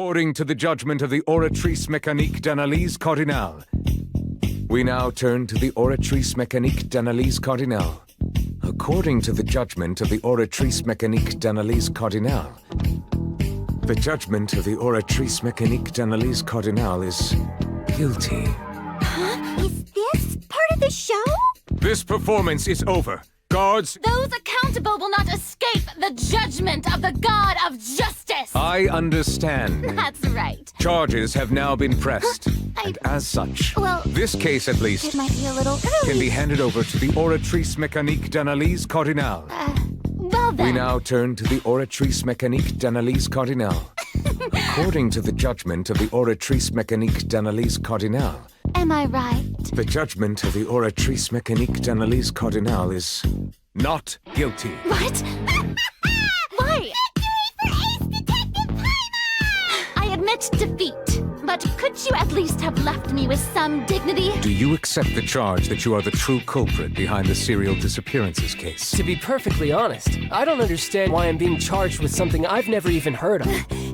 According to the judgment of the Oratrice Mécanique d'Analyse Cardinale. We now turn to the Oratrice Mécanique d'Analyse Cardinale. According to the judgment of the Oratrice Mécanique d'Analyse Cardinale. The judgment of the Oratrice Mécanique d'Analyse Cardinale is guilty. Huh? Is this part of the show? This performance is over. Guards! Those accountable will not escape the judgment of the God of Justice! I understand. That's right. Charges have now been pressed. And as such, Well, this case at least It might be a little early. can be handed over to the Oratrice Mécanique d'Analyse Cardinale. Well then. We now turn to the Oratrice Mécanique d'Analyse Cardinale. According to the judgment of the Oratrice Mécanique d'Analyse Cardinale, Am I right? the judgment of the Oratrice Mécanique d'Analyse Cardinale is not guilty. What? Why? Victory for Ace Detective Paimon! I admit defeat. But could you at least have left me with some dignity? Do you accept the charge that you are the true culprit behind the serial disappearances case? To be perfectly honest, I don't understand why I'm being charged with something I've never even heard of.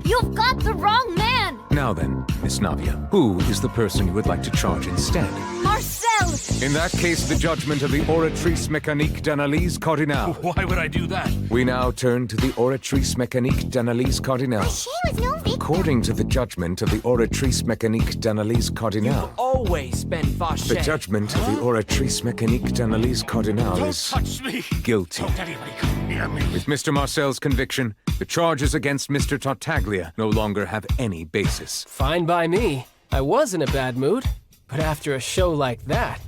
You've got the wrong man! Now then, Miss Navia, who is the person you would like to charge instead? Marcel! In that case, the judgment of the Oratrice Mécanique d'Analyse Cardinale. Why would I do that? We now turn to the Oratrice Mécanique d'Analyse Cardinale. She was no victim. According to the judgment of the Oratrice Mécanique d'Analyse Cardinale, Always been Vache. the judgment of the Oratrice Mécanique d'Analyse Cardinale Don't is touch me! guilty. Don't anybody come near me! With Mr. Marcel's conviction, the charges against Mr. Tartaglia no longer have any basis. Fine by me. I was in a bad mood. But after a show like that,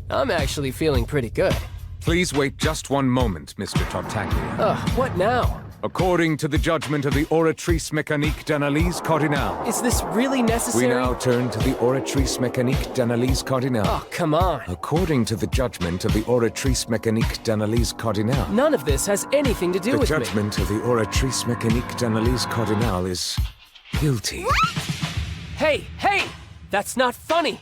I'm actually feeling pretty good. Please wait just one moment, Mr. Tartaglia. What now? According to the judgment of the Oratrice Mécanique d'Analyse Cardinale, Is this really we necessary? now turn to the Oratrice Mécanique d'Analyse Cardinale. Oh, come on. According to the judgment of the Oratrice Mécanique d'Analyse Cardinale, None of this has anything to do the with me. judgment of the Oratrice Mécanique d'Analyse Cardinale is guilty. Hey! That's not funny!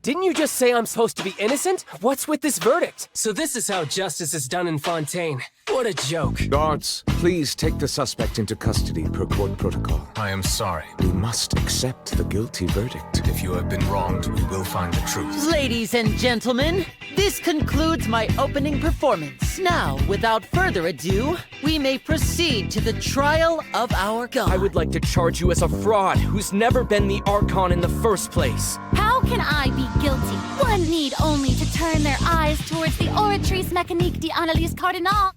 Didn't you just say I'm supposed to be innocent? What's with this verdict? So this is how justice is done in Fontaine. What a joke. Guards, please take the suspect into custody per court protocol. I am sorry. We must accept the guilty verdict. If you have been wronged, we will find the truth. Ladies and gentlemen, this concludes my opening performance. Now, without further ado, we may proceed to the trial of our god. I would like to charge you as a fraud who's never been the Archon in the first place. How can I be guilty? One need only to turn their eyes towards the Oratrice Mécanique d'Analyse Cardinale.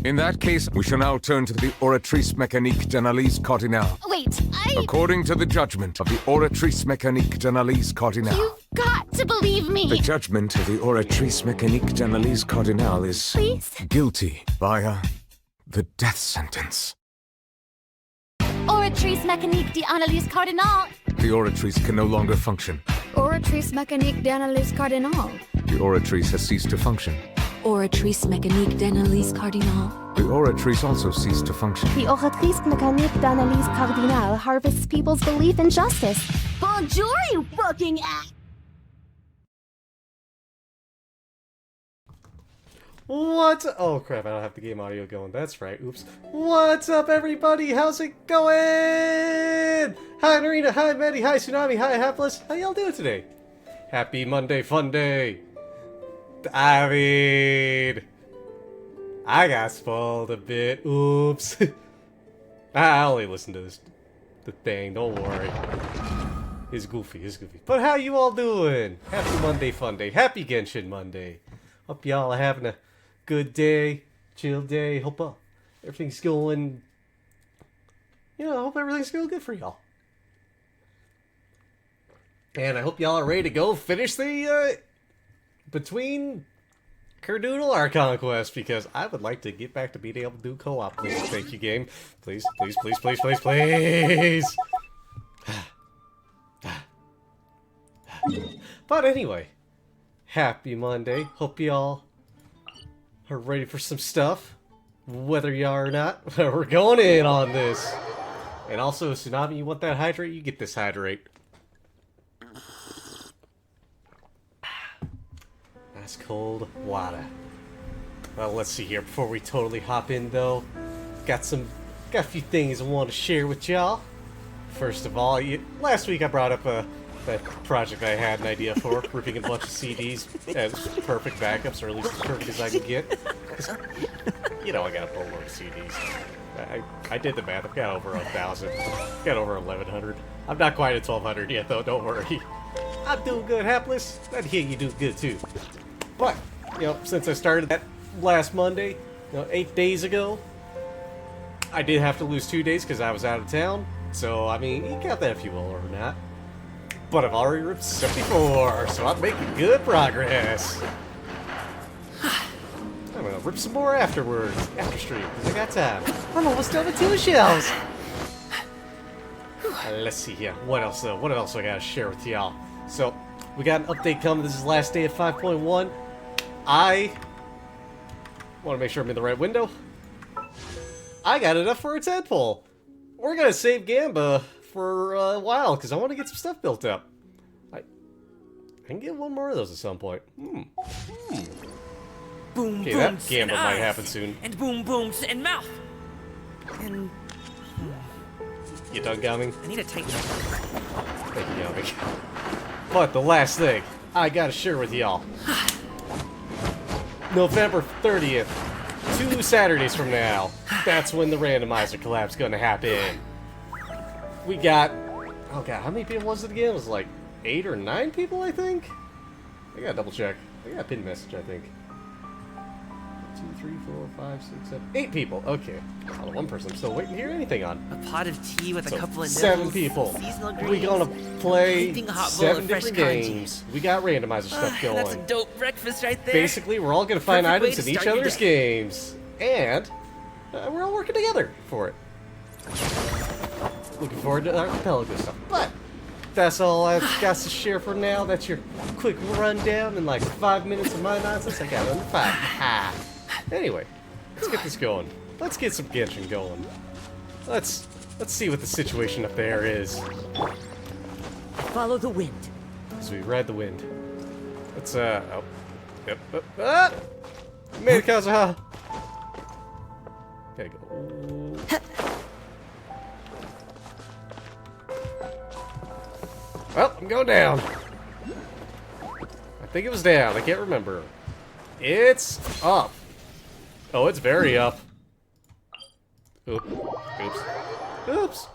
In that case, we shall now turn to the Oratrice Mécanique d'Analyse Cardinale. Wait, According to the judgment of the Oratrice Mécanique d'Analyse Cardinale, You've got to believe me! the judgment of the Oratrice Mécanique d'Analyse Cardinale is Please? guilty via the death sentence. Oratrice Mécanique d'Analyse Cardinale. The Oratrice can no longer function. Oratrice Mécanique d'Analyse Cardinale. The Oratrice has ceased to function. Oratrice Mécanique d'Analyse Cardinale. The Oratrice also ceased to function. The Oratrice Mécanique d'Analyse Cardinale harvests people's belief in justice. Bonjour, you fucking ass! What's oh crap, I don't have the game audio going. That's right. Oops. What's up, everybody? How's it going? Hi, Narina. Hi, Maddie. Hi, Tsunami. Hi, Hapless. How y'all doing today? Happy Monday Fun Day. I mean, I got spoiled a bit. Oops. I only listen to the thing. Don't worry. It's goofy. It's goofy. But how you all doing? Happy Monday Fun Day. Happy Genshin Monday. Hope y'all are having a good day, chill day. Hope everything's going, hope everything's going good for y'all. And I hope y'all are ready to go finish the, between Kerdoodle Archon Quest, because I would like to get back to being able to do co-op. Please, thank you, game. Please, please, please, please, please, please. But anyway, happy Monday. Hope y'all are ready for some stuff. Whether y'all are not, we're going in on this. And also, Tsunami, you want that hydrate? You get this hydrate. Nice cold water. Well, let's see here. Before we totally hop in, though, got a few things I want to share with y'all. First of all, last week I brought up that project I had an idea for, ripping a bunch of CDs as perfect backups, or at least as perfect as I can get. You know, I got a boatload of CDs. I did the math. I've got over 1,000. Got over 1,100. I'm not quite at 1,200 yet, though. Don't worry. I'm doing good, Hapless. I'd hear you do good too. But you know, since I started that last Monday, 8 days ago, I did have to lose 2 days because I was out of town. So I mean, you got that if you will or not. But I've already ripped 74, so I'm making good progress. I'm gonna rip some more afterwards, after stream, because I got time. I'm almost done with 2 shells. Let's see here. What else though? What else I gotta share with y'all? So, we got an update coming. This is the last day of 5.1. I want to make sure I'm in the right window. I got enough for a tadpole. We're gonna save Gamba for a while, because I want to get some stuff built up. I can get one more of those at some point. Boom Okay, that booms Gamba and might eyes, happen soon. and boom booms and mouth. And You done gumming? I need a tight. Thank you, gumming. But the last thing I gotta share with y'all. November 30th, 2 Saturdays from now, that's when the randomizer collapse gonna happen. We got, oh god, how many people was it again? It was like 8 or 9 people, I think? I gotta double check. I got a pin message, I think. 2, 3, 4, 5, 6, 7, 8 people. Okay. Well, one person I'm still waiting to hear anything on. A pot of tea with So, a couple of 7 nibbles, people. seasonal We greens, gonna play heaping a hot bowl 7 of fresh different congee. games. We got randomizer stuff going. That's a dope breakfast right there. Basically, we're all gonna find Perfect way items to in each start your other's day. games. And we're all working together for it. Looking forward to archipelago stuff. But that's all I've got to share for now. That's your quick rundown in like 5 minutes of my nonsense. I got under 5. Ha. Anyway, let's get this going. Let's get some Genshin going. Let's see what the situation up there is. Follow the wind. So we ride the wind. Let's oh. Yep. Ah! Made it, Kazuha. Gotta go. Well, I'm going down. I think it was down. I can't remember. It's up. Oh, it's very up. Oops. Oops.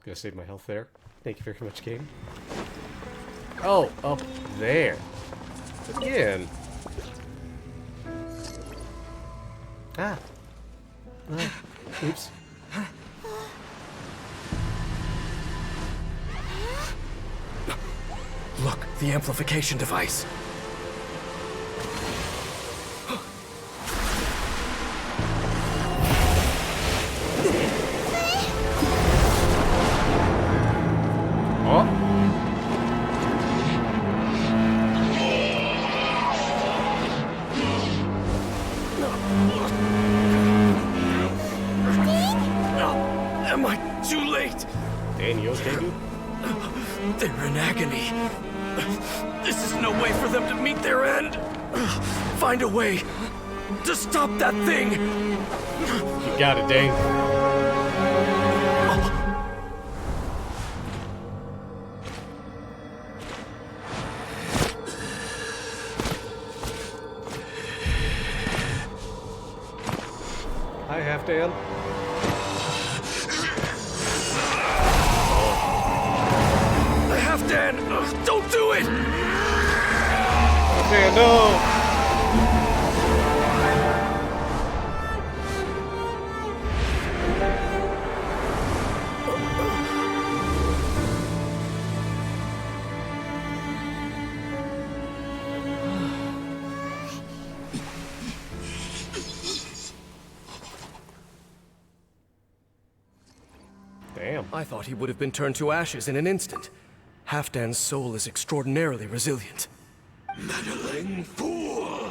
Gonna save my health there. Thank you very much, game. Oh, up there. Again. Ah. Oops. Look, the amplification device. Oh. Am I too late? Dan, you okay, dude? They're in agony. This is no way for them to meet their end. Find a way to stop that thing. You got it, Dane. Hi, Half-Dan. Half-Dan, don't do it! Half-Dan, no! Damn. I thought he would have been turned to ashes in an instant. Halfdan's soul is extraordinarily resilient. Meddling fool!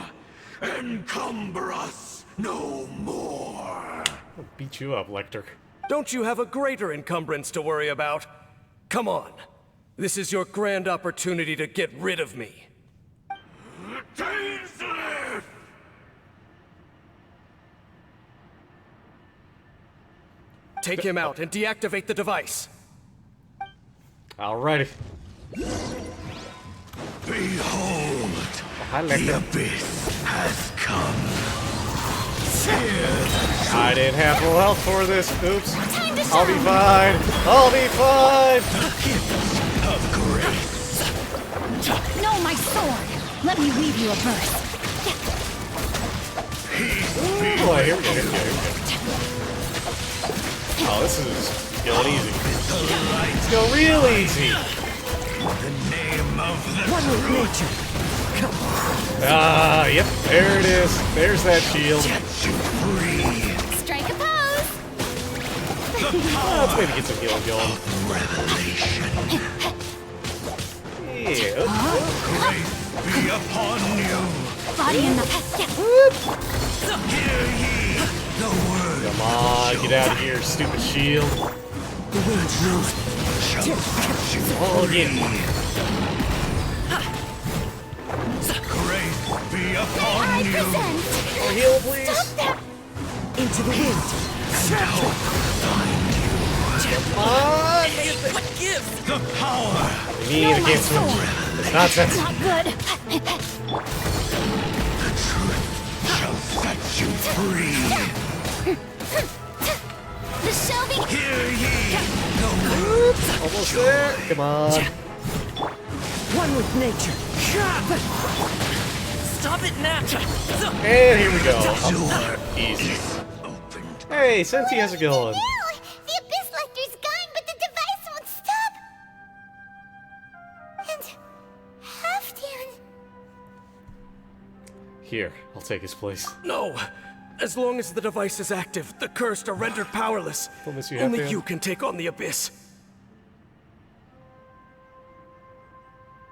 Encumber us no more! I'll beat you up, Lecter. Don't you have a greater encumbrance to worry about? Come on. This is your grand opportunity to get rid of me. Dainsleif! Take him out and deactivate the device. Alrighty. Behold, Hi, the Lecter. abyss has come. I didn't have full health for this. Oops. I'll be fine. I'll be fine. Of grace. No, my sword! Let me weave you a verse. Ooh, boy, here we go. Oh, this is going easy. Let's go real easy. The name of the Nature. Ah, yep, there it is. There's that shield. sets you free. Strike a pose! Let's maybe get some healing going. Revelation. Yeah. Grace be upon you. Body in the... Hear ye the word. Come on, get out of here, stupid shield. The wind knows me. Shall set you Oh, yeah. Grace be upon I you. present! Oh, heal, please. Stop that! Into the wind. Come on. What gives? The power. We need to get some. It's nonsense. Not good! The truth shall set you free. The shall be... Hear ye the word. Almost there. Come on. One with nature. Stop it now. And here we go. Door Easy. opened. Hey, Sensi, how's it going? The Abyss Lecter's gone, but the device won't stop! And... Halfdan... Here, I'll take his place. No! As long as the device is active, the cursed are rendered powerless. Don't miss you, Only Halfdan. you can take on the Abyss.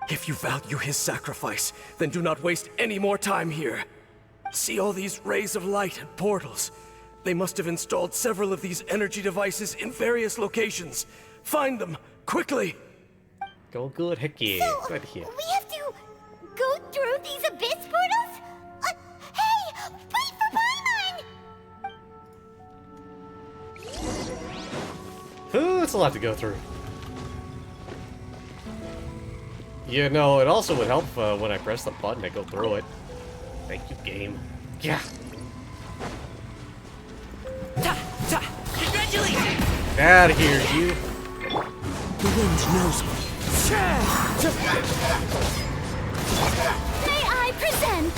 If you value his sacrifice, then do not waste any more time here. See all these rays of light and portals? They must have installed several of these energy devices in various locations. Find them, quickly! Go good, heck yeah. Right here. We have to... go through these Abyss portals? Hey! Wait for Paimon! Ooh, that's a lot to go through. You know, it also would help when I press the button to go through it. Thank you, game. Yeah. Congratulations! Out of here, you. The wind knows me. May I present...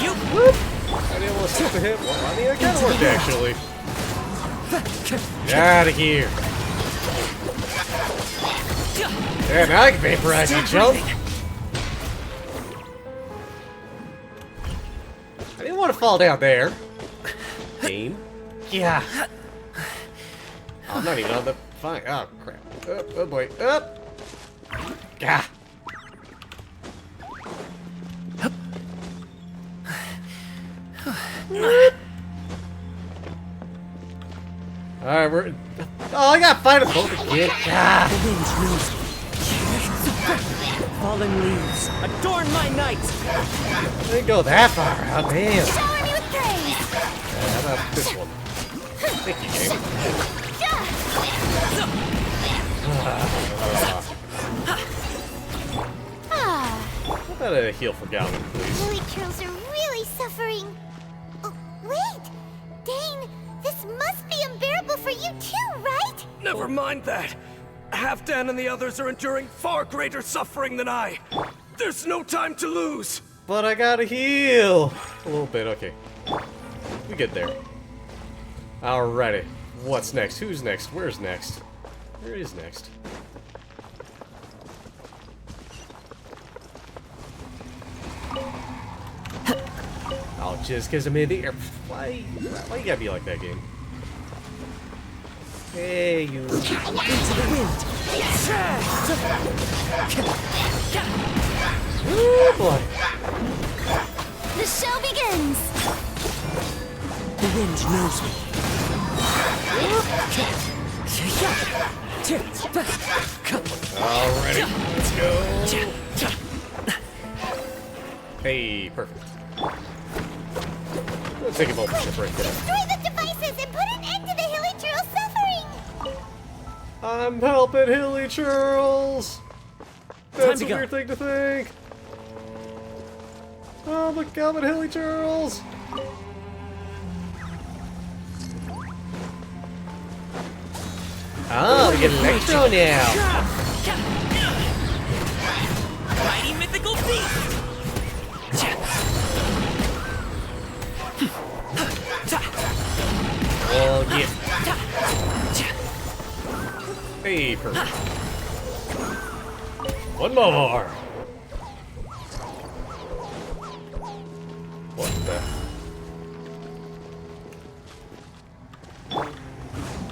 You. I didn't want to skip a hit. Well, I mean, it kind of worked, actually. Get out of here. Yeah, now I can vaporize you, chump. I didn't want to fall down there. Game. Yeah. Oh, I'm not even on the fine. Oh, crap. Oh boy. Up. Gah. Alright, we're... Oh, I gotta fight them both again. Ah. The wind knows me. Fallen leaves adorn my night. I didn't go that far out, damn. Shower me with praise! How about this one? Thank you, game. How about a heal for Galvin, please? Lily Turtles are really suffering. Oh, wait! Dane, this must be unbearable for you too, right? Never mind that. Halfdan and the others are enduring far greater suffering than I. There's no time to lose. But I gotta heal! A little bit, okay. We get there. Alrighty. What's next? Who's next? Where's next? Where is next? Oh, just because I'm in the air. Why you gotta be like that, game? Hey, you. Into the wind. Oh, boy. The show begins! The wind knows me. Alrighty, let's go. Hey, perfect. Let's take a moment to break that. Destroy the devices and put an end to the Hilly Turtle suffering! I'm helping Hilly Churls! That's a go. weird thing to think! Oh, look out at Hilly Churls! Oh, we get Electro now! Mighty mythical beast! Oh, yeah. Hey, perfect. One more! What the?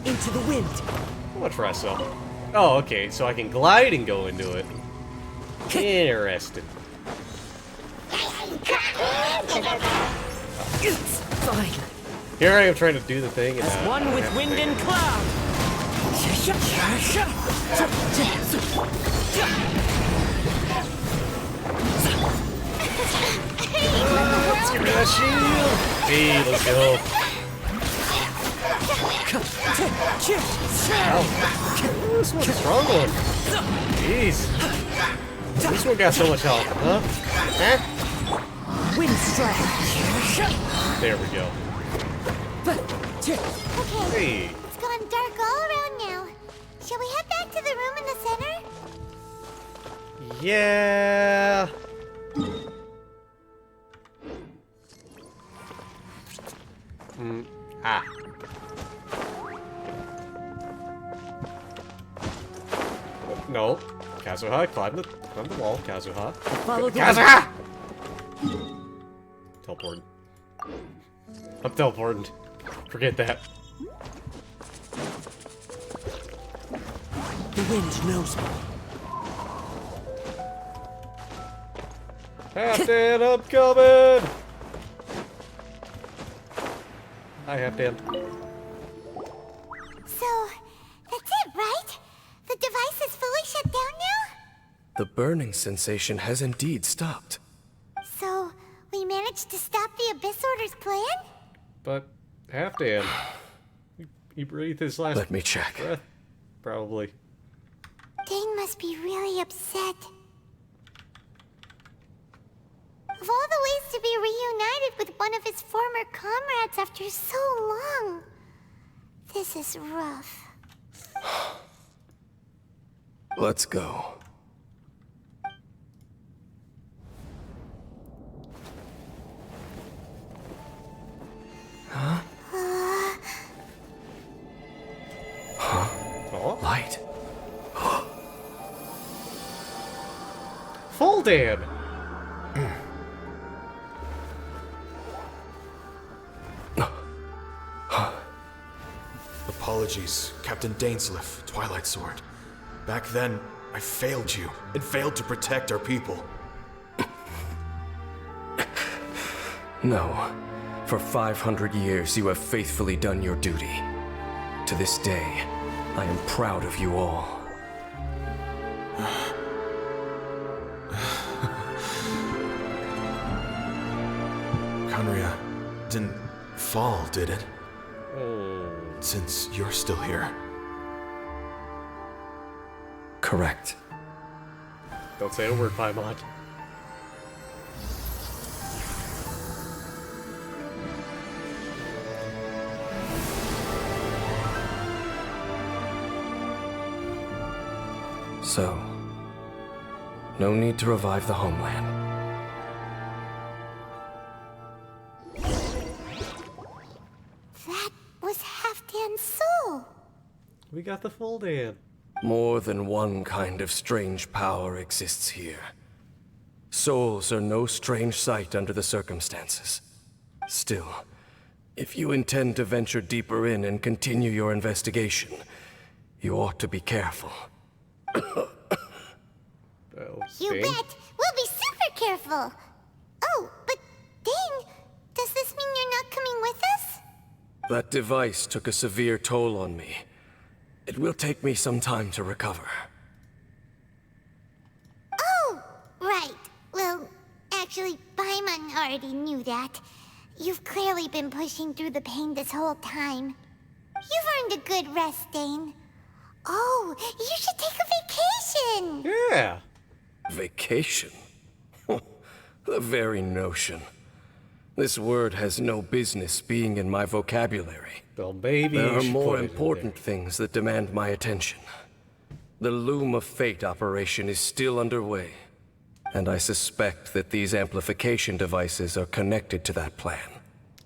Into the wind! I'm gonna try some. Oh, okay, so I can glide and go into it. Interesting. Fine. Here I am trying to do the thing and As one with wind and cloud! Let's get rid of that shield! Hey, let's go. Ow. This one's a strong one. Jeez. This one got so much health, huh? Huh? Wind strike! There we go. Okay, Hey. it's gone dark all around now. Shall we head back to the room in the center? Yeah. Ah. No. Kazuha, climb the wall, Kazuha. Follow the Kazuha! Teleporting. I'm teleporting. Forget that. The wind knows me. Half-Dan, I'm coming! Hi, Half-Dan. So, that's it, right? The device is fully shut down now? The burning sensation has indeed stopped. So, we managed to stop the Abyss Order's plan? But, Half-Dan, he breathed his last Let me check. breath, probably. Dane must be really upset. Of all the ways to be reunited with one of his former comrades after so long, this is rough. Let's go. Oh, Light. full Dan! Apologies, Captain Dainsleif, Twilight Sword. Back then, I failed you, and failed to protect our people. No. For 500 years, you have faithfully done your duty. To this day, I am proud of you all. Conria didn't fall, did it? Since you're still here. Correct. Don't say a word, Paimon. So, no need to revive the homeland. That was Half-Dan's soul. We got the full Dan. More than one kind of strange power exists here. Souls are no strange sight under the circumstances. Still, if you intend to venture deeper in and continue your investigation, you ought to be careful. You bet. We'll be super careful. Oh, but Dane, does this mean you're not coming with us? That device took a severe toll on me. It will take me some time to recover. Oh, right. Well, actually, Paimon already knew that. You've clearly been pushing through the pain this whole time. You've earned a good rest, Dane. Oh, you should take a vacation! Yeah. Vacation? The very notion. This word has no business being in my vocabulary. Well, maybe There you are should more put it in important there. things that demand my attention. The Loom of Fate operation is still underway, and I suspect that these amplification devices are connected to that plan.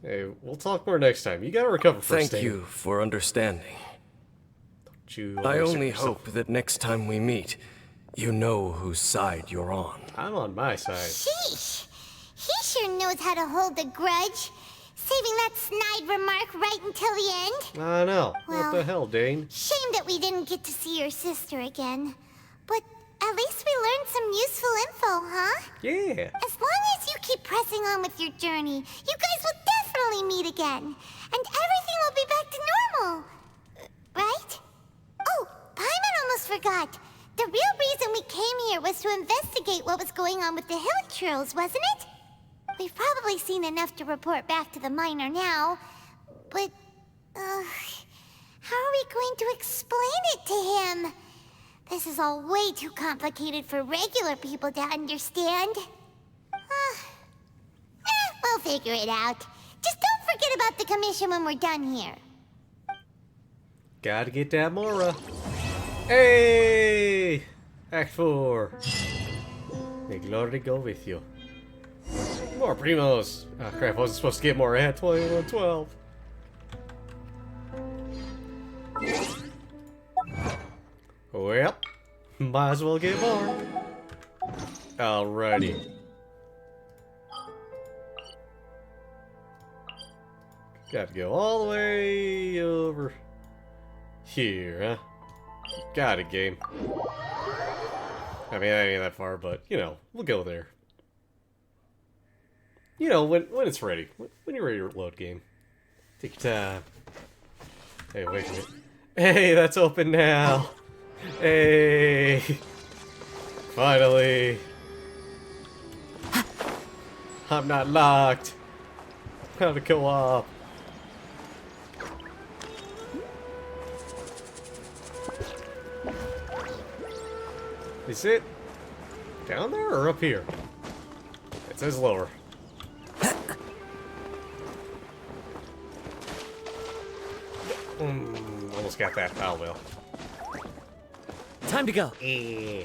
Hey, we'll talk more next time. You gotta recover first. Thank you for understanding. I only hope that next time we meet, you know whose side you're on. I'm on my side. Sheesh! He sure knows how to hold a grudge. Saving that snide remark right until the end. I know. Well, What the hell, Dane? Shame that we didn't get to see your sister again. But at least we learned some useful info, huh? Yeah. As long as you keep pressing on with your journey, you guys will definitely meet again. And everything will be back to normal. Right? Oh, Paimon almost forgot. The real reason we came here was to investigate what was going on with the hill trolls, wasn't it? We've probably seen enough to report back to the miner now. But, how are we going to explain it to him? This is all way too complicated for regular people to understand. We'll figure it out. Just don't forget about the commission when we're done here. Gotta get that Mora. Hey! Act 4. May glory go with you. More primos! Oh crap, I wasn't supposed to get more. I had 2112. Well, might as well get more. Alrighty. Got to go all the way over here, huh? Got it, game. I mean, that ain't that far, but, you know, we'll go there. You know, when it's ready. When you're ready to load game. Take your time. Hey, wait a minute. Hey, that's open now. Hey. Finally. I'm not locked. How to co-op. Is it down there or up here? It says lower. Almost got that. Oh well. Time to go. Eh.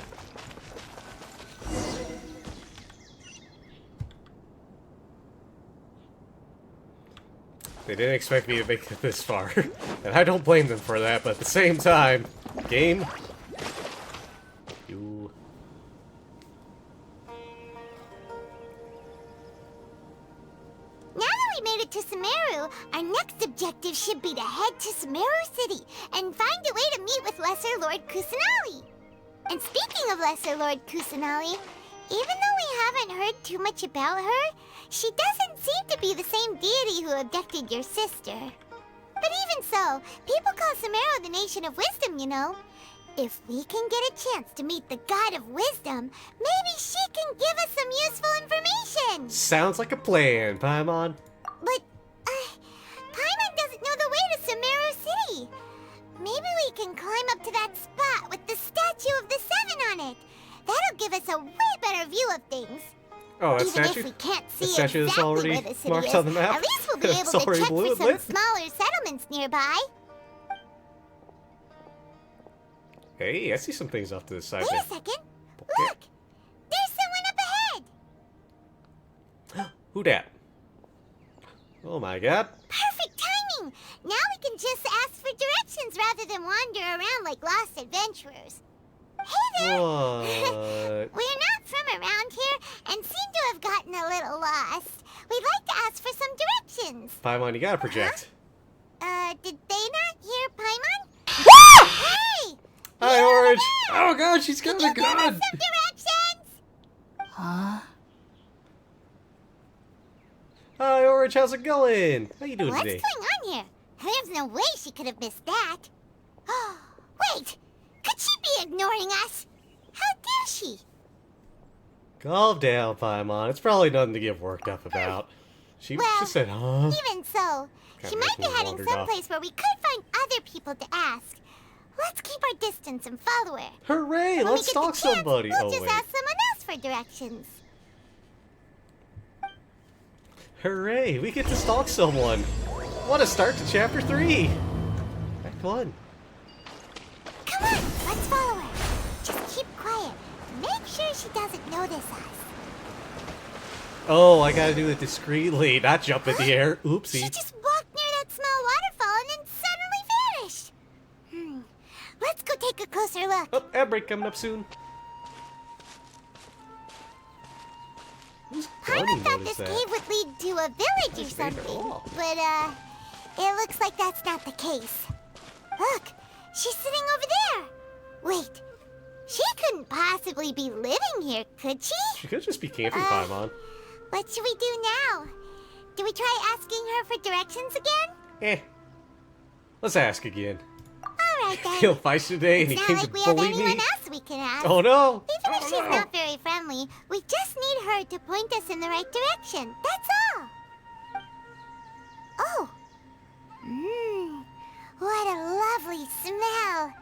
They didn't expect me to make it this far. And I don't blame them for that, but at the same time, game. You. Now that we made it to Sumeru, our next objective should be to head to Sumeru City and find a way to meet with Lesser Lord Kusanali. And speaking of Lesser Lord Kusanali, even though we haven't heard too much about her, she doesn't seem to be the same deity who abducted your sister. But even so, people call Sumeru the Nation of Wisdom, you know. If we can get a chance to meet the God of Wisdom, maybe she can give us some useful information. Sounds like a plan, Paimon. But, Paimon doesn't know the way to Sumeru City. Maybe we can climb up to that spot with the statue of the Seven on it. That'll give us a way better view of things. Oh, that Even statue? if we can't see The statue is exactly already where the city marked is, on the map? at least we'll be It's able to already check blue for and some lit? smaller settlements nearby. Hey, I see some things off to the side Wait there. a second. Look! There's someone up ahead! Who dat? Oh my god. Perfect timing! Now we can just ask for directions rather than wander around like lost adventurers. Hey there! What? We're not from around here and seem to have gotten a little lost. We'd like to ask for some directions. Paimon, you gotta project. Did they not hear Paimon? Hey! Hi, You over Orange! there! Oh god, she's got Can a you give us gun! some directions? Huh? Hi, Orange, how's it going? How you doing What's today? going on here? There's no way she could have missed that. Wait! Could she be ignoring us? How dare she? Calm down, Paimon. It's probably nothing to get worked up about. She Well, just said, huh? Even so, Kinda she makes might be me heading wandered off. someplace where we could find other people to ask. Let's keep our distance and follow her. Hooray! When we Let's get stalk the chance, somebody. We'll Oh just wait. ask someone else for directions. Hooray! We get to stalk someone. What a start to chapter 3. Act 1. Come on, let's follow her. Just keep quiet. Make sure she doesn't notice us. Oh, I gotta do it discreetly, not jump in the air. Oopsie. She just walked near that small waterfall and then suddenly vanished. Let's go take a closer look. Oh, ad break coming up soon. Who's Paimon Gunny thought noticed this that? cave would lead to a village or His favorite something, wall. but it looks like that's not the case. Look, she's sitting over there. Wait, she couldn't possibly be living here, could she? She could just be camping Paimon. What should we do now? Do we try asking her for directions again? Eh. Let's ask again. Alright then. He'll fight today and he It's came not to like we have bully anyone me. else we can ask. Oh no! Even if she's not very friendly, we just need her to point us in the right direction. That's all. Oh. What a lovely smell.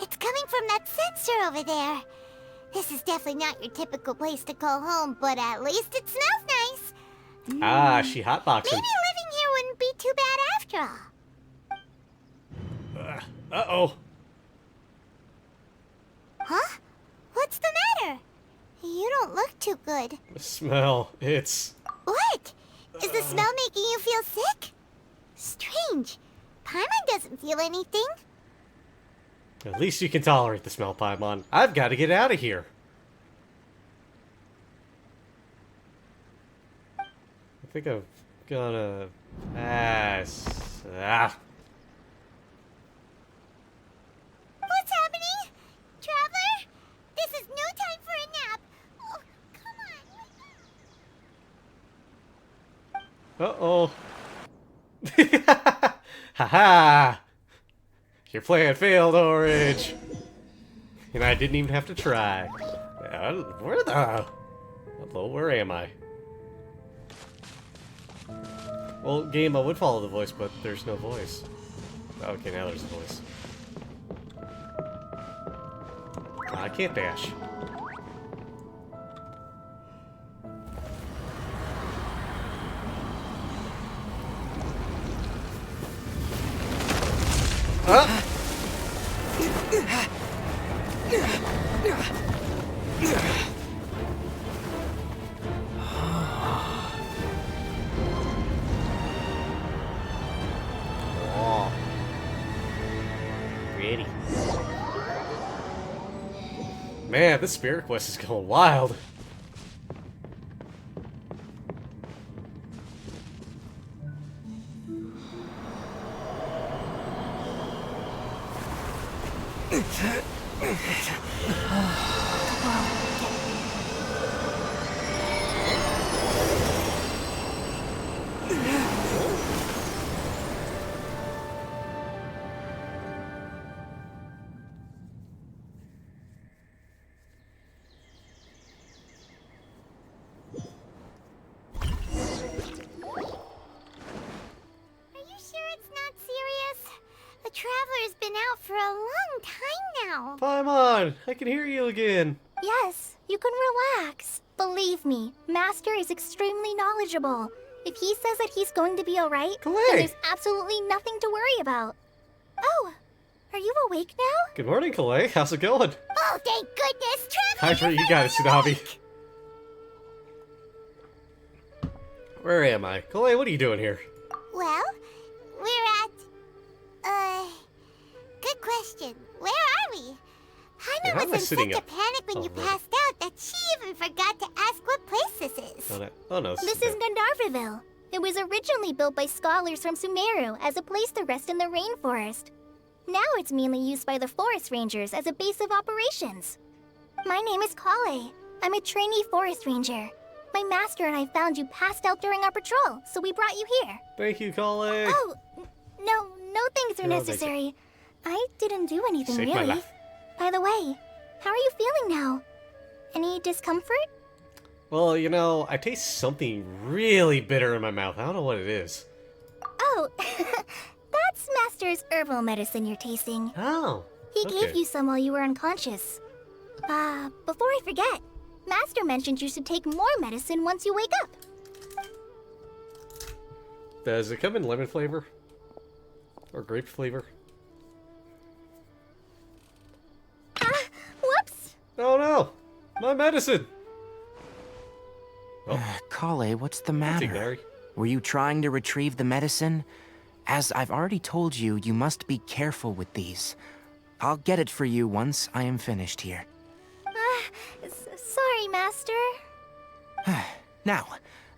It's coming from that sensor over there. This is definitely not your typical place to call home, but at least it smells nice. Ah, she hotboxing. Maybe living here wouldn't be too bad after all. Uh-oh. Huh? What's the matter? You don't look too good. The smell. It's... What? Is the smell making you feel sick? Strange. Paimon doesn't feel anything. At least you can tolerate the smell, Paimon. I've got to get out of here. I think I'm gonna pass. What's happening? Traveler? This is no time for a nap. Oh, come on. Uh-oh. Ha-ha! Your plan failed, Orange! And I didn't even have to try. Where the... Hello, where am I? Well, game, I would follow the voice, but there's no voice. Okay, now there's a voice. I can't dash. Oh. Ready. Man, this spirit quest is going wild. Are you sure it's not serious? The Traveler's been out for a long time now. Paimon, I can hear you again. Yes, you can relax. Believe me, Master is extremely knowledgeable. If he says that he's going to be alright, then Kalei. there's absolutely nothing to worry about. Oh, are you awake now? Good morning, Kalei. How's it going? Oh, thank goodness, Hi, Traveler! you got it, Tsunami. Where am I? Kalei, what are you doing here? Well, we're at... Good question. Where are we? Yeah, how Paimon am I was in sitting such a up? panic when you Oh, right. passed out that she even forgot to ask what place this is. Oh no, This is Gandharvaville. It was originally built by scholars from Sumeru as a place to rest in the rainforest. Now it's mainly used by the forest rangers as a base of operations. My name is Kale. I'm a trainee forest ranger. My master and I found you passed out during our patrol, so we brought you here. Thank you, Kalei. Oh, no thanks are No, thank you. necessary. I didn't do anything Saved my really. life. By the way, how are you feeling now? Any discomfort? Well, you know, I taste something really bitter in my mouth. I don't know what it is. Oh, that's Master Master's herbal medicine you're tasting. Oh. He okay. gave you some while you were unconscious. Before I forget, Master mentioned you should take more medicine once you wake up. Does it come in lemon flavor? Or grape flavor? Whoops! Oh no! My medicine! Kale, what's the That's matter? Ignari. Were you trying to retrieve the medicine? As I've already told you, you must be careful with these. I'll get it for you once I am finished here. Sorry, Master. Now,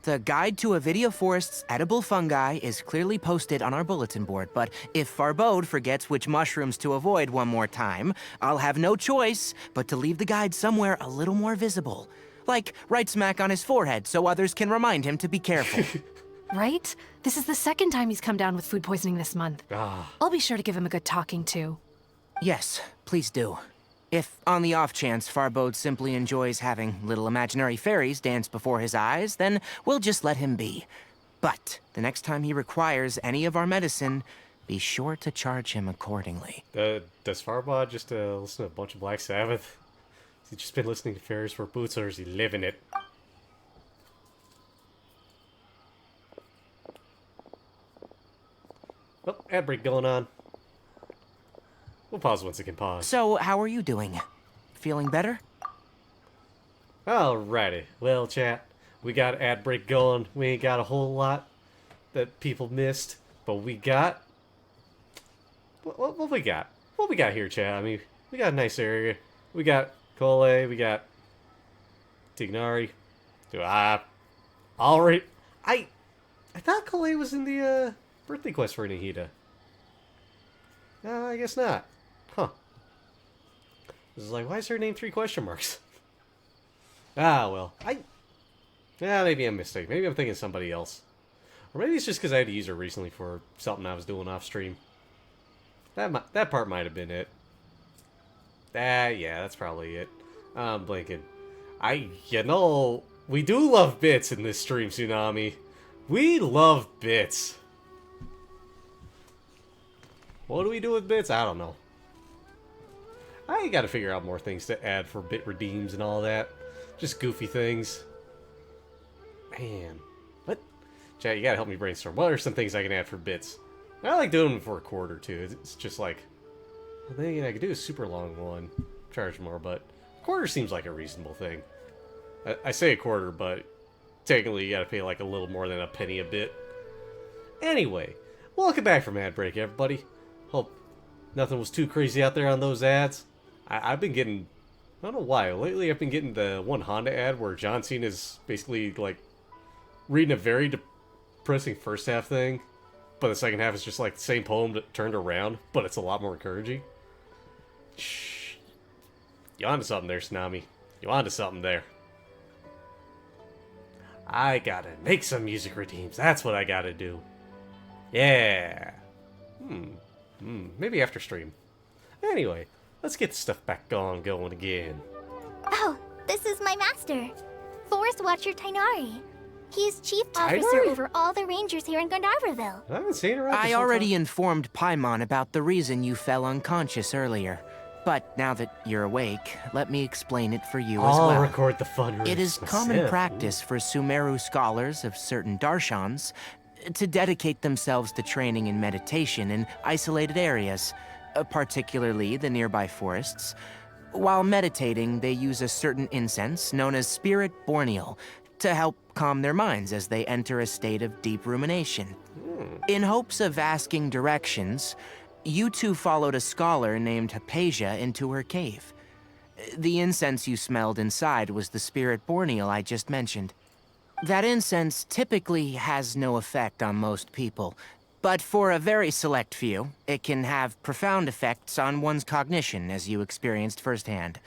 the guide to Avidia Forest's edible fungi is clearly posted on our bulletin board, but if Farbode forgets which mushrooms to avoid one more time, I'll have no choice but to leave the guide somewhere a little more visible. Like right smack on his forehead so others can remind him to be careful. Right? This is the second time he's come down with food poisoning this month. Ah. I'll be sure to give him a good talking to. Yes, please do. If, on the off chance, Farbode simply enjoys having little imaginary fairies dance before his eyes, then we'll just let him be. But the next time he requires any of our medicine, be sure to charge him accordingly. Does Farbod just listen to a bunch of Black Sabbath? Has he just been listening to Fairies for Boots, or is he living it? Oh, ad break going on. We'll pause once it can pause. So, how are you doing? Feeling better? Alrighty. Well, chat, we got ad break going. We ain't got a whole lot that people missed, but we got... What we got? What we got here, chat? I mean, we got a nice area. We got Cole, we got Tignari. Alright. I thought Cole was in the birthday quest for Nahida. I guess not. Huh. This is like, why is her name 3 question marks? Well. Maybe I'm mistaken. Maybe I'm thinking somebody else. Or maybe it's just because I had to use her recently for something I was doing off stream. That part might have been it. Yeah, that's probably it. I'm blinking. We do love bits in this stream, Tsunami. We love bits. What do we do with bits? I don't know. I gotta figure out more things to add for bit redeems and all that. Just goofy things. Man. What? Chat, you gotta help me brainstorm. What are some things I can add for bits? I like doing them for a quarter, too. It's just like... The thing I could do a super long one. Charge more, but... A quarter seems like a reasonable thing. I say a quarter, but... Technically, you gotta pay like a little more than a penny a bit. Anyway. Welcome back from ad break, everybody. Hope nothing was too crazy out there on those ads. I've been getting... I don't know why. Lately, I've been getting the one Honda ad where John Cena is basically, like... reading a very depressing first half thing. But the second half is just like the same poem turned around, but it's a lot more encouraging. Shh. You onto something there, Tsunami. You onto something there. I gotta make some music redeems. That's what I gotta do. Yeah. Maybe after stream. Anyway, let's get the stuff back going again. Oh, this is my master, Forest Watcher Tainari. He's chief officer Tainari? over all the rangers here in Gandharvaville. I haven't seen her out this I whole already time. informed Paimon about the reason you fell unconscious earlier. But now that you're awake, let me explain it for you as I'll well. record the fun It is rooms common myself. practice for Sumeru scholars of certain darshans to dedicate themselves to training in meditation in isolated areas, particularly the nearby forests. While meditating, they use a certain incense known as Spirit Borneal to help calm their minds as they enter a state of deep rumination. In hopes of asking directions, you two followed a scholar named Hypatia into her cave. The incense you smelled inside was the Spirit Borneal I just mentioned. That incense typically has no effect on most people, but for a very select few, it can have profound effects on one's cognition, as you experienced firsthand.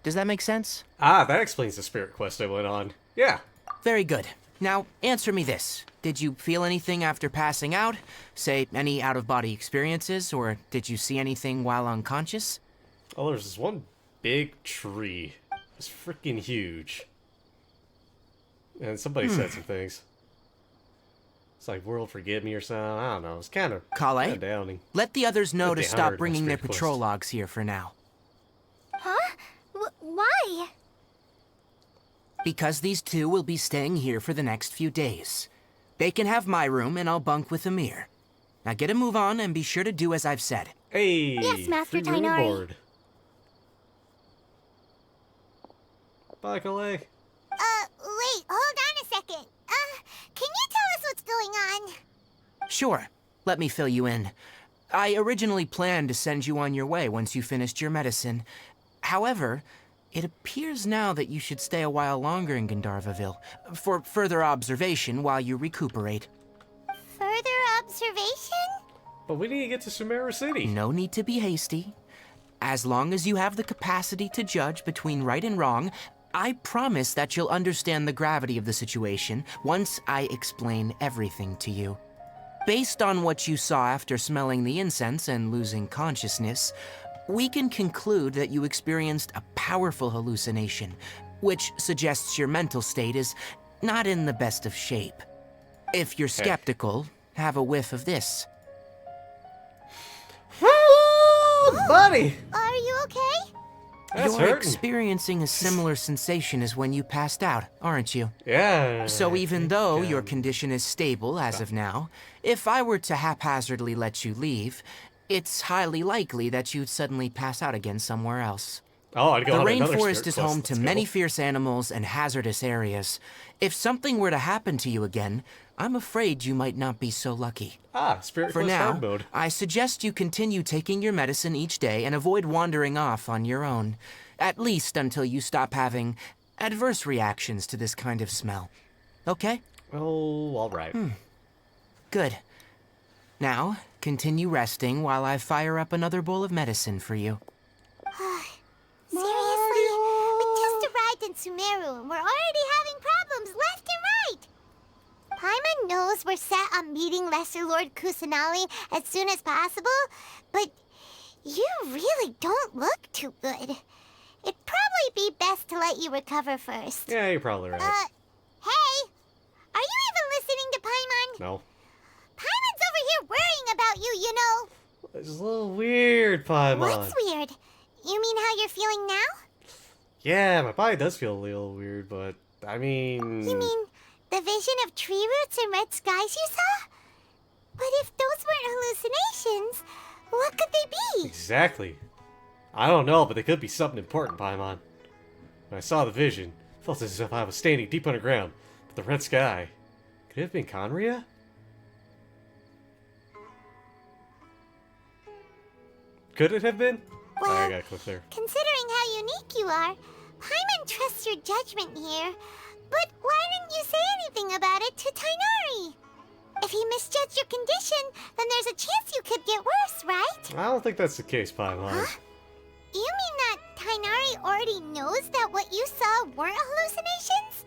Does that make sense? That explains the spirit quest I went on. Yeah. Very good. Now, answer me this. Did you feel anything after passing out? Say, any out-of-body experiences, or did you see anything while unconscious? Oh, there's this one big tree. It's freaking huge. And somebody said some things. It's like World Forgive Me or something. I don't know. It's kind of Kale, downing. let the others know to Downer stop in bringing their Spirit Quest. patrol logs here for now. Huh? Why? Because these two will be staying here for the next few days. They can have my room and I'll bunk with Amir. Now get a move on and be sure to do as I've said. Hey! Yes, Master free room and Tainari. board. Bye, Kale. Wait, hold on a second. Can you tell us what's going on? Sure, let me fill you in. I originally planned to send you on your way once you finished your medicine. However, it appears now that you should stay a while longer in Gandharvaville for further observation while you recuperate. Further observation? But we need to get to Sumeru City. No need to be hasty. As long as you have the capacity to judge between right and wrong, I promise that you'll understand the gravity of the situation once I explain everything to you. Based on what you saw after smelling the incense and losing consciousness, we can conclude that you experienced a powerful hallucination, which suggests your mental state is not in the best of shape. If you're skeptical, have a whiff of this. Buddy! Are you okay? That's You're hurting. experiencing a similar sensation as when you passed out, aren't you? Yeah. So even though your condition is stable as of now, if I were to haphazardly let you leave, it's highly likely that you'd suddenly pass out again somewhere else. Oh, I'd go The on another rainforest Spirit is Quest. home to Let's go. many fierce animals and hazardous areas. If something were to happen to you again, I'm afraid you might not be so lucky. Spirit For Quest now, hard mode. I suggest you continue taking your medicine each day and avoid wandering off on your own, at least until you stop having adverse reactions to this kind of smell. Okay? Oh, alright. Good. Now, continue resting while I fire up another bowl of medicine for you. Seriously? We just arrived in Sumeru and we're already having problems left and right. Paimon knows we're set on meeting Lesser Lord Kusanali as soon as possible, but you really don't look too good. It'd probably be best to let you recover first. Yeah, you're probably right. Hey! Are you even listening to Paimon? No. Paimon's over here worrying about you, you know. It's a little weird, Paimon. What's weird? You mean how you're feeling now? Yeah, my body does feel a little weird, but I mean... You mean the vision of tree roots and red skies you saw? But if those weren't hallucinations, what could they be? Exactly. I don't know, but they could be something important, Paimon. When I saw the vision, it felt as if I was standing deep underground, with the red sky. Could it have been Conria? Could it have been? Well, I gotta click there. Considering how unique you are, Paimon trusts your judgment here. But why didn't you say anything about it to Tainari? If he misjudged your condition, then there's a chance you could get worse, right? I don't think that's the case, Paimon. Huh? You mean that Tainari already knows that what you saw weren't hallucinations?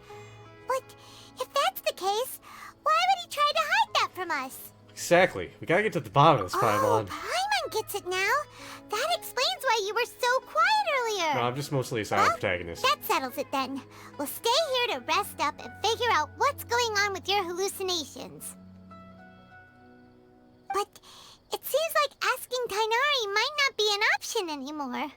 But if that's the case, why would he try to hide that from us? Exactly. We gotta get to the bottom of this, Oh, Paimon. Paimon gets it now. That explains why you were so quiet earlier. No, I'm just mostly a silent protagonist. That settles it then. We'll stay here to rest up and figure out what's going on with your hallucinations. But it seems like asking Tainari might not be an option anymore.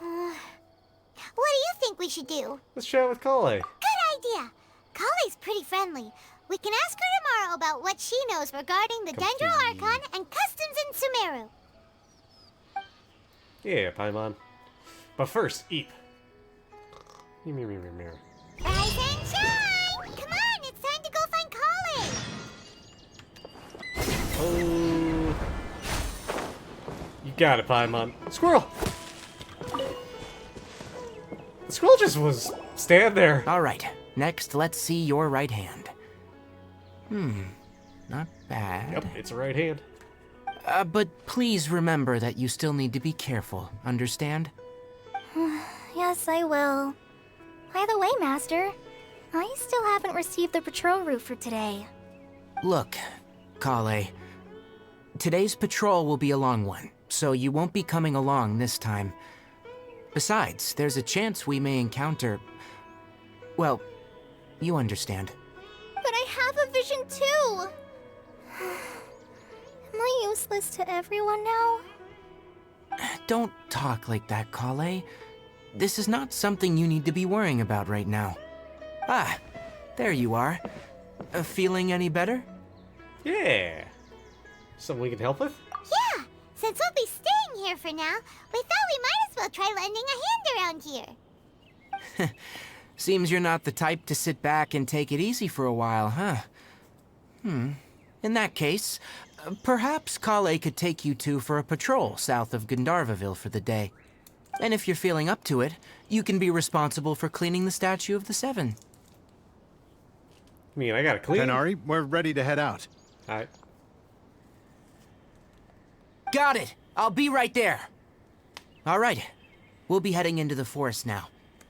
What do you think we should do? Let's chat with Kale. Good idea. Kale's pretty friendly. We can ask her tomorrow about what she knows regarding the Dendro Archon and customs in Sumeru. Yeah, Paimon. But first, eat. Mirror. Rise and shine! Come on, it's time to go find Kale! Oh. You got it, Paimon. Squirrel! The squirrel just was stand there. Alright, next let's see your right hand. Not bad. Yep, it's a right hand. But please remember that you still need to be careful, understand? Yes, I will. By the way, Master, I still haven't received the patrol route for today. Look, Kale, today's patrol will be a long one, so you won't be coming along this time. Besides, there's a chance we may encounter... Well, you understand. But I have a vision too! Am I useless to everyone now? Don't talk like that, Kale. This is not something you need to be worrying about right now. Ah, there you are. Feeling any better? Yeah. Something we can help with? Yeah, since we'll be staying here for now, we thought we might as well try lending a hand around here. Seems you're not the type to sit back and take it easy for a while, huh? In that case, perhaps Kale could take you two for a patrol south of Gandharvaville for the day. And if you're feeling up to it, you can be responsible for cleaning the Statue of the Seven. I mean, I gotta clean. Tenari, we're ready to head out. Alright. Got it! I'll be right there! Alright, we'll be heading into the forest now.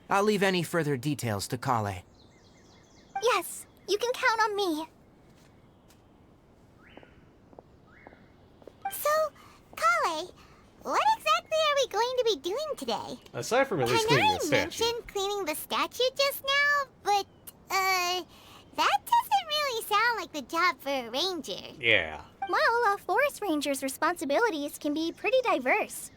I'll leave any further details to Kale. Yes, you can count on me. So, Kale, what exactly are we going to be doing today? Aside from at least cleaning the Tenari statue. mentioned cleaning the statue just now, but, that doesn't really sound like the job for a ranger. Yeah. Well, a forest ranger's responsibilities can be pretty diverse.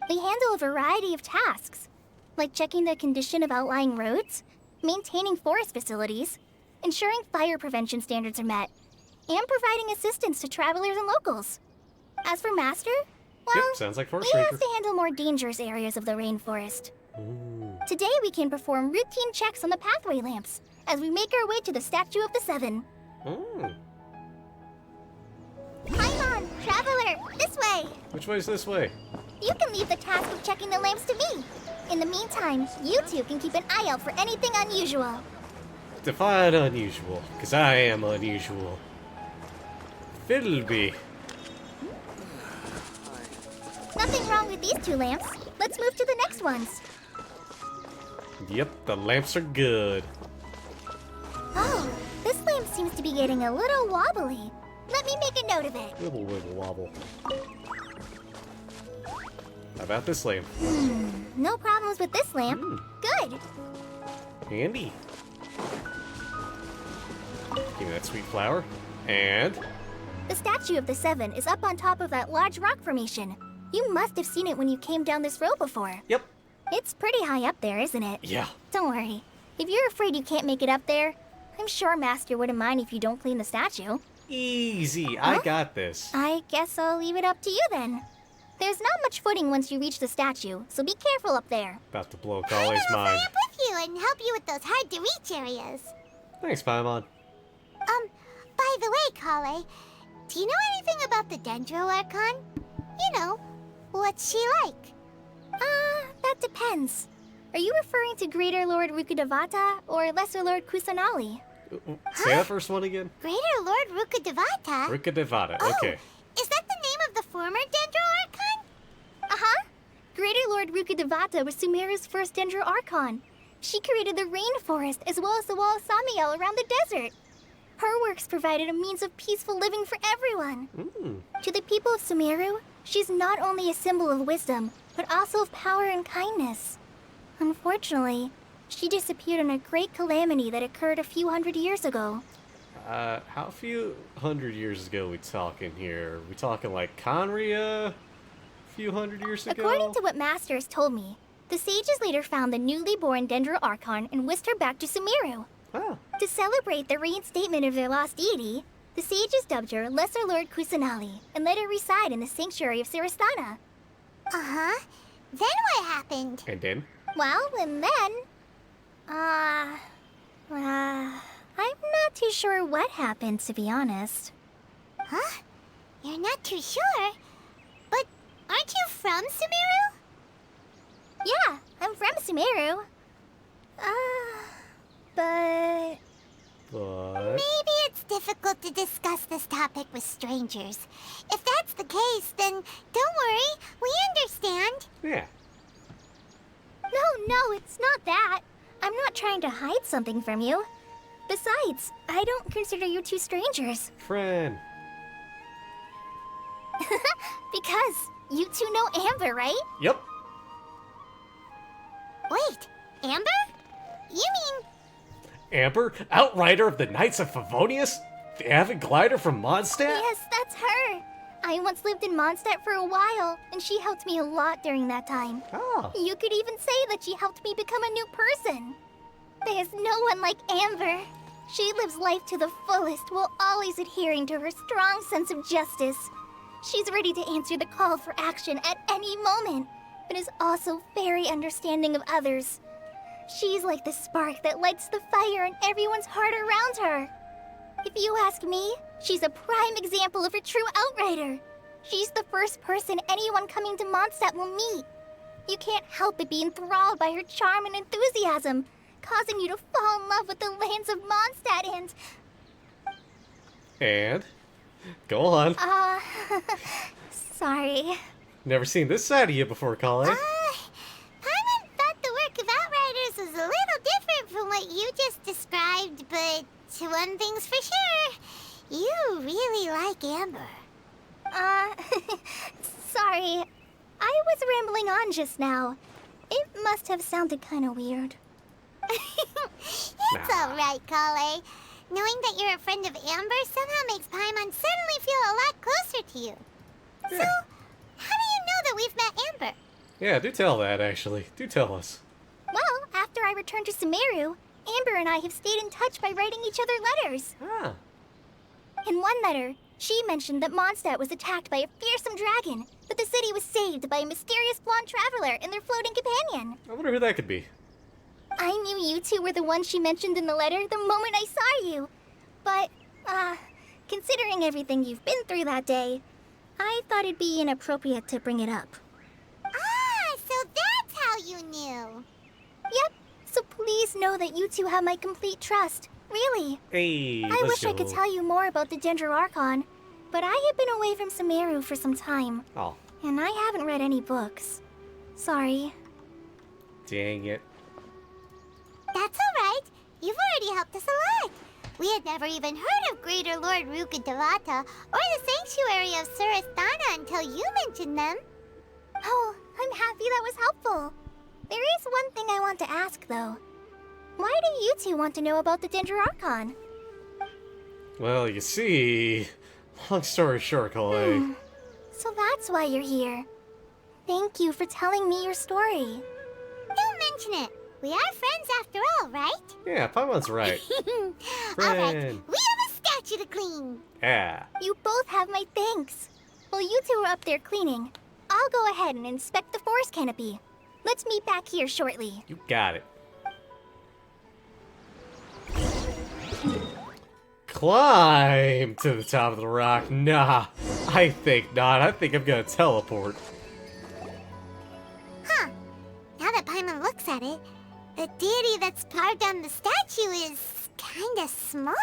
They handle a variety of tasks, like checking the condition of outlying roads, maintaining forest facilities, ensuring fire prevention standards are met, and providing assistance to travelers and locals. As for Master, well, Yep, sounds like forest he ranger. has to handle more dangerous areas of the rainforest. Ooh. Today we can perform routine checks on the pathway lamps as we make our way to the Statue of the Seven. Mm. Paimon, traveler, this way! Which way is this way? You can leave the task of checking the lamps to me. In the meantime, you two can keep an eye out for anything unusual. Define unusual, because I am unusual. Fiddleby. Nothing wrong with these two lamps. Let's move to the next ones. Yep, the lamps are good. Oh, this lamp seems to be getting a little wobbly. Let me make a note of it. Wibble, wibble, wobble. How about this lamp? No problems with this lamp. Good. Handy. Give me that sweet flower. And The Statue of the Seven is up on top of that large rock formation. You must have seen it when you came down this road before. Yep. It's pretty high up there, isn't it? Yeah. Don't worry. If you're afraid you can't make it up there, I'm sure Master wouldn't mind if you don't clean the statue. Easy, I got this. I guess I'll leave it up to you then. There's not much footing once you reach the statue, so be careful up there. About to blow Kale's mind. I'll up with you and help you with those hard-to-reach areas. Thanks, Paimon. By the way, Kale, do you know anything about the Dendro Archon? You know, what's she like? That depends. Are you referring to Greater Lord Rukkhadevata or Lesser Lord Kusanali? Say that first one again. Greater Lord Rukkhadevata? Rukkhadevata, okay. Is that the name of the former Dendro Archon? Uh-huh. Greater Lord Rukkhadevata was Sumeru's first Dendro Archon. She created the rainforest as well as the wall of Samiel around the desert. Her works provided a means of peaceful living for everyone. To the people of Sumeru, she's not only a symbol of wisdom, but also of power and kindness. Unfortunately, she disappeared in a great calamity that occurred a few hundred years ago. How few hundred years ago we talking here? We talking like Conria? A few hundred years ago? According to what Master has told me, the sages later found the newly born Dendro Archon and whisked her back to Sumeru. Oh. To celebrate the reinstatement of their lost deity, the sages dubbed her Lesser Lord Kusanali and let her reside in the sanctuary of Sarastana. Uh-huh. Then what happened? And then? Well, and then... I'm not too sure what happened, to be honest. Huh? You're not too sure? But aren't you from Sumeru? Yeah, I'm from Sumeru. But... Maybe it's difficult to discuss this topic with strangers. If that's the case, then don't worry, we understand. Yeah. No, it's not that. I'm not trying to hide something from you. Besides, I don't consider you two strangers. Friend. Because you two know Amber, right? Yep. Wait, Amber? You mean... Amber, outrider of the Knights of Favonius? The Avid Glider from Mondstadt? Yes, that's her. I once lived in Mondstadt for a while, and she helped me a lot during that time. Oh. You could even say that she helped me become a new person. There's no one like Amber. She lives life to the fullest while always adhering to her strong sense of justice. She's ready to answer the call for action at any moment, but is also very understanding of others. She's like the spark that lights the fire in everyone's heart around her. If you ask me, she's a prime example of a true outrider. She's the first person anyone coming to Mondstadt will meet. You can't help but be enthralled by her charm and enthusiasm, causing you to fall in love with the lands of Mondstadt and... And? Go on. Sorry. Never seen this side of you before, Kale. Paimon thought the work of Outriders was a little different from what you just described, but one thing's for sure. You really like Amber. Sorry. I was rambling on just now. It must have sounded kind of weird. It's alright, Kale. Knowing that you're a friend of Amber somehow makes Paimon suddenly feel a lot closer to you. Yeah. So, how do you know that we've met Amber? Yeah, do tell that, actually. Do tell us. Well, after I returned to Sumeru, Amber and I have stayed in touch by writing each other letters. Ah. In one letter, she mentioned that Mondstadt was attacked by a fearsome dragon, but the city was saved by a mysterious blonde traveler and their floating companion. I wonder who that could be. I knew you two were the ones she mentioned in the letter the moment I saw you. But, considering everything you've been through that day, I thought it'd be inappropriate to bring it up. Ah, so that's how you knew. Yep, so please know that you two have my complete trust. Really. Hey, I wish I could tell you more about the Dendroarchon, but I have been away from Sumeru for some time. Oh. And I haven't read any books. Sorry. Dang it. That's alright. You've already helped us a lot. We had never even heard of Greater Lord Rukkhadevata or the Sanctuary of Surasthana until you mentioned them. Oh, I'm happy that was helpful. There is one thing I want to ask, though. Why do you two want to know about the Dendroarchon? Well, you see... Long story short, Kale. So that's why you're here. Thank you for telling me your story. Don't mention it. We are friends after all, right? Yeah, Paimon's right. Alright, Friend. we have a statue to clean. Yeah. You both have my thanks. While you two are up there cleaning, I'll go ahead and inspect the forest canopy. Let's meet back here shortly. You got it. Climb to the top of the rock. Nah, I think not. I think I'm gonna teleport. Huh. Now that Paimon looks at it, the deity that's carved on the statue is kinda small.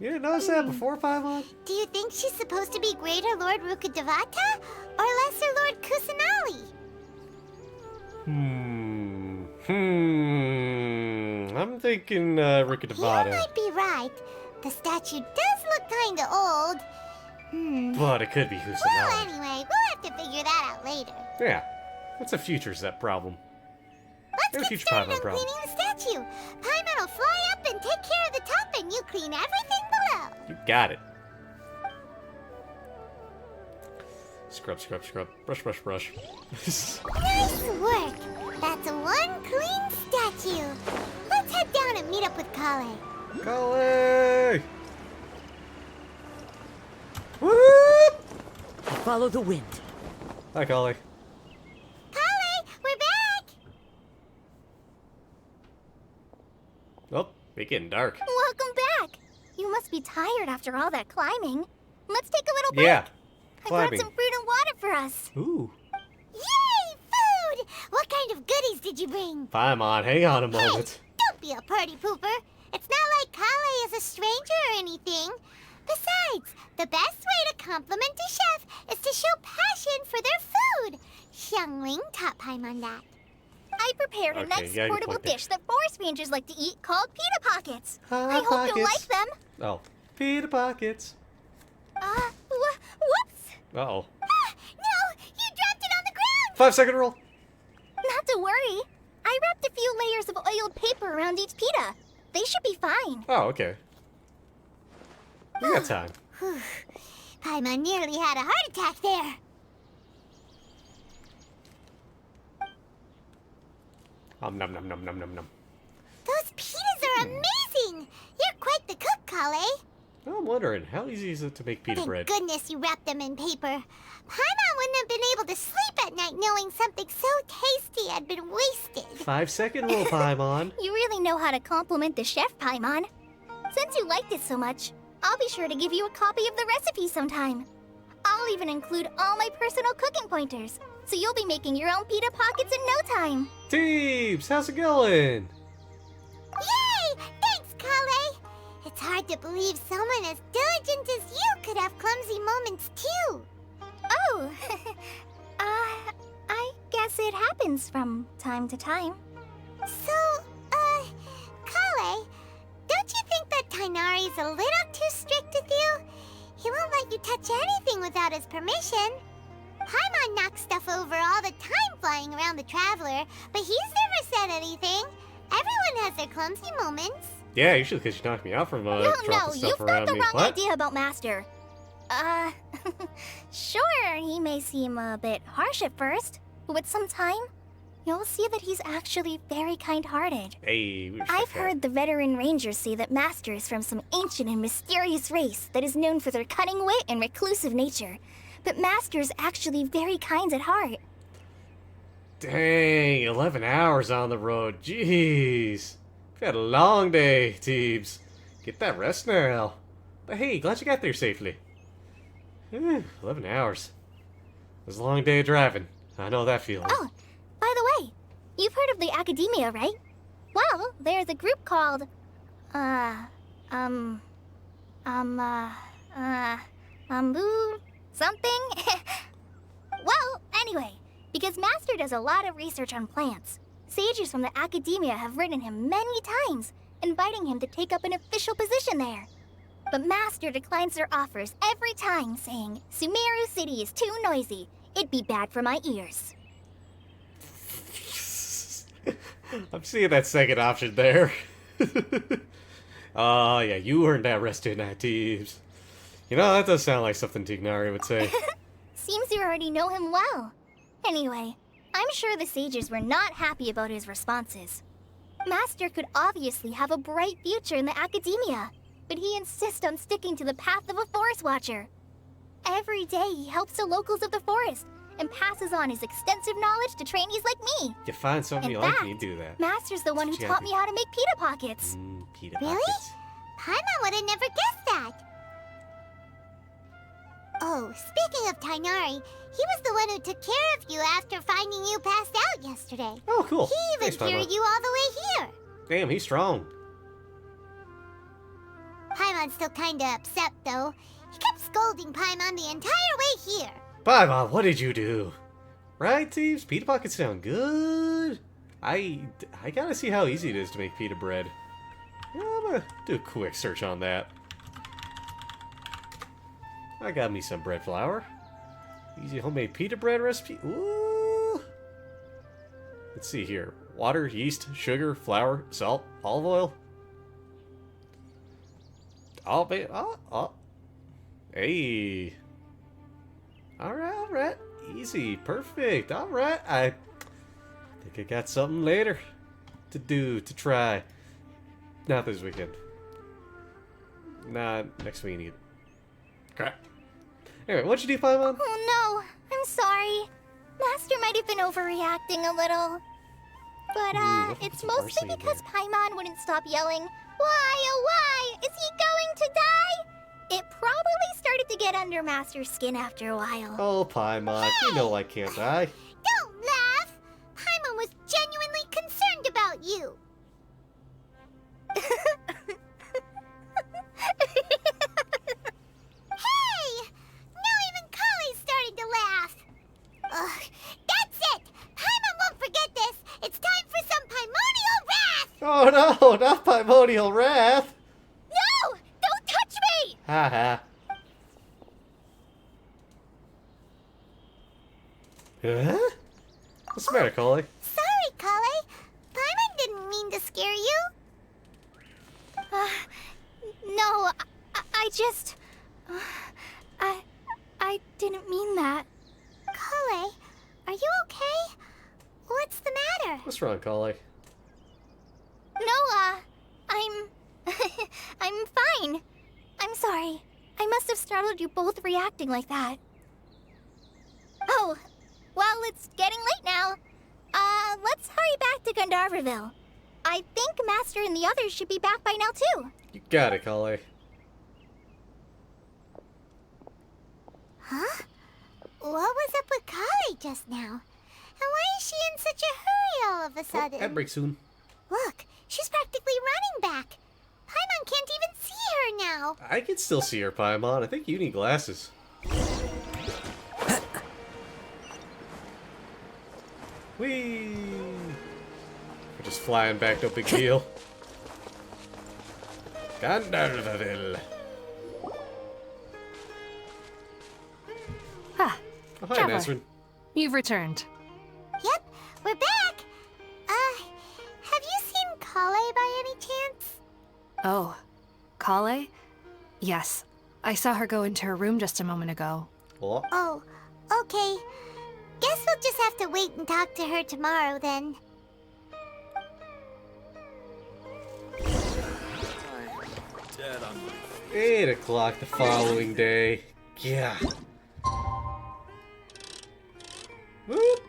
You didn't notice that before, Paimon? Do you think she's supposed to be Greater Lord Rukkhadevata or Lesser Lord Kusanali? I'm thinking You Rukkhadevata. might be right. The statue does look kinda old. But it could be Well, Kusanali. anyway, we'll have to figure that out later. Yeah, that's a future set problem. Let's Yeah, get future started Paimon on problem. cleaning the statue. Paimon will fly up and take care of the top, and you clean everything below. You got it. Scrub, scrub, scrub. Brush, brush, brush. Nice work. That's one clean statue. Let's head down and meet up with Kale. Kale! Whoop! Follow the wind. Hi, Kale. Kale, we're back. Oh, it's getting dark. Welcome back. You must be tired after all that climbing. Let's take a little break. Yeah, I brought climbing. some fruit and water for us. Ooh. Yay, food! What kind of goodies did you bring? Paimon, hang on a moment. Don't be a party pooper. It's not like Kale is a stranger or anything. Besides, the best way to compliment a chef is to show passion for their food. Xiangling taught Paimon that. I prepared a Okay, nice yeah, good portable point there. dish that forest rangers like to eat called pita pockets. Hot I hope you'll pockets. like them. Oh, pita pockets. Whoops! Uh-oh. Ah, no, you dropped it on the ground. 5-second rule. Not to worry. I wrapped a few layers of oiled paper around each pita. They should be fine. Oh, okay. We got time. Whew. Paimon nearly had a heart attack there. Nom nom nom nom nom nom nom. Those pitas are amazing! You're quite the cook, Kale. I'm wondering, how easy is it to make pita Thank bread? goodness you wrapped them in paper. Paimon wouldn't have been able to sleep at night knowing something so tasty had been wasted. 5-second rule, Paimon. You really know how to compliment the chef, Paimon. Since you liked it so much, I'll be sure to give you a copy of the recipe sometime. I'll even include all my personal cooking pointers, so you'll be making your own pita pockets in no time. Teebs, how's it going? Yay! Thanks, Kale. It's hard to believe someone as diligent as you could have clumsy moments too. Oh, I guess it happens from time to time. So, Kale, don't you think that Tainari's a little too strict with you? He won't let you touch anything without his permission. Paimon knocks stuff over all the time flying around the Traveler, but he's never said anything. Everyone has their clumsy moments. Yeah, usually because you knocked me out from dropping No, stuff you've got around the me. wrong What? idea about Master. Sure, he may seem a bit harsh at first, but with some time, you'll see that he's actually very kind-hearted. Hey, we respect I've that. heard the veteran rangers say that Master is from some ancient and mysterious race that is known for their cunning wit and reclusive nature. But Master is actually very kind at heart. Dang, 11 hours on the road. Jeez. We've had a long day, Teebs. Get that rest now. But hey, glad you got there safely. 11 hours. It was a long day of driving. I know that feeling. Oh, by the way, you've heard of the Academia, right? Well, there's a group called, something? Well, anyway, because Master does a lot of research on plants, sages from the Academia have written him many times, inviting him to take up an official position there. But Master declines their offers every time, saying, Sumeru City is too noisy. It'd be bad for my ears. I'm seeing that second option there. Oh, yeah, you earned that rest tonight, Teebs. You know, that does sound like something Tignari would say. Seems you already know him well. Anyway, I'm sure the sages were not happy about his responses. Master could obviously have a bright future in the Academia, but he insists on sticking to the path of a forest watcher. Every day he helps the locals of the forest and passes on his extensive knowledge to trainees like me. You find something In you like fact, and you do that. Master's the one who That's what you taught gotta me how to make pita pockets. Pita Really? pockets. Paimon would have never guessed that. Oh, speaking of Tainari, he was the one who took care of you after finding you passed out yesterday. Oh, cool. He even Thanks, Paimon. carried you all the way here. Damn, he's strong. Paimon's still kinda upset, though. He kept scolding Paimon the entire way here. Paimon, what did you do? Right, Teebs? Pita pockets sound good. I gotta see how easy it is to make pita bread. Yeah, I'm gonna do a quick search on that. I got me some bread flour. Easy homemade pita bread recipe. Ooh. Let's see here. Water, yeast, sugar, flour, salt, olive oil. Hey. Alright. Easy. Perfect. Alright. I think I got something later to do, to try. Not this weekend. Nah, next week. Crap. Anyway, what'd you do, Paimon? Oh no, I'm sorry. Master might have been overreacting a little. But, what if it's it's mostly parsley in because Paimon wouldn't stop yelling, Why, oh why? Is he going to die? It probably started to get under Master's skin after a while. Oh, Paimon, you know I can't die. Don't laugh! Paimon was genuinely concerned about you. Hey! Now even Kali's starting to laugh. Ugh, that's it! Paimon won't forget this! It's time for some primordial wrath! Oh no, not primordial wrath! No! Don't touch me! Haha. Huh? What's the matter, Coley? Sorry, Kale. Paimon didn't mean to scare you. No, I I just... I didn't mean that. Kale, are you okay? What's the matter? What's wrong, Kale? No, I'm... I'm fine. I'm sorry. I must have startled you both reacting like that. Oh, well, it's getting late now. Let's hurry back to Gandharvaville. I think Master and the others should be back by now, too. You got it, Kale. Huh? What was up with Kale just now? And why is she in such a hurry all of a sudden? That break soon. Look, she's practically running back. Paimon can't even see her now. I can still see her, Paimon. I think you need glasses. Whee! We're just flying back, no big deal. Gandharvaville. Ah, Oh, hi, Trevor. Nazrin. You've returned. Yep, we're back. Have you seen Kale by any chance? Oh, Kale? Yes, I saw her go into her room just a moment ago. What? Oh, okay. Guess we'll just have to wait and talk to her tomorrow then. Dead on my 8 o'clock the following day. Yeah. Whoop.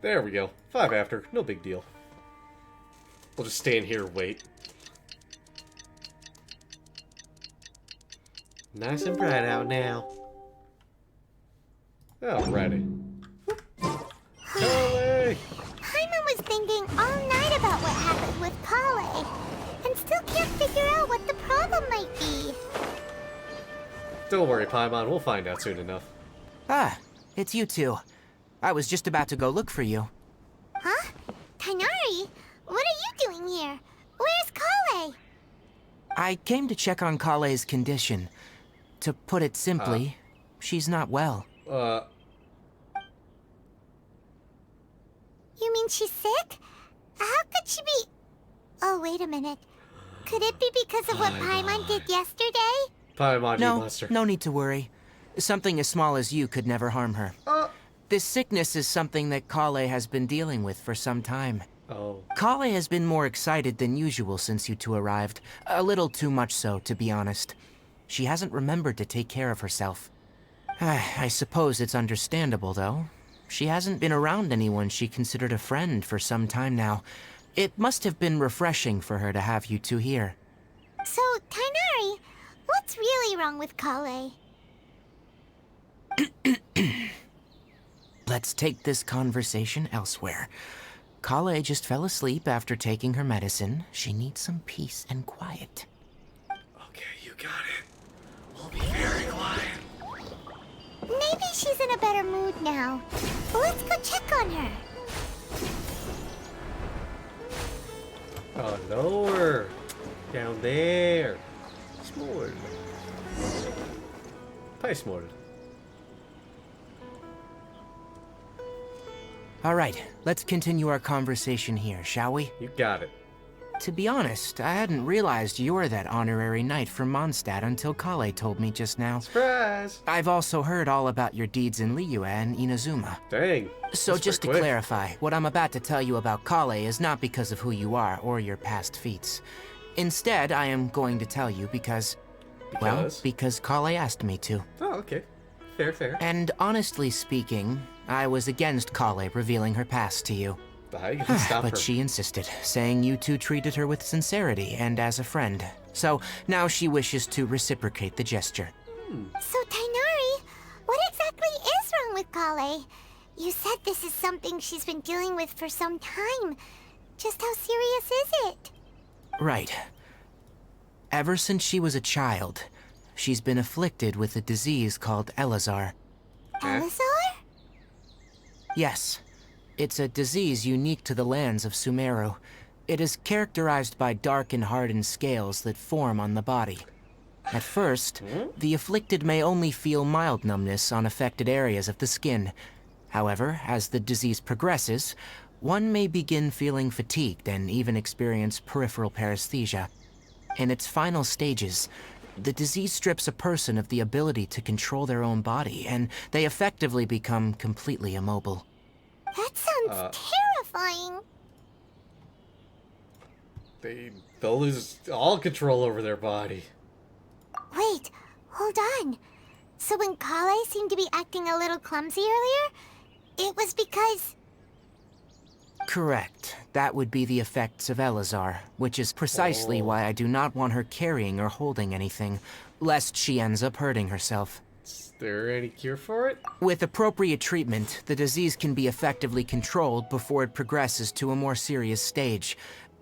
There we go. 5 after. No big deal. We'll just stay in here and wait. Nice and bright out now. Alrighty. Kale! Paimon was thinking all night about what happened with Kale, and still can't figure out what the problem might be. Don't worry, Paimon. We'll find out soon enough. Ah, it's you two. I was just about to go look for you. Huh? Tainari? What are you doing here? Where's Kale? I came to check on Kale's condition. To put it simply, she's not well. You mean she's sick? How could she be... Oh, wait a minute. Could it be because of what Paimon did yesterday? Paimon, you No, monster. no need to worry. Something as small as you could never harm her. This sickness is something that Kale has been dealing with for some time. Oh. Kale has been more excited than usual since you two arrived. A little too much so, to be honest. She hasn't remembered to take care of herself. I suppose it's understandable, though. She hasn't been around anyone she considered a friend for some time now. It must have been refreshing for her to have you two here. So, Tainari, what's really wrong with Kale? Let's take this conversation elsewhere. Kale just fell asleep after taking her medicine. She needs some peace and quiet. Okay, you got it. We'll be very quiet. Maybe she's in a better mood now. Let's go check on her. Oh, lower. Down there. Small. Pie small. All right, let's continue our conversation here, shall we? You got it. To be honest, I hadn't realized you're that honorary knight from Mondstadt until Kale told me just now. Surprise! I've also heard all about your deeds in Liyue and Inazuma. Dang. So that's just to pretty quick. clarify, what I'm about to tell you about Kale is not because of who you are or your past feats. Instead, I am going to tell you because... Well, because Kale asked me to. Oh, okay. Fair, fair. And honestly speaking, I was against Kale revealing her past to you. I can stop But her. she insisted, saying you two treated her with sincerity and as a friend. So now she wishes to reciprocate the gesture. So, Tainari, what exactly is wrong with Kale? You said this is something she's been dealing with for some time. Just how serious is it? Right. Ever since she was a child, she's been afflicted with a disease called Elazar. Elazar? Yes. It's a disease unique to the lands of Sumeru. It is characterized by dark and hardened scales that form on the body. At first, the afflicted may only feel mild numbness on affected areas of the skin. However, as the disease progresses, one may begin feeling fatigued and even experience peripheral paresthesia. In its final stages, the disease strips a person of the ability to control their own body, and they effectively become completely immobile. That sounds terrifying. They'll lose all control over their body. Wait, hold on. So when Kale seemed to be acting a little clumsy earlier, it was because... Correct. That would be the effects of Elazar, which is precisely why I do not want her carrying or holding anything, lest she ends up hurting herself. Is there any cure for it? With appropriate treatment, the disease can be effectively controlled before it progresses to a more serious stage.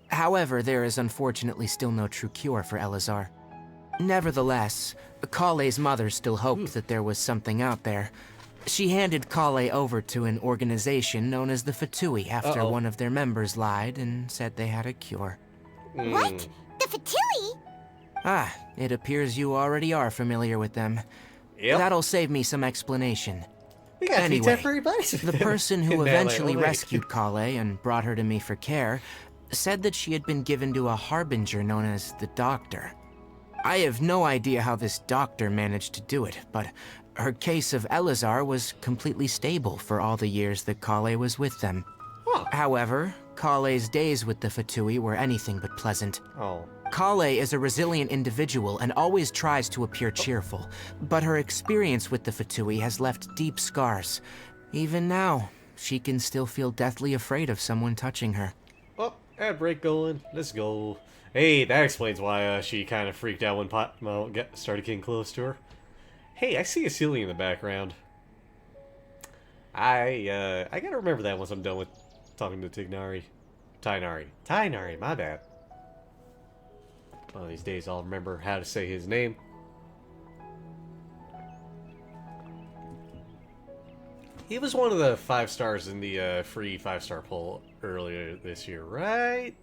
However, there is unfortunately still no true cure for Elazar. Nevertheless, Kale's mother still hoped that there was something out there. She handed Kale over to an organization known as the Fatui after one of their members lied and said they had a cure. What? The Fatui? Ah, it appears you already are familiar with them. Yep. That'll save me some explanation. We got Anyway, temporary bodies. the person who In that eventually lake. rescued Kale and brought her to me for care said that she had been given to a harbinger known as the Doctor. I have no idea how this doctor managed to do it, but her case of Elazar was completely stable for all the years that Kale was with them. Huh. However, Kale's days with the Fatui were anything but pleasant. Oh. Kale is a resilient individual and always tries to appear cheerful, but her experience with the Fatui has left deep scars. Even now, she can still feel deathly afraid of someone touching her. Oh, ad break going. Let's go. Hey, that explains why she kind of freaked out when started getting close to her. Hey, I see a ceiling in the background. I gotta remember that once I'm done with talking to Tainari, my bad. One of these days I'll remember how to say his name. He was one of the 5 stars in the free 5-star poll earlier this year, right?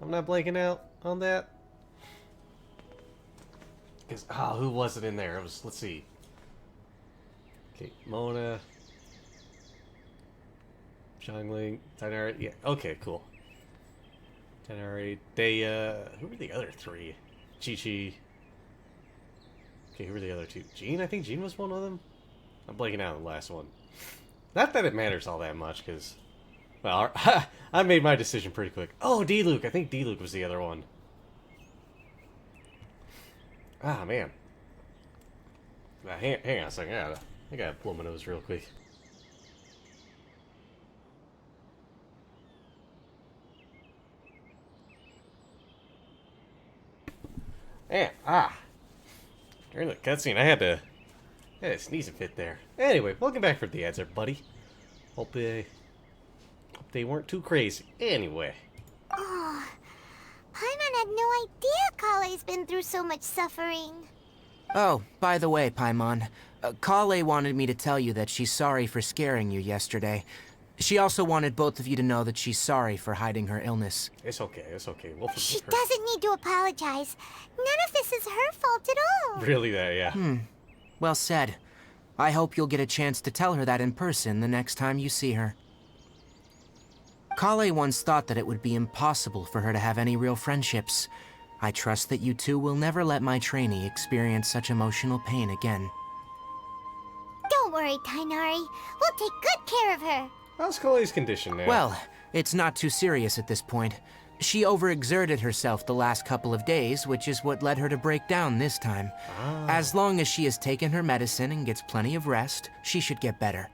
I'm not blanking out on that. Because, who was it in there? It was, let's see. Okay, Mona. Xiangling, Tainari. Yeah, okay, cool. Tainari. They, who were the other 3? Chi-Chi. Okay, who were the other 2? Jean? I think Jean was one of them. I'm blanking out on the last one. Not that it matters all that much, because... Well, I made my decision pretty quick. Oh, D-Luke. I think D-Luke was the other one. Ah, man. Hang on a second. I gotta blow my nose real quick. Man, during the cutscene, I had to sneeze a fit there. Anyway, welcome back for the ads, everybody. Hope they weren't too crazy. Anyway. Oh, Paimon had no idea Kale's been through so much suffering. Oh, by the way, Paimon, Kale wanted me to tell you that she's sorry for scaring you yesterday. She also wanted both of you to know that she's sorry for hiding her illness. It's okay, it's okay. We'll forgive She her. doesn't need to apologize. None of this is her fault at all. Really, that, yeah. Well said. I hope you'll get a chance to tell her that in person the next time you see her. Kale once thought that it would be impossible for her to have any real friendships. I trust that you two will never let my trainee experience such emotional pain again. Don't worry, Tainari. We'll take good care of her. How's Kale's condition now? Well, it's not too serious at this point. She overexerted herself the last couple of days, which is what led her to break down this time. As long as she has taken her medicine and gets plenty of rest, she should get better.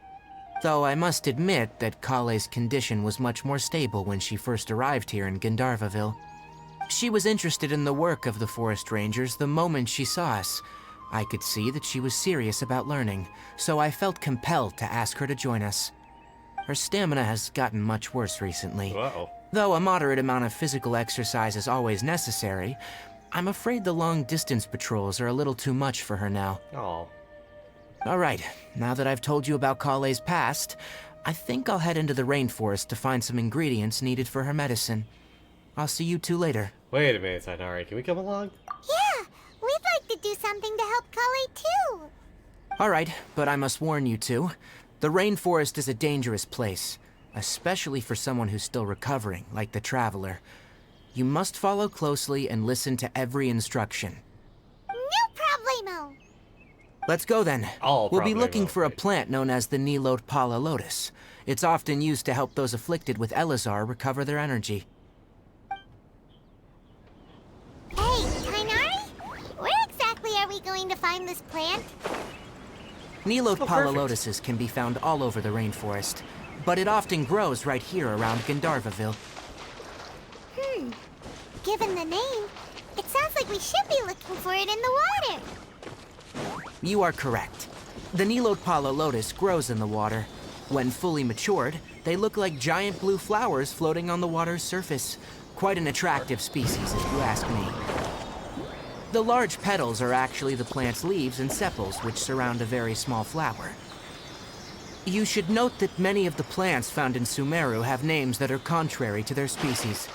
Though I must admit that Kale's condition was much more stable when she first arrived here in Gandharvaville. She was interested in the work of the Forest Rangers the moment she saw us. I could see that she was serious about learning, so I felt compelled to ask her to join us. Her stamina has gotten much worse recently. Uh-oh. Though a moderate amount of physical exercise is always necessary, I'm afraid the long-distance patrols are a little too much for her now. Oh. Alright, now that I've told you about Kale's past, I think I'll head into the rainforest to find some ingredients needed for her medicine. I'll see you two later. Wait a minute, Tainari. Can we come along? Yeah, we'd like to do something to help Kale too. Alright, but I must warn you two. The rainforest is a dangerous place, especially for someone who's still recovering, like the Traveler. You must follow closely and listen to every instruction. No problemo. Let's go then. All We'll be looking problemo, for a right. plant known as the Nilot Pala Lotus. It's often used to help those afflicted with Elazar recover their energy. Hey, Tainari? Where exactly are we going to find this plant? Nilot Pala perfect. Lotuses can be found all over the rainforest, but it often grows right here around Gandharvaville. Given the name, it sounds like we should be looking for it in the water. You are correct. The Nilot Pala Lotus grows in the water. When fully matured, they look like giant blue flowers floating on the water's surface. Quite an attractive species, if you ask me. The large petals are actually the plant's leaves and sepals, which surround a very small flower. You should note that many of the plants found in Sumeru have names that are contrary to their species.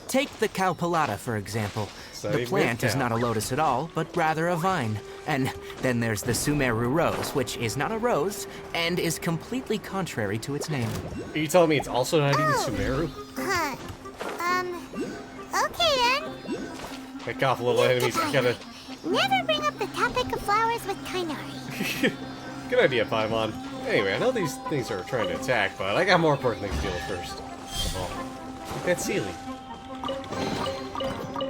Take the Calpalata, for example. The plant is not a lotus at all, but rather a vine. And then there's the Sumeru rose, which is not a rose, and is completely contrary to its name. Are you telling me it's also not even Sumeru? Okay then. Pick off little enemies. I gotta... Never bring up the topic of flowers with Tainari. Good idea, Paimon. Anyway, I know these things are trying to attack, but I got more important things to deal with first. Of all. Look at that ceiling.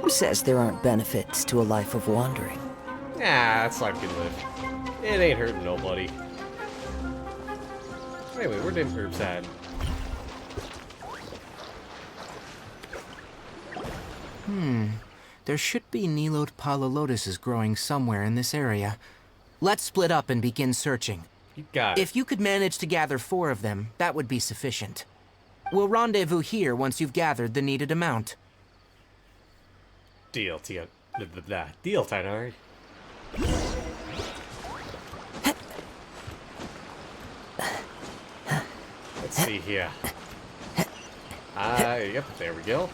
Who says there aren't benefits to a life of wandering? Nah, that's life can live. It ain't hurting nobody. Anyway, where them herbs at? There should be Nilot Pala Lotuses growing somewhere in this area. Let's split up and begin searching. You got it. If you could manage to gather 4 of them, that would be sufficient. We'll rendezvous here once you've gathered the needed amount. Deal, Deal, Tainari. Let's see here. Yep, there we go.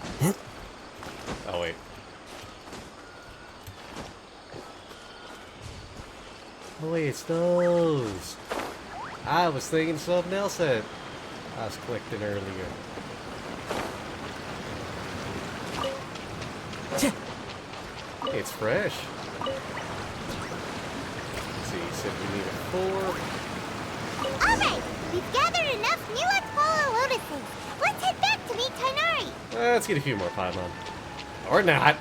Oh, wait. Oh, wait, it's those. I was thinking something else that I was collecting earlier. It's fresh. Let's see, you said we needed 4. Alright, we've gathered enough Nilot Pala Lotuses. Let's head back to meet Tainari. Let's get a few more Paimon. Or not.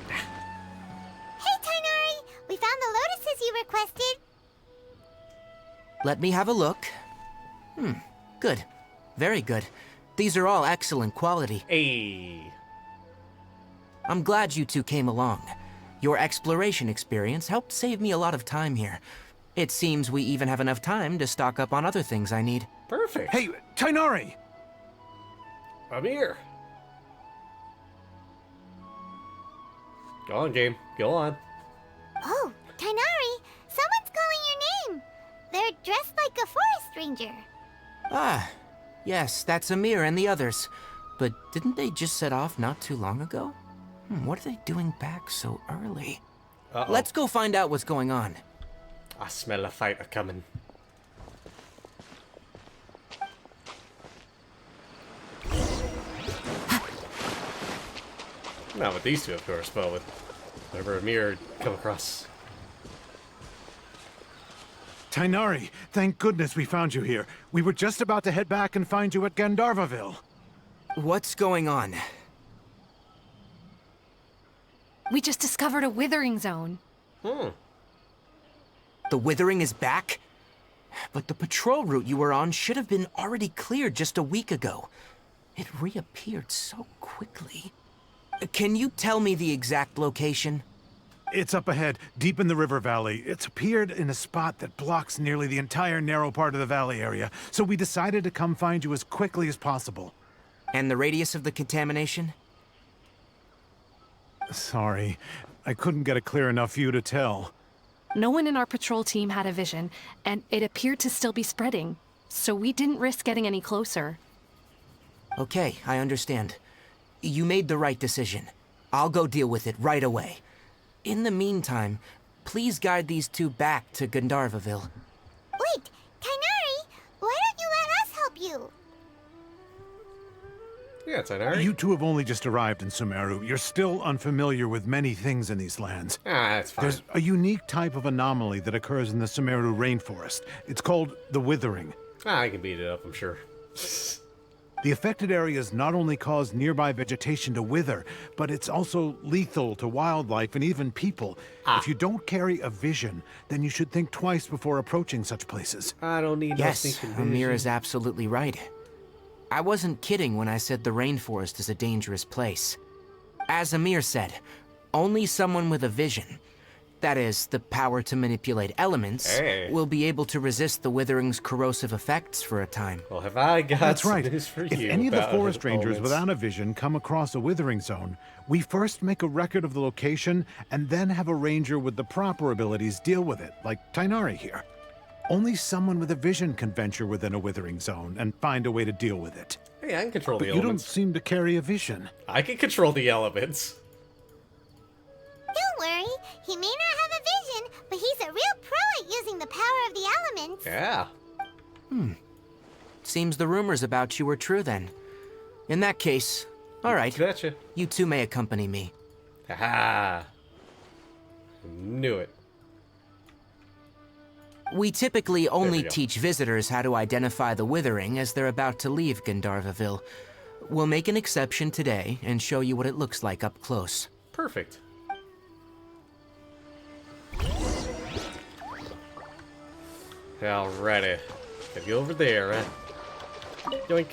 Hey Tainari, we found the lotuses you requested. Let me have a look. Good. Very good. These are all excellent quality. Hey. I'm glad you two came along. Your exploration experience helped save me a lot of time here. It seems we even have enough time to stock up on other things I need. Perfect. Hey, Tainari! I'm here. Go on, game. Go on. Oh, Tainari, someone's calling your name. They're dressed like a forest ranger. Ah, yes, that's Amir and the others. But didn't they just set off not too long ago? What are they doing back so early? Uh-oh. Let's go find out what's going on. I smell a fight a-coming. Not with these two, of course, but with whatever Amir come across. Tainari, thank goodness we found you here. We were just about to head back and find you at Gandharvaville. What's going on? We just discovered a withering zone. The withering is back? But the patrol route you were on should have been already cleared just a week ago. It reappeared so quickly. Can you tell me the exact location? It's up ahead, deep in the river valley. It's appeared in a spot that blocks nearly the entire narrow part of the valley area, so we decided to come find you as quickly as possible. And the radius of the contamination? Sorry, I couldn't get a clear enough view to tell. No one in our patrol team had a vision, and it appeared to still be spreading. So we didn't risk getting any closer. Okay, I understand. You made the right decision. I'll go deal with it right away. In the meantime, please guide these two back to Gandharvaville. Wait, Tainari, why don't you let us help you? Yeah, it's alright. You two have only just arrived in Sumeru. You're still unfamiliar with many things in these lands. Ah, that's fine. There's a unique type of anomaly that occurs in the Sumeru rainforest. It's called the Withering. Ah, I can beat it up, I'm sure. The affected areas not only cause nearby vegetation to wither, but it's also lethal to wildlife and even people. If you don't carry a vision, then you should think twice before approaching such places. I don't need Yes, no stinking Amir vision. is absolutely right. I wasn't kidding when I said the rainforest is a dangerous place. As Amir said, only someone with a vision, that is, the power to manipulate elements, will be able to resist the Withering's corrosive effects for a time. Well, have I got That's some right. news for If you any of the about forest rangers opponents. without a vision come across a withering zone, we first make a record of the location and then have a ranger with the proper abilities deal with it, like Tainari here. Only someone with a vision can venture within a withering zone and find a way to deal with it. Hey, I can control But the you don't elements. seem to carry a vision. I can control the elements. Don't worry, he may not have a vision, but he's a real pro at using the power of the elements. Yeah. Seems the rumors about you were true then. In that case, all right. Gotcha. You two may accompany me. Haha. Knew it. We typically only go. teach visitors how to identify the Withering as they're about to leave Gandharvaville. We'll make an exception today and show you what it looks like up close. Perfect. Alrighty. Gotta go over there, right? Yoink.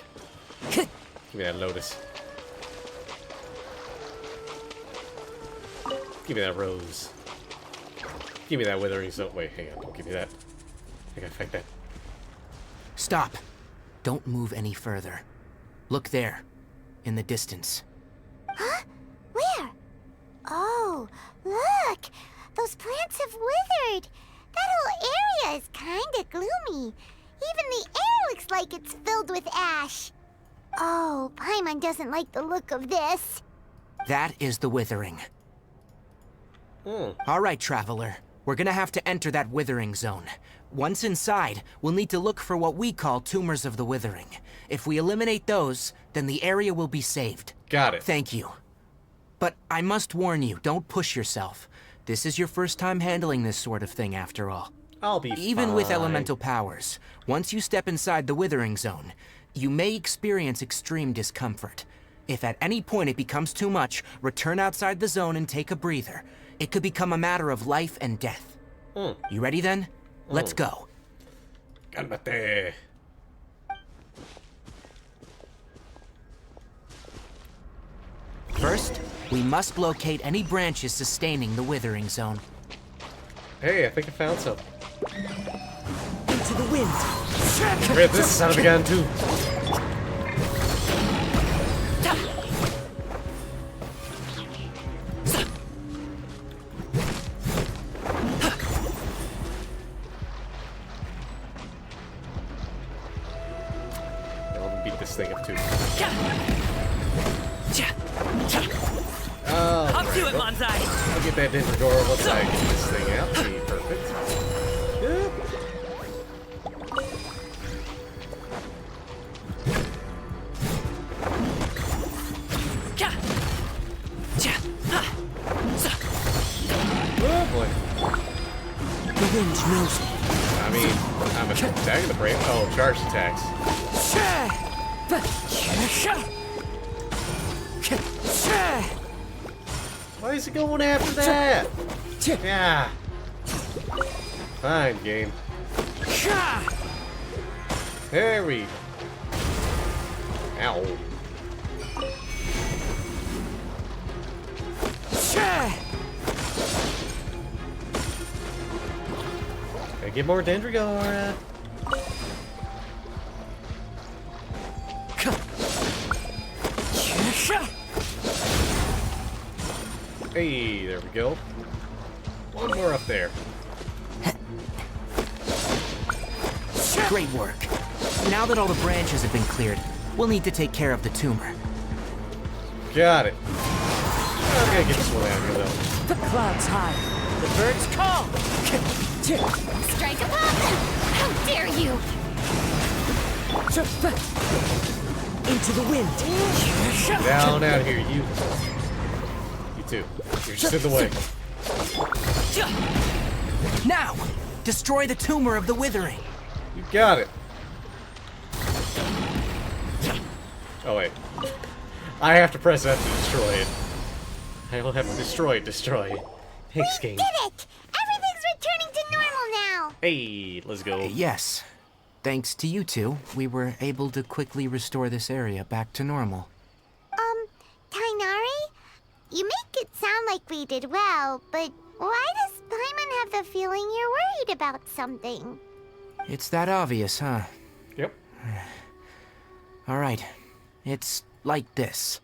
Give me that lotus. Give me that rose. Give me that withering zone. Wait, hang on. Don't give me that. I gotta fight that. Stop. Don't move any further. Look there, in the distance. Huh? Where? Oh, look! Those plants have withered! That whole area is kinda gloomy. Even the air looks like it's filled with ash. Oh, Paimon doesn't like the look of this. That is the Withering. All right, Traveler. We're gonna have to enter that Withering zone. Once inside, we'll need to look for what we call tumors of the Withering. If we eliminate those, then the area will be saved. Got it. Thank you. But I must warn you, don't push yourself. This is your first time handling this sort of thing, after all. I'll be Even with fine. elemental powers, once you step inside the Withering zone, you may experience extreme discomfort. If at any point it becomes too much, return outside the zone and take a breather. It could become a matter of life and death. You ready then? Let's go. Calmate. First, we must locate any branches sustaining the Withering zone. Hey, I think I found some. Into the wind. Rip this son of a gun too. Beat this thing up too. Oh, Up to it, Manzai. I'll get that dinner door once I get this thing out. Be perfect. Yep. Oh boy. The wind knows me. I mean, I'm attacking the brain. Oh, charge attacks. Why is it going after that? Yeah. Fine, game. There we go. Ow. Gotta get more Dendrigora. Hey, there we go. One more up there. Great work. Now that all the branches have been cleared, we'll need to take care of the tumor. Got it. I'm gonna get this one out of here, though. The clouds high. The birds call. Strike a pop! How dare you! Into the wind. Down out of here, you. You too. You're just in the way. Now, destroy the tumor of the withering. You got it. Oh wait. I have to press F to destroy it. I don't have to destroy it. Thanks, game. Did it! Everything's returning to normal now! Hey, let's go. Yes. Thanks to you two, we were able to quickly restore this area back to normal. Tainari? You make it sound like we did well, but why does Paimon have the feeling you're worried about something? It's that obvious, huh? Yep. Alright. It's like this.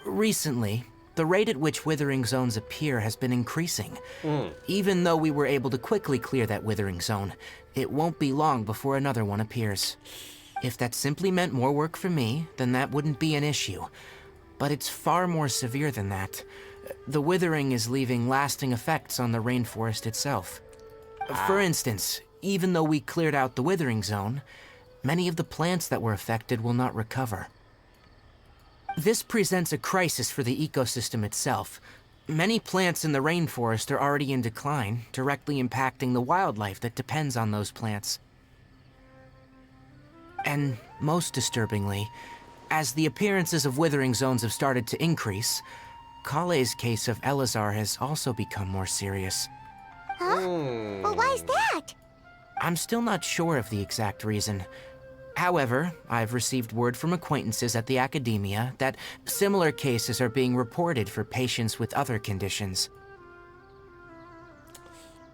Recently, the rate at which withering zones appear has been increasing. Even though we were able to quickly clear that withering zone, it won't be long before another one appears. If that simply meant more work for me, then that wouldn't be an issue. But it's far more severe than that. The withering is leaving lasting effects on the rainforest itself. For instance, even though we cleared out the withering zone, many of the plants that were affected will not recover. This presents a crisis for the ecosystem itself. Many plants in the rainforest are already in decline, directly impacting the wildlife that depends on those plants. And most disturbingly, as the appearances of withering zones have started to increase, Kale's case of Elazar has also become more serious. Huh? Well, why is that? I'm still not sure of the exact reason. However, I've received word from acquaintances at the academia that similar cases are being reported for patients with other conditions.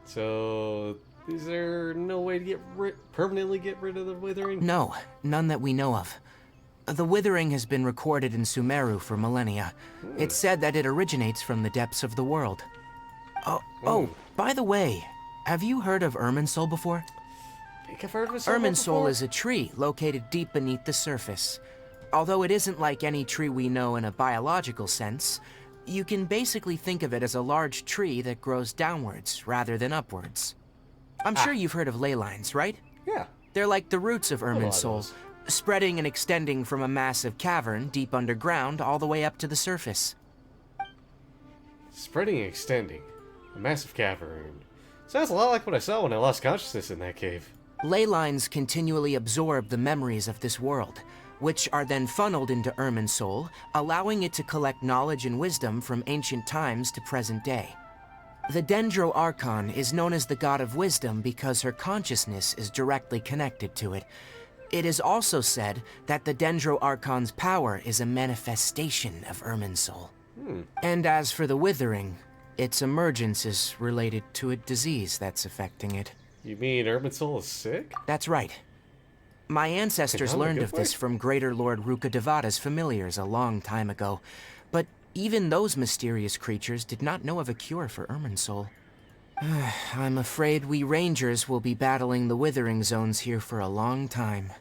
So, is there no way to permanently get rid of the withering? No, none that we know of. The withering has been recorded in Sumeru for millennia. It's said that it originates from the depths of the world. Oh, by the way, have you heard of Irminsul before? I think I've heard of Irminsul is a tree located deep beneath the surface. Although it isn't like any tree we know in a biological sense, you can basically think of it as a large tree that grows downwards rather than upwards. I'm sure you've heard of ley lines, right? Yeah. They're like the roots of Irminsul, spreading and extending from a massive cavern deep underground all the way up to the surface. Spreading and extending. A massive cavern. Sounds a lot like what I saw when I lost consciousness in that cave. Ley lines continually absorb the memories of this world, which are then funneled into Irminsul, allowing it to collect knowledge and wisdom from ancient times to present day. The Dendro Archon is known as the god of wisdom because her consciousness is directly connected to it. It is also said that the Dendro Archon's power is a manifestation of Irminsul. And as for the withering, its emergence is related to a disease that's affecting it. You mean Irminsul is sick? That's right. My ancestors learned of this from Greater Lord Rukkhadevata's familiars a long time ago, but even those mysterious creatures did not know of a cure for Irminsul. I'm afraid we Rangers will be battling the withering zones here for a long time,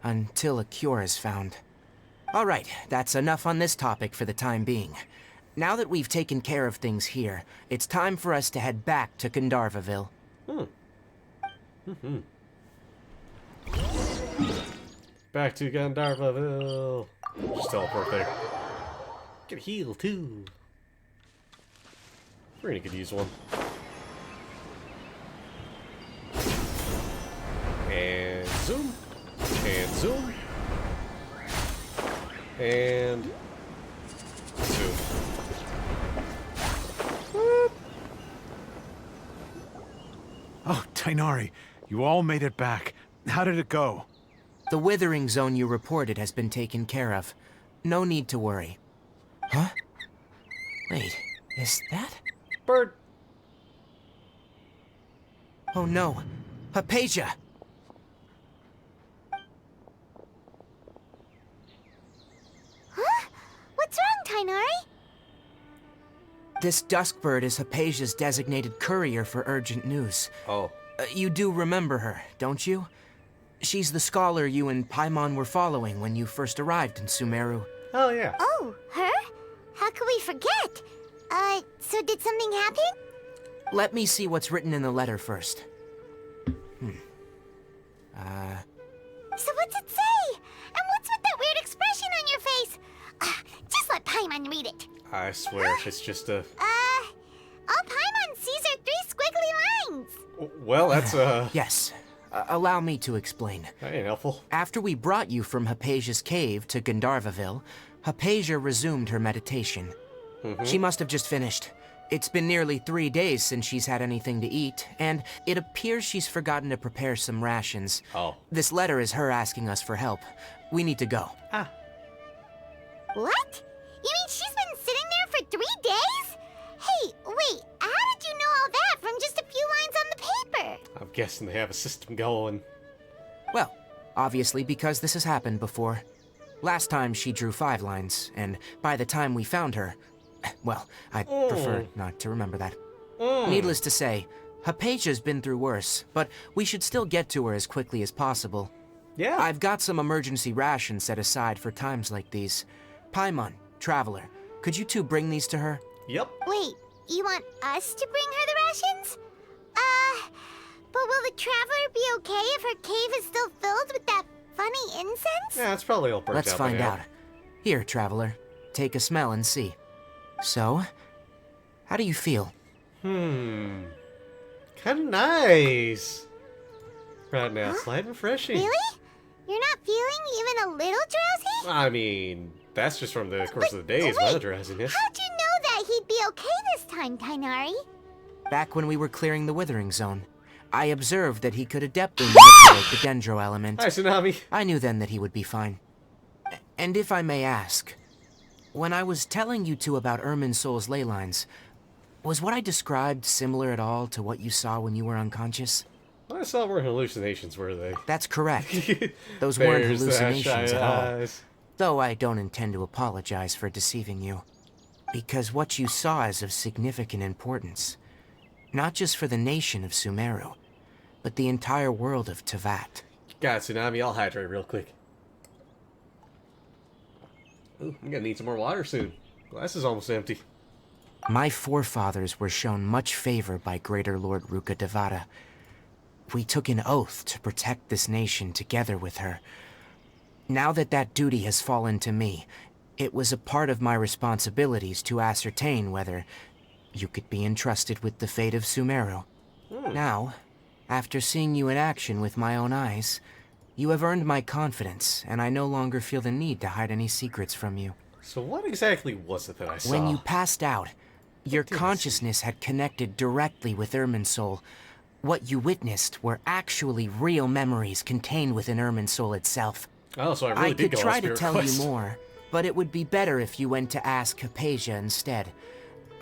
until a cure is found. Alright, that's enough on this topic for the time being. Now that we've taken care of things here, it's time for us to head back to Gandharvaville. Back to Gandharvaville. Just teleport there. Get a heal too. Rena could use one. And zoom. And zoom. And zoom. Oh, Tainari, you all made it back. How did it go? The withering zone you reported has been taken care of. No need to worry. Huh? Wait, is that? Bird. Oh no, Hypatia! Huh? What's wrong, Tainari? This Duskbird is Hypatia's designated courier for urgent news. Oh. You do remember her, don't you? She's the scholar you and Paimon were following when you first arrived in Sumeru. Oh, yeah. Oh, her? How could we forget? So did something happen? Let me see what's written in the letter first. So what's it say? And what's with that weird expression Paimon read it. I swear, it's just a... All Paimon sees are 3 squiggly lines. Well, that's, Yes. Allow me to explain. That ain't helpful. After we brought you from Hypasia's cave to Gandharvaville, Hypasia resumed her meditation. She must have just finished. It's been nearly 3 days since she's had anything to eat, and it appears she's forgotten to prepare some rations. Oh. This letter is her asking us for help. We need to go. What? You mean she's been sitting there for 3 days? Hey, wait, how did you know all that from just a few lines on the paper? I'm guessing they have a system going. Well, obviously because this has happened before. Last time she drew 5 lines, and by the time we found her... Well, I'd prefer not to remember that. Needless to say, Hypasia's been through worse, but we should still get to her as quickly as possible. Yeah. I've got some emergency rations set aside for times like these. Paimon, Traveler, could you two bring these to her? Yep. Wait, you want us to bring her the rations? But will the Traveler be okay if her cave is still filled with that funny incense? Yeah, it's probably all burnt Let's out by find now. out. Here, Traveler, take a smell and see. So, how do you feel? Kind of nice. Right now, slight refreshing. Really? You're not feeling even a little drowsy? I mean, that's just from the course of the days, my drowsiness. How'd you know that he'd be okay this time, Tainari? Back when we were clearing the Withering Zone, I observed that he could adeptly manipulate the Dendro element. Hi, Tsunami. I knew then that he would be fine. And if I may ask, when I was telling you two about Irminsol's ley lines, was what I described similar at all to what you saw when you were unconscious? I saw weren't hallucinations, were they? That's correct. Those weren't There's that hallucinations shy at all. eyes. Though I don't intend to apologize for deceiving you. Because what you saw is of significant importance. Not just for the nation of Sumeru, but the entire world of Teyvat. God, Tsunami, I'll hydrate real quick. Ooh, I'm gonna need some more water soon. Glass is almost empty. My forefathers were shown much favor by Greater Lord Ruka Devata. We took an oath to protect this nation together with her. Now that that duty has fallen to me, it was a part of my responsibilities to ascertain whether you could be entrusted with the fate of Sumeru. Now, after seeing you in action with my own eyes, you have earned my confidence, and I no longer feel the need to hide any secrets from you. So what exactly was it that I saw? When you passed out, your consciousness had connected directly with Irminsul. What you witnessed were actually real memories contained within Irminsul itself. Oh, so I really did could go on try a to spirit tell quest. you more, but it would be better if you went to ask Hypasia instead.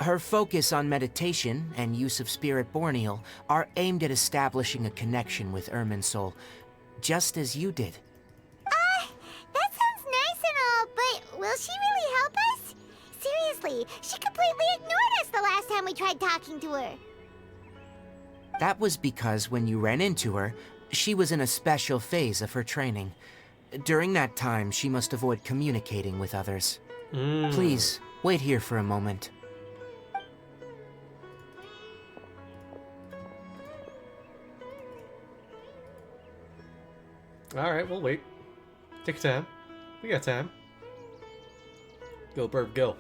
Her focus on meditation and use of Spirit Borneal are aimed at establishing a connection with Irminsul, just as you did. That sounds nice and all, but will she really help us? Seriously, she completely ignored us the last time we tried talking to her. That was because when you ran into her, she was in a special phase of her training. During that time, she must avoid communicating with others. Please, wait here for a moment. Alright, we'll wait. Take your time. We got time. Go, Burb, go.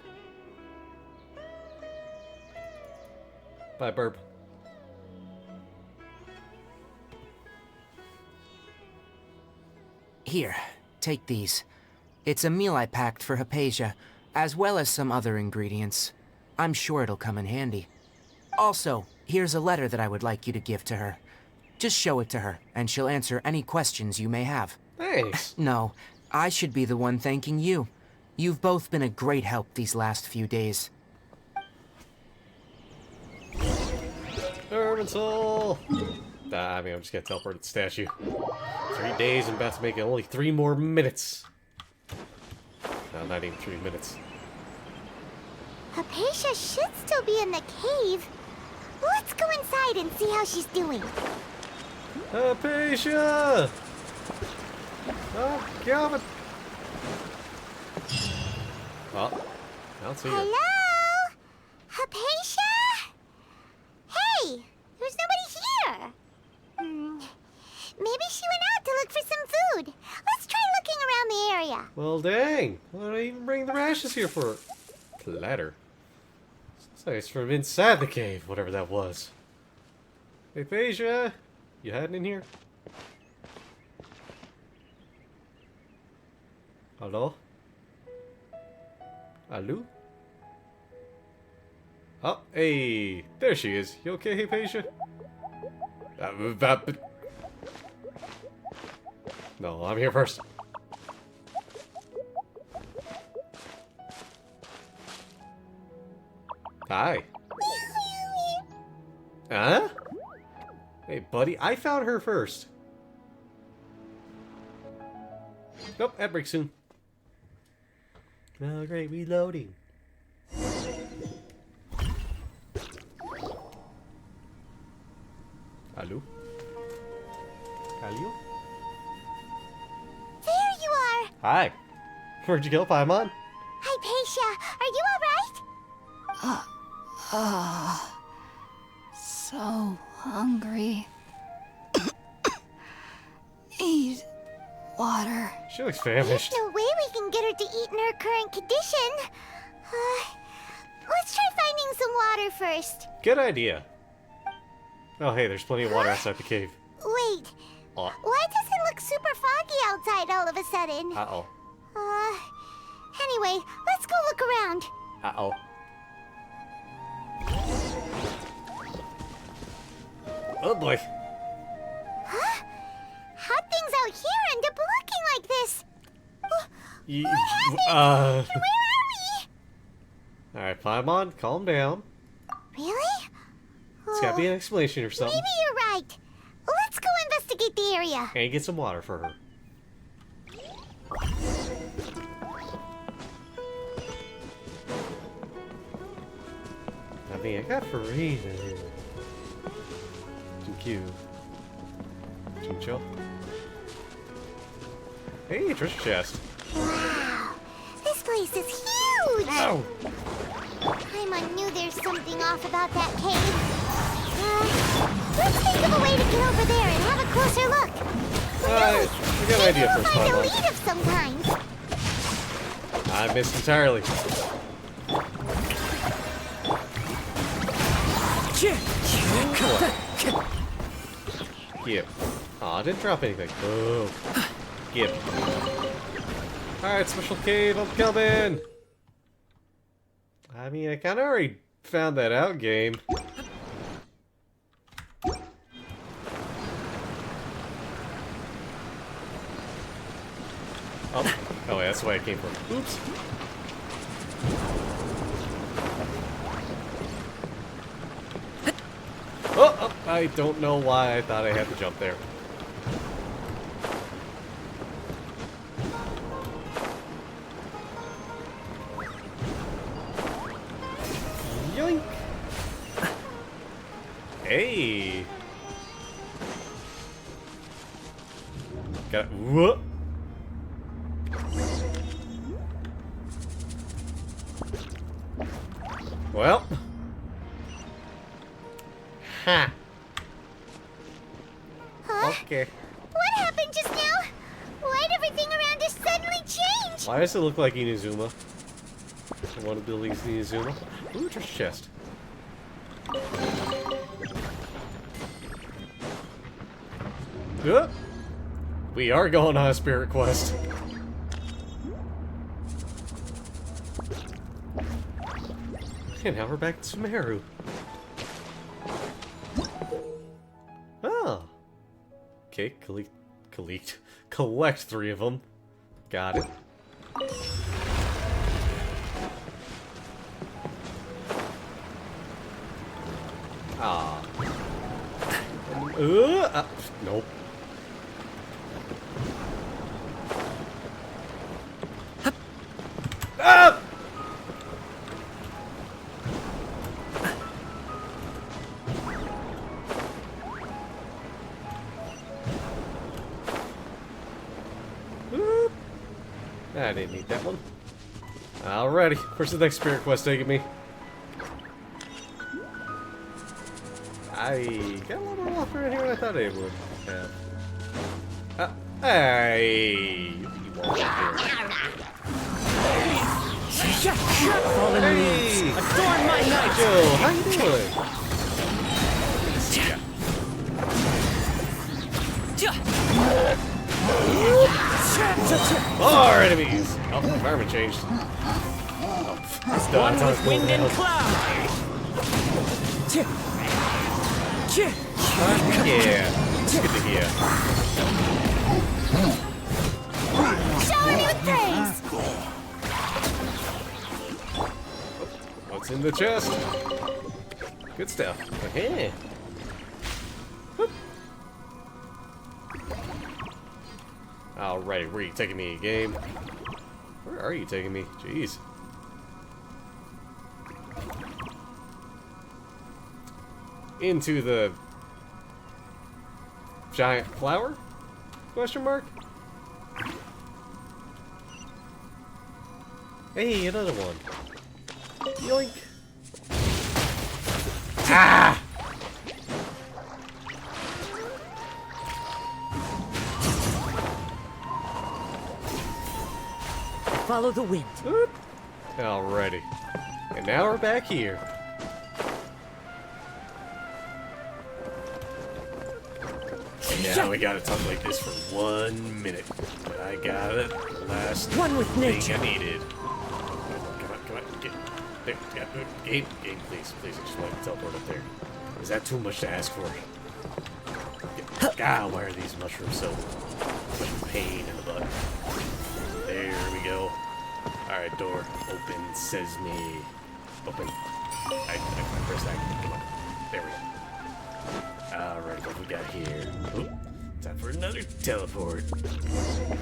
Bye, Burb. Here, take these. It's a meal I packed for Hypasia, as well as some other ingredients. I'm sure it'll come in handy. Also, here's a letter that I would like you to give to her. Just show it to her, and she'll answer any questions you may have. Thanks. No, I should be the one thanking you. You've both been a great help these last few days. Irminsul! I mean, I'm just gonna teleport at the statue. 3 days and about to make it only 3 more minutes. No, not even 3 minutes. Hypatia should still be in the cave. Let's go inside and see how she's doing. Hypatia! Oh, God! Oh, I don't see her. Hello? Hypatia? Hey, there's nobody here. Maybe she went out to look for some food. Let's try looking around the area. Well, dang. Why did I even bring the rashes here for? Ladder. So it's from inside the cave, whatever that was. Hey, Phasia, you hiding in here? Hello? Hello? Oh, hey, there she is. You okay, Hypatia? No, I'm here first. Hi. Huh? Hey, buddy, I found her first. Nope, that breaks soon. Oh, great, reloading. Hello? Hello? There you are! Hi. Where'd you go, Paimon? Hypatia, are you alright? So hungry. Need water. She looks There's famished. no way we can get her to eat in her current condition. Let's try finding some water first. Good idea. Oh, hey, there's plenty of water outside the cave. Wait, Oh. why does it look super foggy outside all of a sudden? Uh-oh. Anyway, let's go look around. Uh-oh. Oh, boy. Huh? How'd things out here end up looking like this? Where are we? Alright, Paimon, calm down. Really? It's gotta be an explanation or something. Maybe you're right. Let's go investigate the area. And get some water for her. I mean, I got Farina here. Thank you. Chincho. Hey, treasure chest. Wow, this place is huge. Ow! Paimon knew there's something off about that cave. Let's think of a way to get over there and have a closer look. I got an idea Maybe first, we'll find a Paimon. lead of some kind. I missed entirely. Yep. Aw, I didn't drop anything. Oh. Yep. Alright, special cave, I'm coming! I mean, I kinda already found that out, game. Oh, yeah, that's the way I came from. Oops. Oh, I don't know why I thought I had to jump there. Yoink! Hey! Got it. Whoop! Well. Ha! Huh? Okay. What happened just now? Why'd everything around us suddenly change? Why does it look like Inazuma? One of the buildings in Inazuma. Ooh, treasure chest. We are going on a spirit quest. And now we're back to Sumeru. Oh. Okay, collect 3 of them. Got it. Ah. Nope. Ah! Whoop. I didn't need that one. Alrighty, where's the next spirit quest taking me? I got a lot more walk around here than I thought I would have. Hey! You won't get here. Fallen leaves, adorn my night! Joe, how you doing? More enemies! Oh, the environment changed. Oh, it's done. One with wind and cloud! Yeah, it's good to hear. Shower me with praise! What's in the chest? Good stuff. Okay. Alrighty, where are you taking me, game? Where are you taking me? Jeez. Into the giant flower? Question mark? Hey, another one. Yoink. Ah! Follow the wind. Oop. Alrighty. And now we're back here. And now we gotta talk like this for 1 minute. I got it. Last One with thing nature. I needed. Come on. Get there. Game, please. I just want to teleport up there. Is that too much to ask for? God, why are these mushrooms so much pain in the butt? There we go. Alright, door. Open. Sesame. Open. I press that. Come on. There we go. Alright, what we got here? Oop. Time for another teleport.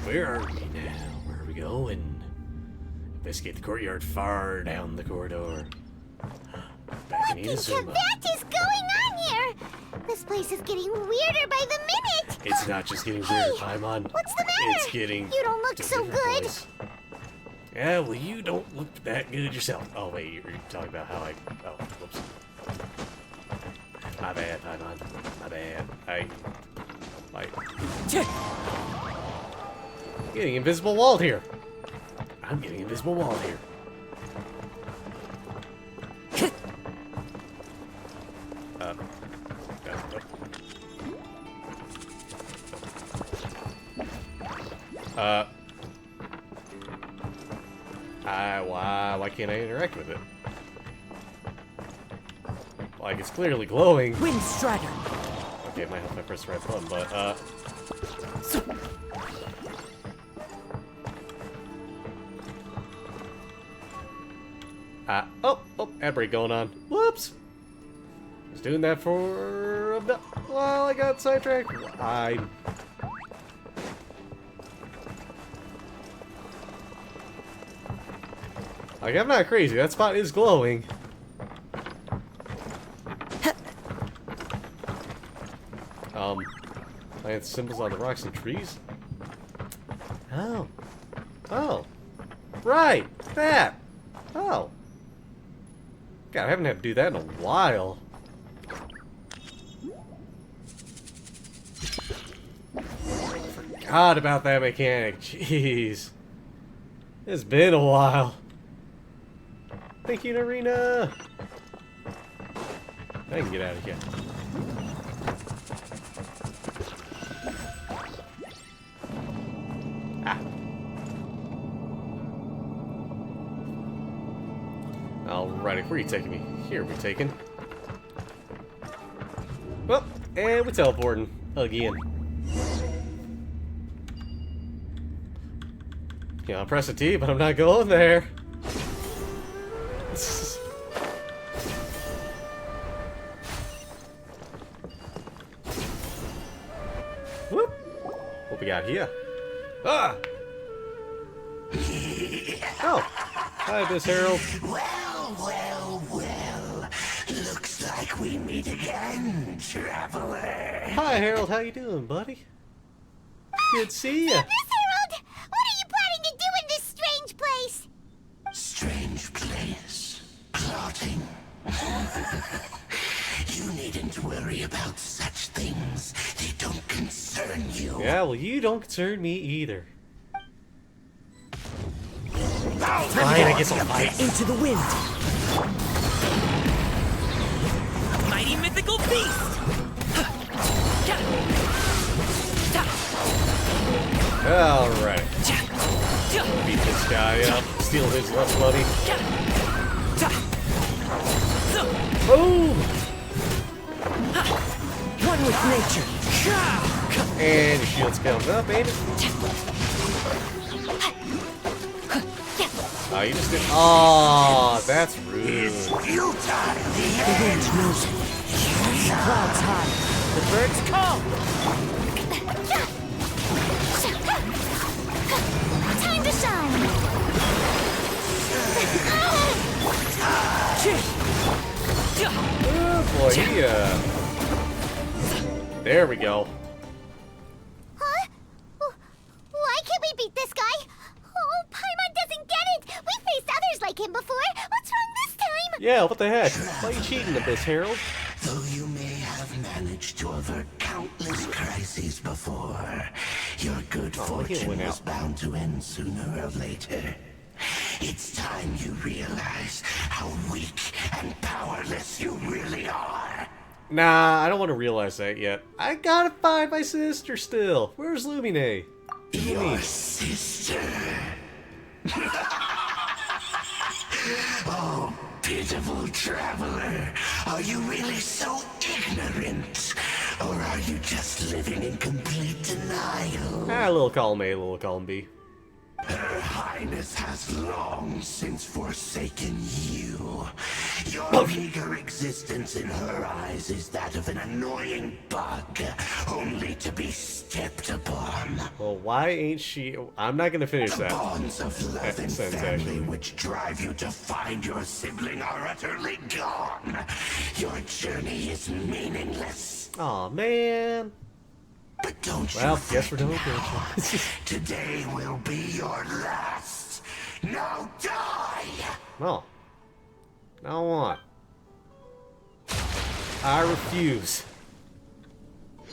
Where are we now? Where are we going? Investigate the courtyard far down the corridor. Back in What is going on here? This place is getting weirder by the minute! It's not just getting weirder, Paimon. What's the matter? It's getting... You don't look so good. Place. Yeah, well, you don't look that good yourself. Oh, wait, you're talking about how I... Oh, whoops. My bad, Paimon. My bad. Getting invisible walled here. I'm getting invisible walled here. Why can't I interact with it? Like, it's clearly glowing. Wind Strider. Okay, it might help if I press the right button, but, oh, ad break going on. Whoops! I was doing that for a bit while I got sidetracked. Like, I'm not crazy. That spot is glowing. Plant symbols on the rocks and trees? Oh. Right! That! Oh. God, I haven't had to do that in a while. Forgot about that mechanic. Jeez. It's been a while. Thank you, Narina. I can get out of here. Alrighty, where are you taking me? Here we're taking. Well, and we're teleporting again. Yeah, I'll press a T, but I'm not going there. Whoop! What we got here? Ah! Oh! Hi, Miss Harold. Well. Looks like we meet again, traveler. Hi, Harold. How you doing, buddy? Good to see ya. Miss Harold, what are you planning to do in this strange place? Strange place. Plotting. You needn't worry about such things. They don't concern you. Yeah, well, you don't concern me either. Fine, I guess I'll fight. Into the wind. Mighty mythical beast. Alright. Beat this guy up. Steal his left bloody. Boom! One with nature. And your shields comes up, ain't it? Oh, you just did. Oh, that's rude. The wind knows it. Clouds high. The birds call. Time to shine! Oh boy, there we go. Huh? Why can't we beat this guy? Oh, Paimon doesn't get it! We faced others like him before! What's wrong this time? Yeah, what the heck? Why are you cheating at this, Harold? Though you may have managed to avert countless crises before, your good fortune was bound to end sooner or later. It's time you realize how weak and powerless you really are. Nah, I don't want to realize that yet. I gotta find my sister still. Where's Lumine? Your sister. Oh, pitiful traveler. Are you really so ignorant? Or are you just living in complete denial? Ah, a little column A, a little column B. Her Highness has long since forsaken you. Your meager existence in her eyes is that of an annoying bug, only to be stepped upon. Well, why ain't she... I'm not gonna finish that. The bonds of love and sentence, family actually. which drive you to find your sibling are utterly gone. Your journey is meaningless. Aw, man. But don't you Well, guess we're fret done with now. Genshin. Today will be your last. Now die! No. Now what? I refuse.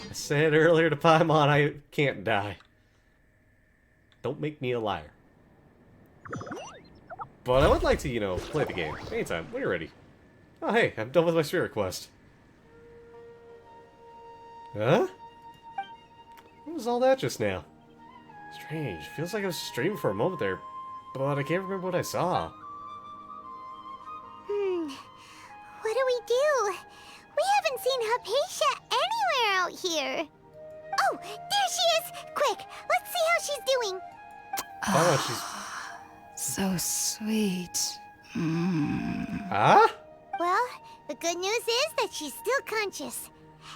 I said earlier to Paimon I can't die. Don't make me a liar. But I would like to, you know, play the game. Anytime, when you're ready. Oh hey, I'm done with my spirit quest. Huh? What was all that just now? Strange. Feels like I was streaming for a moment there, but I can't remember what I saw. What do we do? We haven't seen Hypatia anywhere out here. Oh, there she is! Quick, let's see how she's doing. Oh, she's... So sweet. Ah? Well, the good news is that she's still conscious.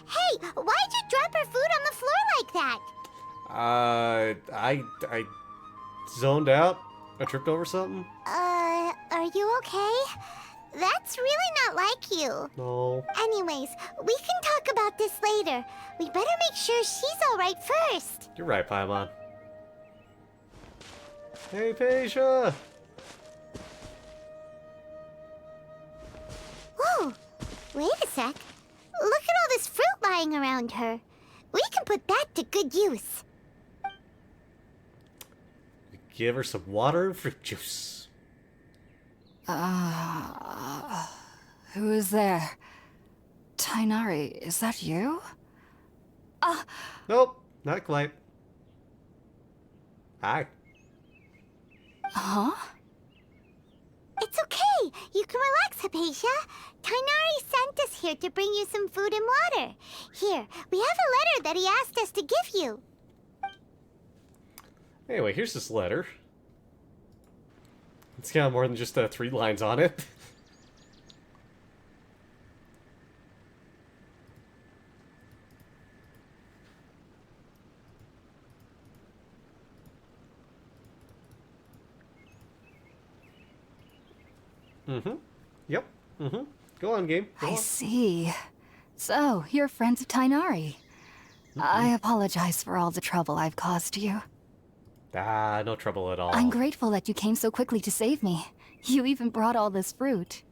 Hey, why'd you drop her food on the floor like that? I zoned out. I tripped over something. Are you okay? That's really not like you. No. Anyways, we can talk about this later. We better make sure she's alright first. You're right, Paimon. Hey, Paisha! Whoa, wait a sec. Look at all this fruit lying around her. We can put that to good use. Give her some water and fruit juice. Who is there? Tainari, is that you? Nope, not quite. Hi. Huh? It's okay. You can relax, Hypatia. Tainari sent us here to bring you some food and water. Here, we have a letter that he asked us to give you. Anyway, here's this letter. It's got more than just 3 lines on it. Yep. Go on, game. Go I on. see. So, you're friends of Tainari. I apologize for all the trouble I've caused you. Ah, no trouble at all. I'm grateful that you came so quickly to save me. You even brought all this fruit.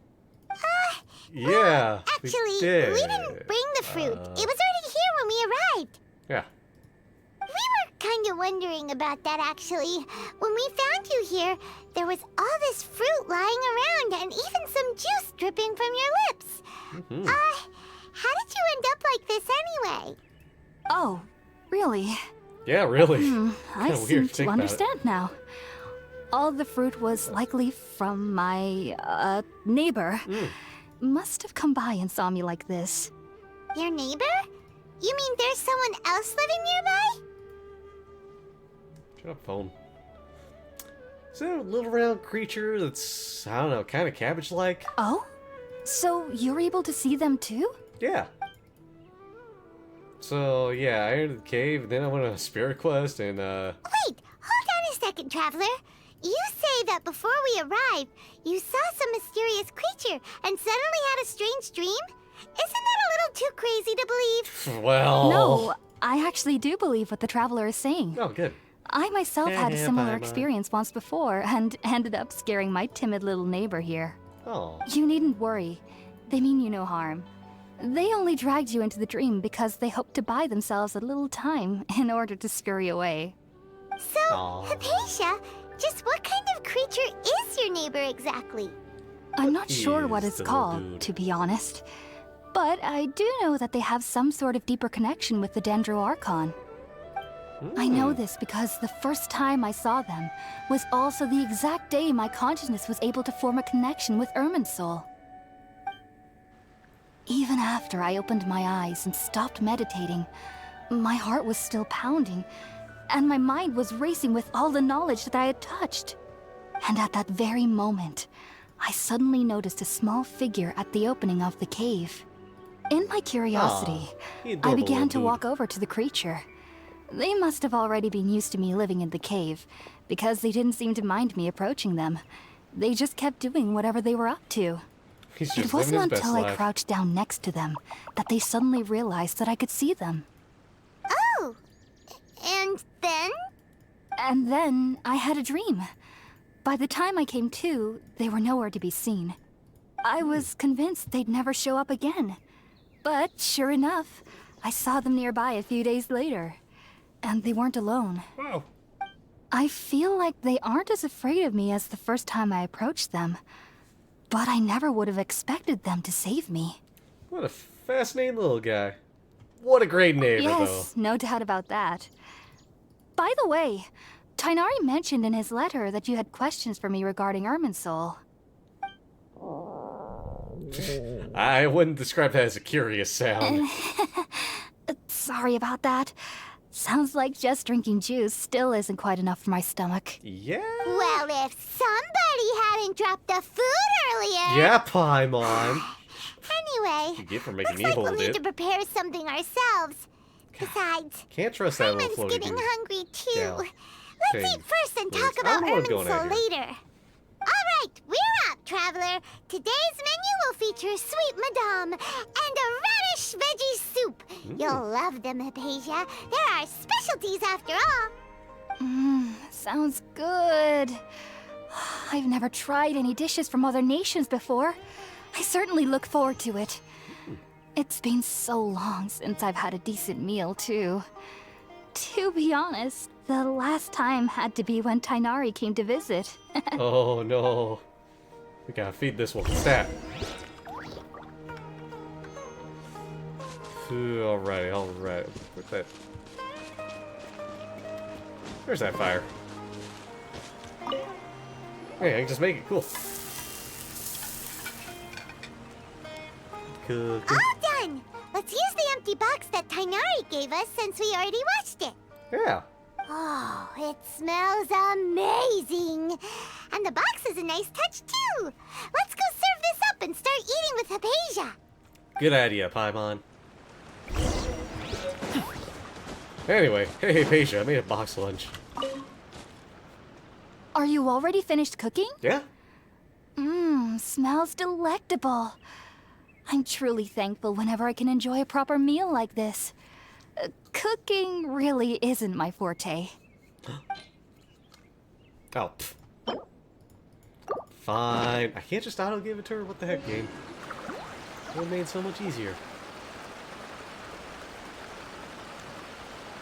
Yeah, Actually, we did. we didn't bring the fruit. It was already here when we arrived. Yeah. We were kinda wondering about that, actually. When we found you here, there was all this fruit lying around and even some juice dripping from your lips. How did you end up like this anyway? Oh, really? Yeah, really. I Kinda seem weird to think about it. understand now. All the fruit was likely from my, neighbor. Must have come by and saw me like this. Your neighbor? You mean there's someone else living nearby? Shut up, phone. Is that a little round creature that's, I don't know, kind of cabbage-like? Oh? So you're able to see them too? Yeah. So, yeah, I entered the cave, then I went on a spirit quest, and, Wait, hold on a second, Traveler. You say that before we arrived, you saw some mysterious creature and suddenly had a strange dream? Isn't that a little too crazy to believe? well... No, I actually do believe what the traveler is saying. Oh, good. I myself had a Yeah, similar bye-bye. experience once before and ended up scaring my timid little neighbor here. Oh. You needn't worry. They mean you no harm. They only dragged you into the dream because they hoped to buy themselves a little time in order to scurry away. So, Hypatia, just what kind of creature is your neighbor exactly? I'm not sure what is it's the little called, dude? to be honest. But I do know that they have some sort of deeper connection with the Dendro Archon. I know this because the first time I saw them was also the exact day my consciousness was able to form a connection with Irminsul. Even after I opened my eyes and stopped meditating, my heart was still pounding, and my mind was racing with all the knowledge that I had touched. And at that very moment, I suddenly noticed a small figure at the opening of the cave. In my curiosity, you I adorable began little to dude. walk over to the creature. They must have already been used to me living in the cave, because they didn't seem to mind me approaching them. They just kept doing whatever they were up to. He's It just living wasn't his best until I life. crouched down next to them that they suddenly realized that I could see them. Oh, and then? And then I had a dream. By the time I came to, they were nowhere to be seen. I was convinced they'd never show up again. But sure enough, I saw them nearby a few days later. And they weren't alone. Wow. I feel like they aren't as afraid of me as the first time I approached them. But I never would have expected them to save me. What a fascinating little guy. What a great neighbor, Yes, no doubt about that. By the way, Tainari mentioned in his letter that you had questions for me regarding Irminsul. though. I wouldn't describe that as a curious sound. Sorry about that. Sounds like just drinking juice still isn't quite enough for my stomach. Yeah? Well, if somebody hadn't dropped the food earlier... Yeah, Paimon. Anyway, You get for making looks me like hold we'll need it. to prepare something ourselves. Besides, Can't trust that little Paimon's floaty getting dude. hungry too. Yeah. Let's Hey, eat first and Liz, talk I about don't know what's going on Irminsul here. later. Alright, we're up, Traveler. Today's menu will feature sweet madame and a radish veggie soup. You'll love them, Hypatia. They're our specialties after all. Sounds good. I've never tried any dishes from other nations before. I certainly look forward to it. It's been so long since I've had a decent meal, too. To be honest, the last time had to be when Tainari came to visit. Oh no. We gotta feed this one. Stat. Alright, alright. Where's that? There's that fire. Hey, I can just make it. Cool. Cooking. All done. Let's use the empty box that Tainari gave us since we already watched it. Yeah. Oh, it smells amazing. And the box is a nice touch, too. Let's go serve this up and start eating with Hypatia. Good idea, Paimon. Anyway, hey, Hypatia, I made a box lunch. Are you already finished cooking? Yeah? Smells delectable. I'm truly thankful whenever I can enjoy a proper meal like this. Cooking really isn't my forte. Oh. Fine. I can't just auto give it to her. What the heck, game? It would have made it so much easier.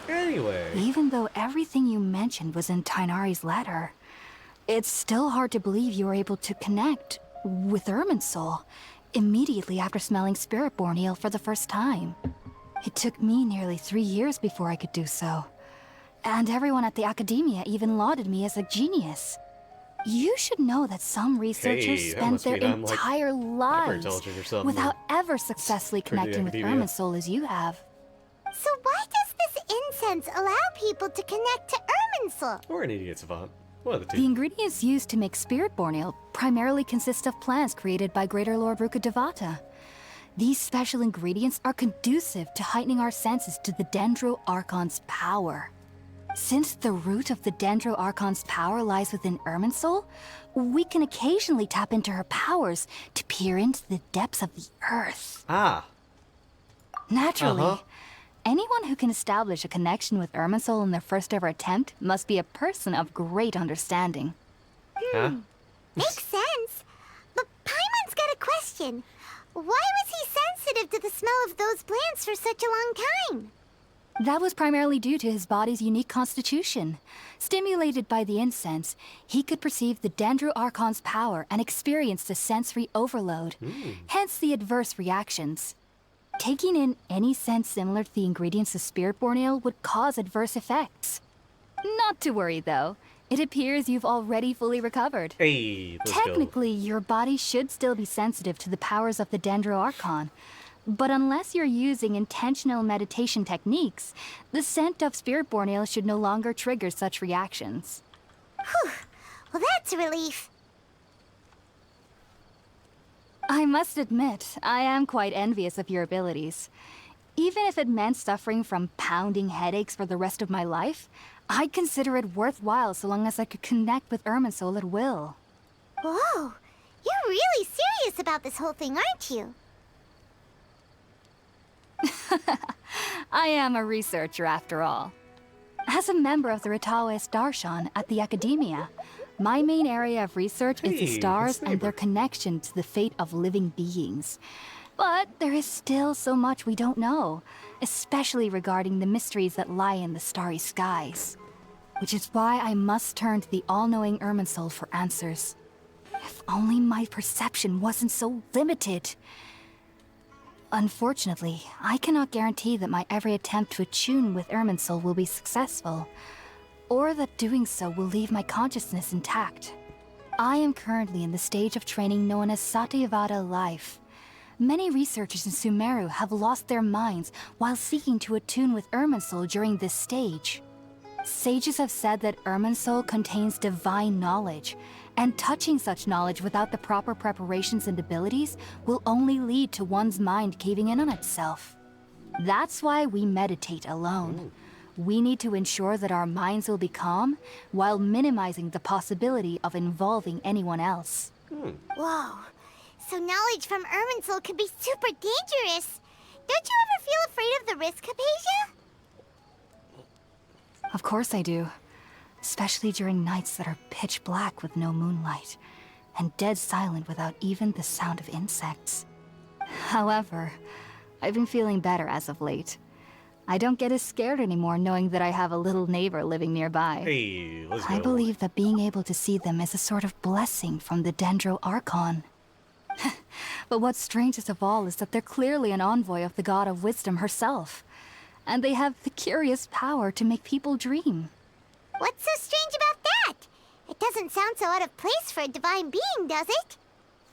Anyway. Even though everything you mentioned was in Tainari's letter, it's still hard to believe you were able to connect with Irminsul immediately after smelling Spiritborn ale for the first time. It took me nearly 3 years before I could do so. And everyone at the Academia even lauded me as a genius. You should know that some researchers spend their entire lives without ever successfully connecting with Irminsul as you have. So why does this incense allow people to connect to Irminsul? Or an idiot savant. One of the two. The ingredients used to make Spiritborn ale primarily consist of plants created by Greater Lord Rukkhadevata. These special ingredients are conducive to heightening our senses to the Dendro Archon's power. Since the root of the Dendro Archon's power lies within Irminsul, we can occasionally tap into her powers to peer into the depths of the earth. Ah. Naturally, anyone who can establish a connection with Irminsul in their first ever attempt must be a person of great understanding. Makes sense. But Paimon's got a question. Why was he sensitive to the smell of those plants for such a long time? That was primarily due to his body's unique constitution. Stimulated by the incense, he could perceive the Dendro Archon's power and experience the sensory overload, hence the adverse reactions. Taking in any scent similar to the ingredients of Spiritborn ale would cause adverse effects. Not to worry, though. It appears you've already fully recovered. Hey, let's Technically, your body should still be sensitive to the powers of the Dendro Archon. But unless you're using intentional meditation techniques, the scent of Spiritborn ale should no longer trigger such reactions. Whew. Well, that's a relief. I must admit, I am quite envious of your abilities. Even if it meant suffering from pounding headaches for the rest of my life, I'd consider it worthwhile so long as I could connect with Irminsul at will. Whoa, you're really serious about this whole thing, aren't you? I am a researcher after all. As a member of the Ritawes Darshan at the Academia, my main area of research is the stars and their connection to the fate of living beings. But there is still so much we don't know, especially regarding the mysteries that lie in the starry skies. Which is why I must turn to the all-knowing Irminsul for answers. If only my perception wasn't so limited. Unfortunately, I cannot guarantee that my every attempt to attune with Irminsul will be successful, or that doing so will leave my consciousness intact. I am currently in the stage of training known as Satyavada life. Many researchers in Sumeru have lost their minds while seeking to attune with Irminsul during this stage. Sages have said that Irminsul contains divine knowledge, and touching such knowledge without the proper preparations and abilities will only lead to one's mind caving in on itself. That's why we meditate alone. We need to ensure that our minds will be calm while minimizing the possibility of involving anyone else. Whoa, so knowledge from Irminsul could be super dangerous. Don't you ever feel afraid of the risk, Hypatia? Of course I do. Especially during nights that are pitch black with no moonlight, and dead silent without even the sound of insects. However, I've been feeling better as of late. I don't get as scared anymore knowing that I have a little neighbor living nearby. Hey, let's go. I believe that being able to see them is a sort of blessing from the Dendro Archon. But what's strangest of all is that they're clearly an envoy of the God of Wisdom herself, and they have the curious power to make people dream. What's so strange about that? It doesn't sound so out of place for a divine being, does it?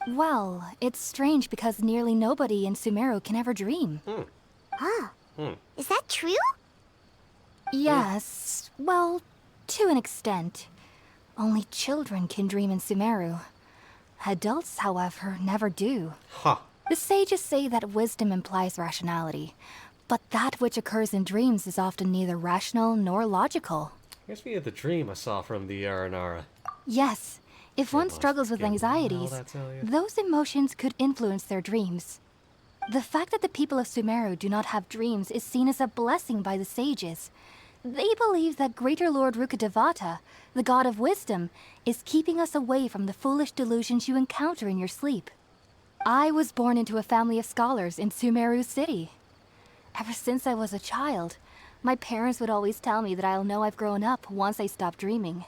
Well, it's strange because nearly nobody in Sumeru can ever dream. Huh. Is that true? Yes, well, to an extent. Only children can dream in Sumeru. Adults, however, never do. The sages say that wisdom implies rationality, but that which occurs in dreams is often neither rational nor logical. I guess we had the dream I saw from the Aranara. Yes, if one struggles with anxieties, those emotions could influence their dreams. The fact that the people of Sumeru do not have dreams is seen as a blessing by the sages. They believe that Greater Lord Rukkhadevata, the God of Wisdom, is keeping us away from the foolish delusions you encounter in your sleep. I was born into a family of scholars in Sumeru City. Ever since I was a child, My parents would always tell me that I'll know I've grown up once I stop dreaming.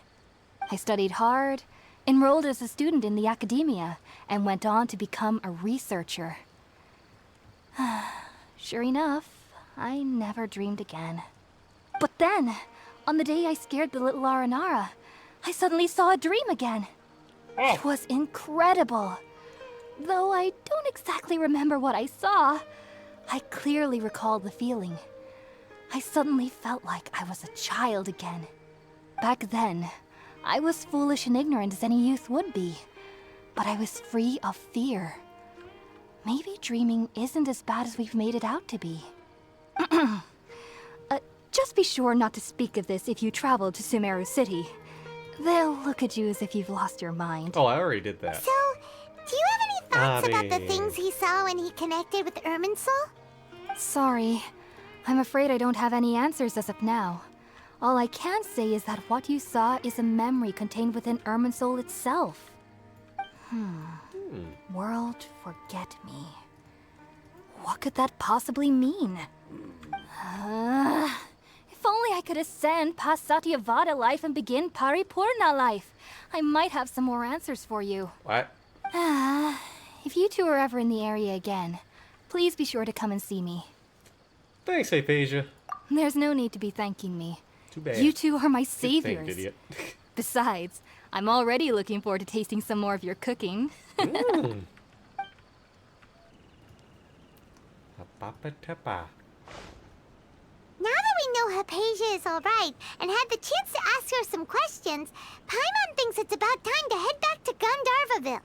I studied hard, enrolled as a student in the academia, and went on to become a researcher. Sure enough, I never dreamed again. But then, on the day I scared the little Aranara, I suddenly saw a dream again. It was incredible. Though I don't exactly remember what I saw, I clearly recall the feeling. I suddenly felt like I was a child again. Back then, I was foolish and ignorant as any youth would be, but I was free of fear. Maybe dreaming isn't as bad as we've made it out to be. Just be sure not to speak of this if you travel to Sumeru City. They'll look at you as if you've lost your mind. Oh, I already did that. So, do you have any thoughts about the things he saw when he connected with Irminsul? Sorry. I'm afraid I don't have any answers as of now. All I can say is that what you saw is a memory contained within Irminsul itself. World forget me. What could that possibly mean? If only I could ascend past Satyavada life and begin Paripurna life. I might have some more answers for you. What? If you two are ever in the area again, please be sure to come and see me. Thanks, Hypatia. There's no need to be thanking me. Too bad. You two are my Good thing, saviors. idiot. Besides, I'm already looking forward to tasting some more of your cooking. Now that we know Hypatia is alright and had the chance to ask her some questions, Paimon thinks it's about time to head back to Gandharvaville.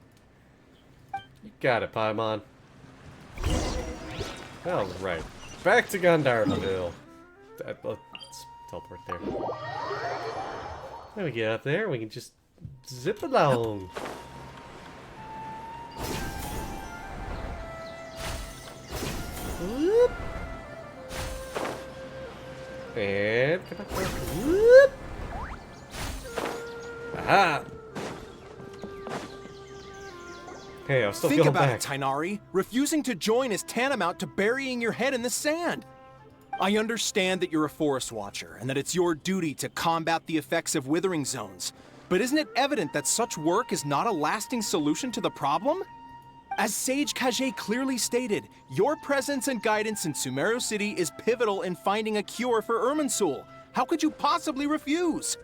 You got it, Paimon. All right. Back to Gandharvaville. Let's teleport there. Then we get up there, we can just zip along. Whoop. And come on. Whoop. Aha! Hey, I'm still Think going about back. it, Tainari. Refusing to join is tantamount to burying your head in the sand. I understand that you're a forest watcher and that it's your duty to combat the effects of withering zones. But isn't it evident that such work is not a lasting solution to the problem? As Sage Kage clearly stated, your presence and guidance in Sumeru City is pivotal in finding a cure for Irminsul. How could you possibly refuse?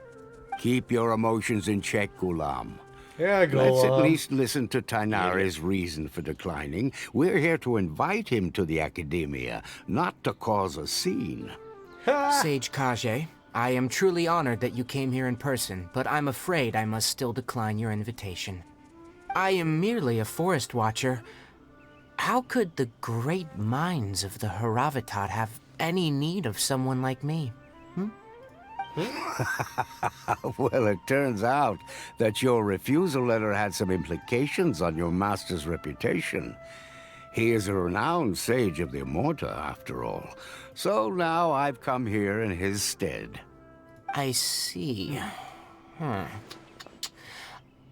Keep your emotions in check, Ghulam. Yeah, Let's at least listen to Tainari's reason for declining. We're here to invite him to the Academia, not to cause a scene. Sage Kage, I am truly honored that you came here in person, but I'm afraid I must still decline your invitation. I am merely a forest watcher. How could the great minds of the Haravatat have any need of someone like me? Well, it turns out that your refusal letter had some implications on your master's reputation. He is a renowned sage of the Immorta, after all. So now I've come here in his stead. I see.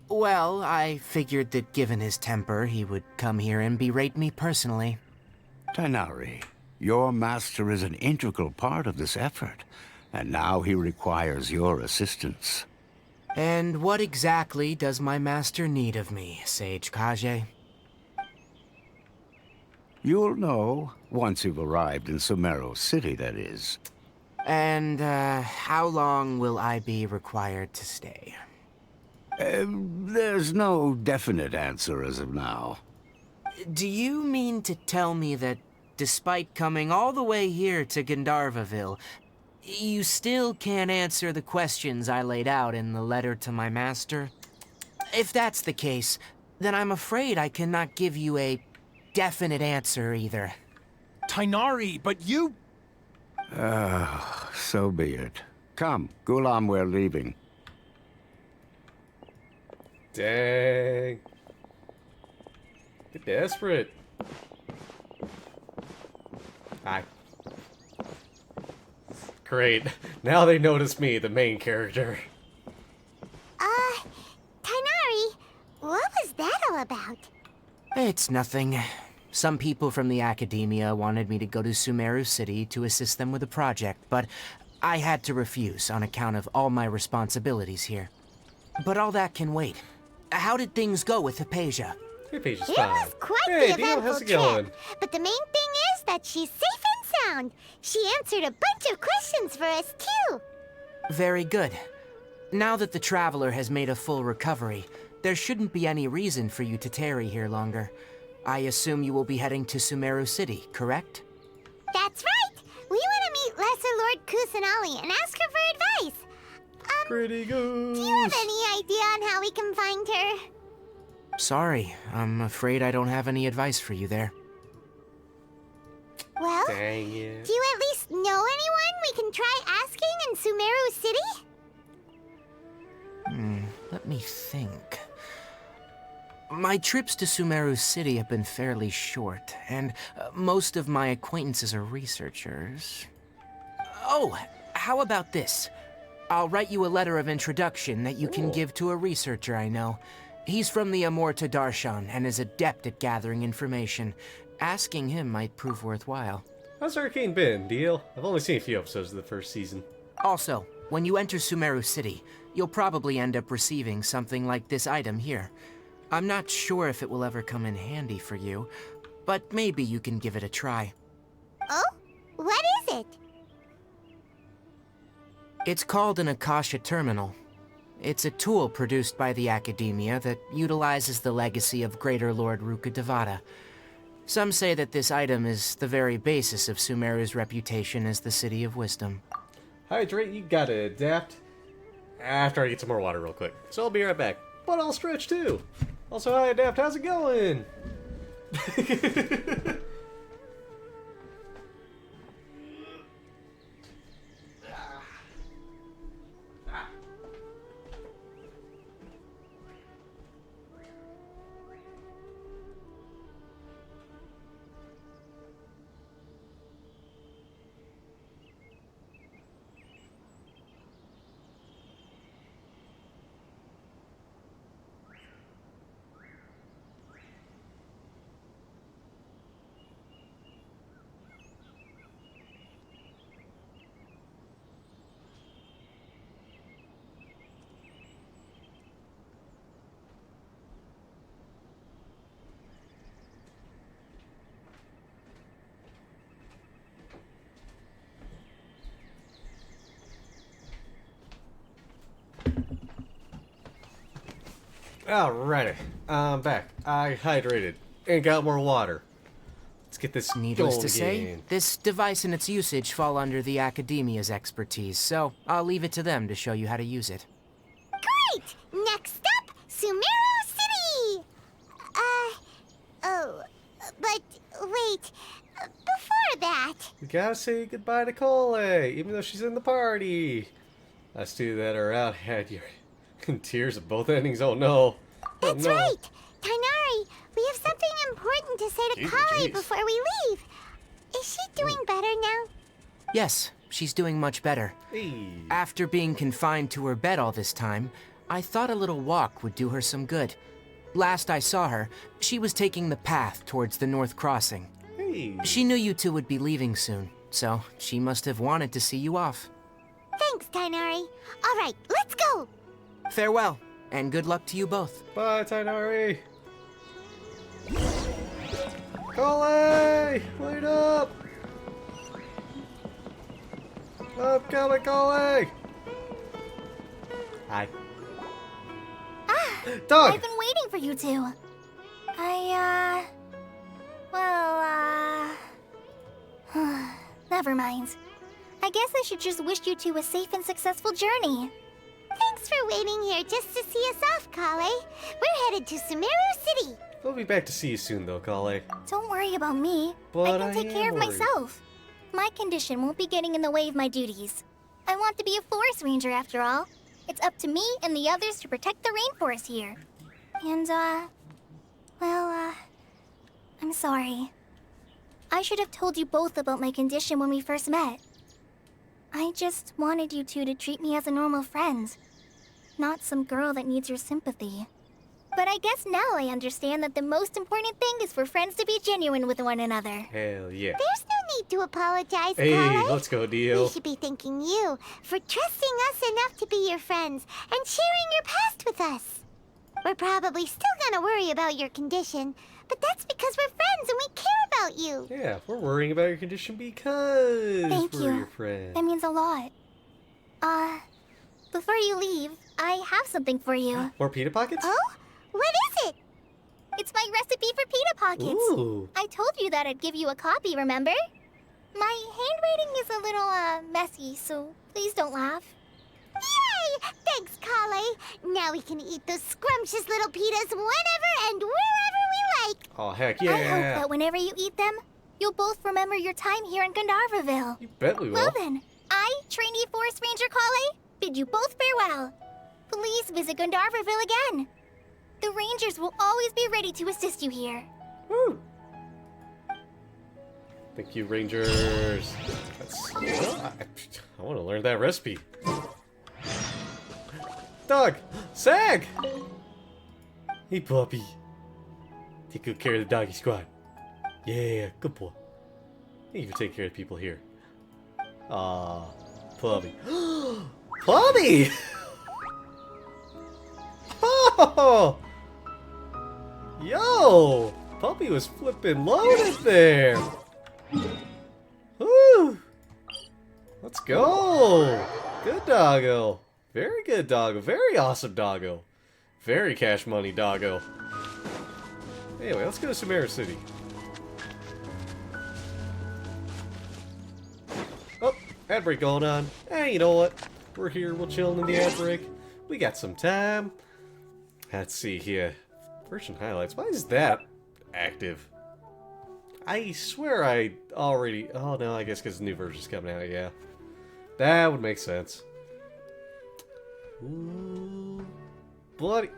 Well, I figured that given his temper, he would come here and berate me personally. Tainari, your master is an integral part of this effort, and now he requires your assistance. And what exactly does my master need of me, Sage Kage? You'll know, once you've arrived in Sumeru City, that is. And, how long will I be required to stay? There's no definite answer as of now. Do you mean to tell me that, despite coming all the way here to Gandharvaville, you still can't answer the questions I laid out in the letter to my master? If that's the case, then I'm afraid I cannot give you a definite answer either. Tainari, but you... So be it. Come, Ghulam, we're leaving. Dang. Get desperate. Hi. Great. Now they notice me, the main character. Tainari, what was that all about? It's nothing. Some people from the academia wanted me to go to Sumeru City to assist them with a project, but I had to refuse on account of all my responsibilities here. But all that can wait. How did things go with Hypatia? Hypatia's It fine. was quite Hey, the Dio, eventful how's it going? trip. But the main thing is that she's safe and sound. She answered a bunch of questions for us, too. Very good. Now that the Traveler has made a full recovery, there shouldn't be any reason for you to tarry here longer. I assume you will be heading to Sumeru City, correct? That's right. We want to meet Lesser Lord Kusanali and ask her for advice. Pretty good. Do you have any idea on how we can find her? Sorry, I'm afraid I don't have any advice for you there. Well, Dang it. do you at least know anyone we can try asking in Sumeru City? Let me think. My trips to Sumeru City have been fairly short, and most of my acquaintances are researchers. Oh, how about this? I'll write you a letter of introduction that you can give to a researcher I know. He's from the Amorta Darshan and is adept at gathering information. Asking him might prove worthwhile. How's Arcane been, Deal? I've only seen a few episodes of the first season. Also, when you enter Sumeru City, you'll probably end up receiving something like this item here. I'm not sure if it will ever come in handy for you, but maybe you can give it a try. Oh? What is it? It's called an Akasha Terminal. It's a tool produced by the Academia that utilizes the legacy of Greater Lord Rukkhadevata. Some say that this item is the very basis of Sumeru's reputation as the City of Wisdom. Hydrate, you gotta adapt. After I get some more water real quick. So I'll be right back. But I'll stretch too. Also, hi Adapt, how's it going? Alrighty, I'm back. I hydrated and got more water. Let's get this Needless going to say, again. this device and its usage fall under the Academia's expertise, so I'll leave it to them to show you how to use it. Great! Next up, Sumeru City! But wait, before that... We gotta say goodbye to Cole, even though she's in the party. Us two that are out had your tears at both endings. Oh no. That's oh, no. right! Tainari, we have something important to say to Kale before we leave. Is she doing better now? Yes, she's doing much better. Hey. After being confined to her bed all this time, I thought a little walk would do her some good. Last I saw her, she was taking the path towards the North Crossing. Hey. She knew you two would be leaving soon, so she must have wanted to see you off. Thanks, Tainari. All right, let's go! Farewell, and good luck to you both. Bye, Tainari. Cole! Wait up! I'm coming, Cole! Hi. Dog! I've been waiting for you two. Never mind. I guess I should just wish you two a safe and successful journey. Thanks for waiting here just to see us off, Kale. We're headed to Sumeru City. We'll be back to see you soon, though, Kale. Don't worry about me. But I can take care of worried. myself. My condition won't be getting in the way of my duties. I want to be a forest ranger after all. It's up to me and the others to protect the rainforest here. And, I'm sorry. I should have told you both about my condition when we first met. I just wanted you two to treat me as a normal friend, not some girl that needs your sympathy. But I guess now I understand that the most important thing is for friends to be genuine with one another. Hell yeah. There's no need to apologize, Hey, Kale. let's go, Dio. We should be thanking you for trusting us enough to be your friends and sharing your past with us. We're probably still gonna worry about your condition, but that's because we're friends and we care about you. Yeah, we're worrying about your condition because Thank we're you. your friends. That means a lot. Before you leave, I have something for you. More pita pockets? Oh? What is it? It's my recipe for pita pockets. Ooh. I told you that I'd give you a copy, remember? My handwriting is a little, messy, so please don't laugh. Yay! Thanks, Kale. Now we can eat those scrumptious little pitas whenever and wherever we like. Oh, heck I hope yeah. that whenever you eat them, you'll both remember your time here in Gandharvaville. You bet we will. Well then, I, trainee Forest Ranger Kale, bid you both farewell. Please visit Gandharvaville again. The Rangers will always be ready to assist you here. Woo! Thank you, Rangers. I want to learn that recipe. Dog! Sag! Hey, puppy. Take good care of the doggy squad. Yeah, good boy. Thank you for taking care of people here. Aw, puppy. Puppy! Oh! Yo! Puppy was flipping loaded there! Woo! Let's go! Good doggo. Very good doggo. Very awesome doggo. Very cash money doggo. Anyway, let's go to Sumeru City. Oh, ad break going on. Hey, you know what? We're here, we're chilling in the ad break. We got some time. Let's see here. Version highlights. Why is that active? I swear I already... Oh, no, I guess because the new version's coming out, yeah. That would make sense. Ooh. Bloody...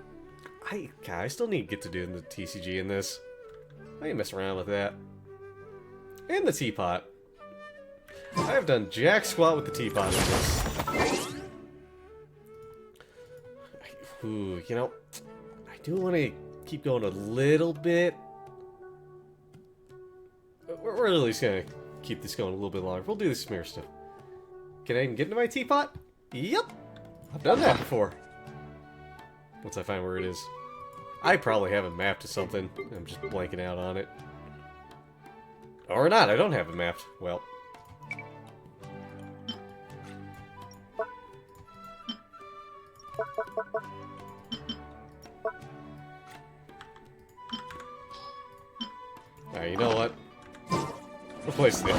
I still need to get to doing the TCG in this. I ain't messing around with that. And the teapot. I have done jack squat with the teapot in this. Ooh, you know, I do want to keep going a little bit. We're really just going to keep this going a little bit longer. We'll do the smear stuff. Can I even get into my teapot? Yep. I've done that before. Once I find where it is. I probably have it mapped to something. I'm just blanking out on it. Or not, I don't have it mapped. Well. Alright, you know what? Replace the...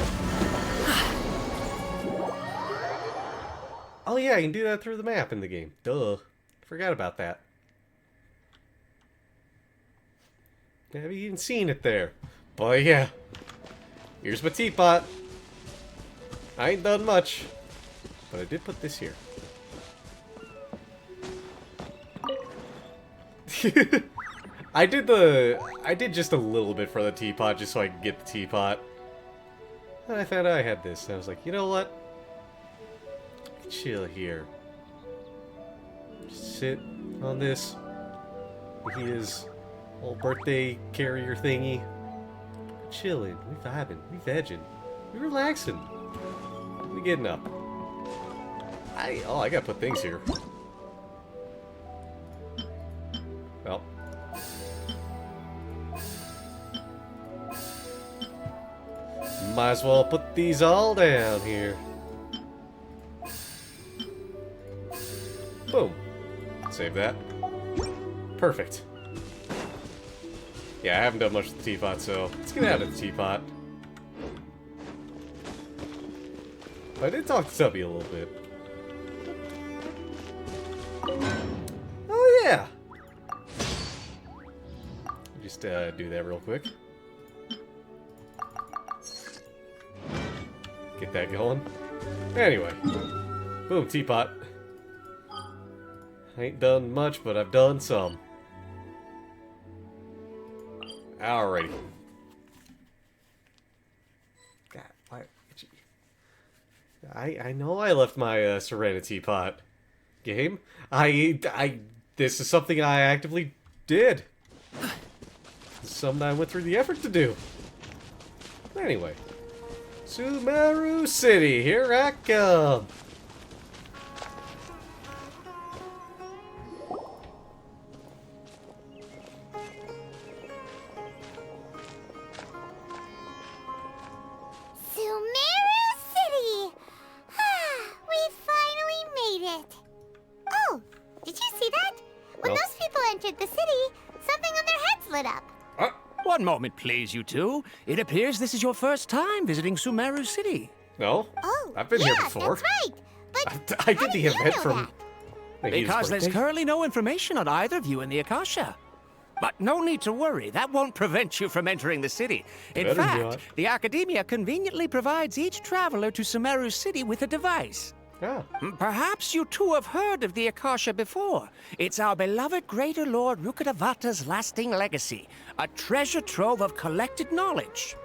Oh yeah, you can do that through the map in the game. Duh. Forgot about that. Have you even seen it there? But yeah. Here's my teapot. I ain't done much. But I did put this here. I did just a little bit for the teapot just so I could get the teapot. And I found out I had this, and I was like, you know what? Chill here. Just sit on this. His old birthday carrier thingy. Chilling, we vibing, we vegging, we relaxing. We getting up. I gotta put things here. Well. Might as well put these all down here. Boom. Save that. Perfect. Yeah, I haven't done much with the teapot, so let's get out of the teapot. I did talk to Tubby a little bit. Oh, yeah! Just do that real quick. Get that going. Anyway. Boom, teapot. I ain't done much, but I've done some. Alrighty. God, why? I know I left my Serenity pot. Game. This is something I actively did. Something I went through the effort to do. Anyway. Sumeru City, here I come. Sumeru City! We finally made it! Oh, did you see that? When Nope. those people entered the city, something on their heads lit up. One moment, please, you two. It appears this is your first time visiting Sumeru City. No, Oh, I've been here before. That's right. But I did the event from... Because there's birthday. currently no information on either of you in the Akasha. But no need to worry, that won't prevent you from entering the city. In Better fact, not. the Academia conveniently provides each traveler to Sumeru City with a device. Ah. Perhaps you two have heard of the Akasha before. It's our beloved Greater Lord Rukkhadevata's lasting legacy, a treasure trove of collected knowledge.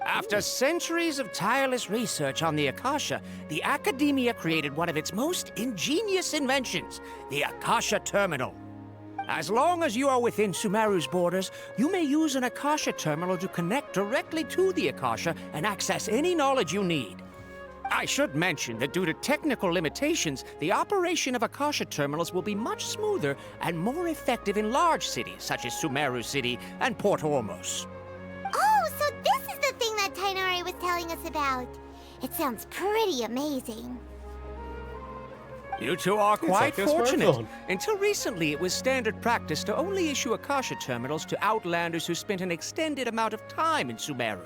After centuries of tireless research on the Akasha, the Academia created one of its most ingenious inventions, the Akasha Terminal. As long as you are within Sumeru's borders, you may use an Akasha Terminal to connect directly to the Akasha and access any knowledge you need. I should mention that due to technical limitations, the operation of Akasha terminals will be much smoother and more effective in large cities such as Sumeru City and Port Ormos. Oh, so this is the thing that Tainari was telling us about. It sounds pretty amazing. You two are quite like a fortunate. smartphone. Until recently, it was standard practice to only issue Akasha terminals to outlanders who spent an extended amount of time in Sumeru.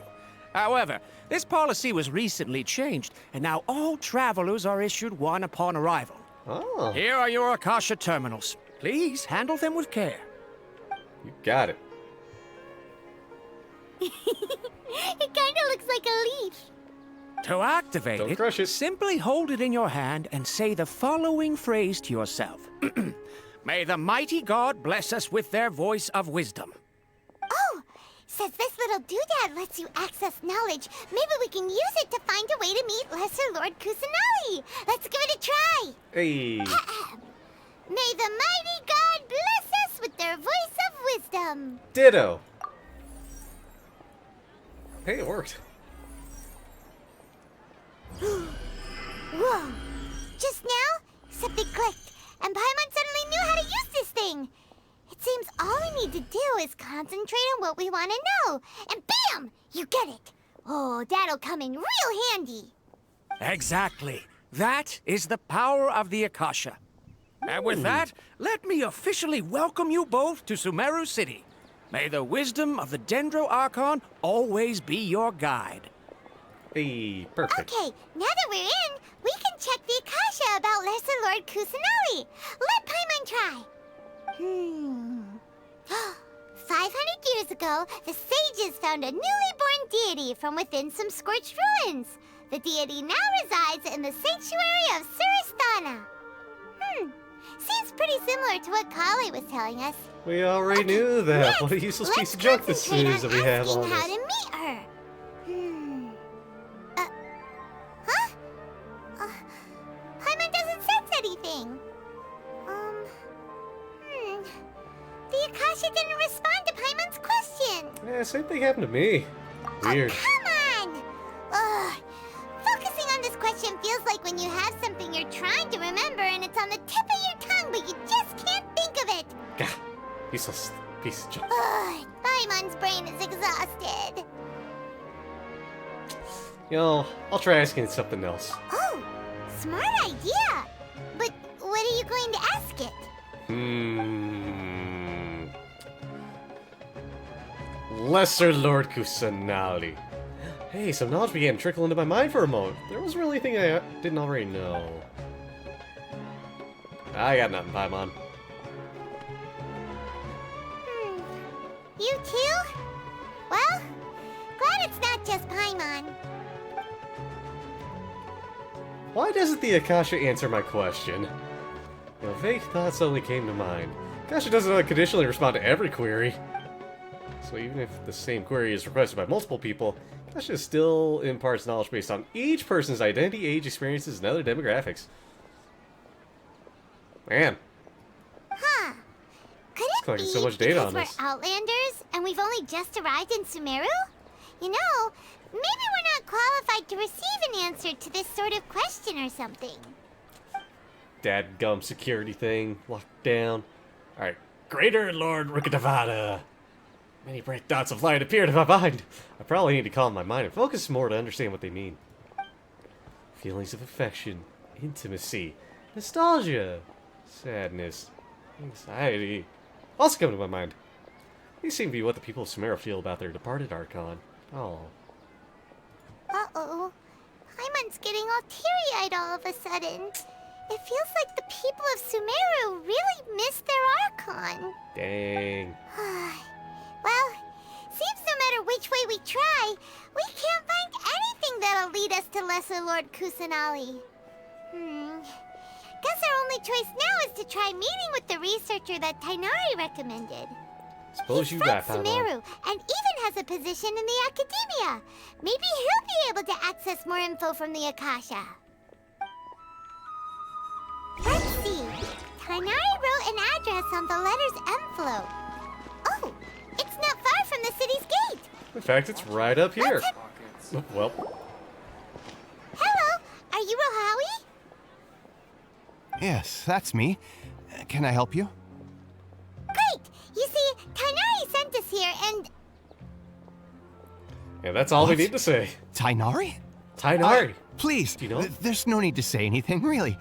However, this policy was recently changed, and now all travelers are issued one upon arrival. Oh. Here are your Akasha terminals. Please handle them with care. You got it. It kind of looks like a leaf. To activate Don't crush it. simply hold it in your hand and say the following phrase to yourself. May the mighty God bless us with their voice of wisdom. Oh, says this little doodad lets you access knowledge. Maybe we can use it to find a way to meet Lesser Lord Kusanali. Let's give it a try. Hey. May the mighty God bless us with their voice of wisdom. Ditto. Hey, it worked. Whoa. Just now, something clicked, and Paimon suddenly knew how to use this thing. It seems all we need to do is concentrate on what we want to know, and bam! You get it. Oh, that'll come in real handy. Exactly. That is the power of the Akasha. And with that, let me officially welcome you both to Sumeru City. May the wisdom of the Dendro Archon always be your guide. Hey, perfect. Okay, now that we're in, we can check the Akasha about Lesser Lord Kusanali. Let Paimon try. 500 years ago, the sages found a newly born deity from within some scorched ruins. The deity now resides in the sanctuary of Suristana. Seems pretty similar to what Kali was telling us. We already knew that. What a useless piece of junk this Concentrate is that on we have asking on how this. to meet her. Paimon doesn't sense anything. The Akasha didn't respond to Paimon's question. Yeah, same thing happened to me. Weird. Come on! Ugh. Focusing on this question feels like when you have something you're trying to remember and it's on the tip of your tongue, but you just can't think of it. Gah, useless piece of junk. Ugh. Paimon's brain is exhausted. You know, I'll try asking it something else. Oh, smart idea. But what are you going to ask it? Lesser Lord Kusanali. Hey, some knowledge began to trickle into my mind for a moment. There wasn't really anything I didn't already know. I got nothing, Paimon. You too? Well, glad it's not just Paimon. Why doesn't the Akasha answer my question? You know, vague thoughts only came to mind. Akasha doesn't unconditionally respond to every query. So even if the same query is requested by multiple people, Akasha still imparts knowledge based on each person's identity, age, experiences, and other demographics. Man. Huh. Could collecting so much data on We're this. Outlanders, and we've only just arrived in Sumeru? You know, maybe we're not qualified to receive an answer to this sort of question or something. Dadgum security thing. Locked down. Alright. Greater Lord Rukadavada. Many bright dots of light appeared in my mind. I probably need to calm my mind and focus more to understand what they mean. Feelings of affection, intimacy, nostalgia, sadness, anxiety. Also come to my mind. These seem to be what the people of Sumeru feel about their departed Archon. Oh. Uh-oh. Paimon's getting all teary-eyed all of a sudden. It feels like the people of Sumeru really miss their Archon. Dang. Well, seems no matter which way we try, we can't find anything that'll lead us to Lesser Lord Kusanali. Guess our only choice now is to try meeting with the researcher that Tainari recommended. Suppose He's you got from Sumeru, and even has a position in the Academia. Maybe he'll be able to access more info from the Akasha. Let's see. Tainari wrote an address on the letter's envelope. Oh, it's not far from the city's gate. In fact, it's right up here. Oh, well. Hello, are you Rohawi? Yes, that's me. Can I help you? Great! You see, Tainari sent us here and... Yeah, that's all we need to say. Tainari? Tainari. Please, Do you know? There's no need to say anything, really.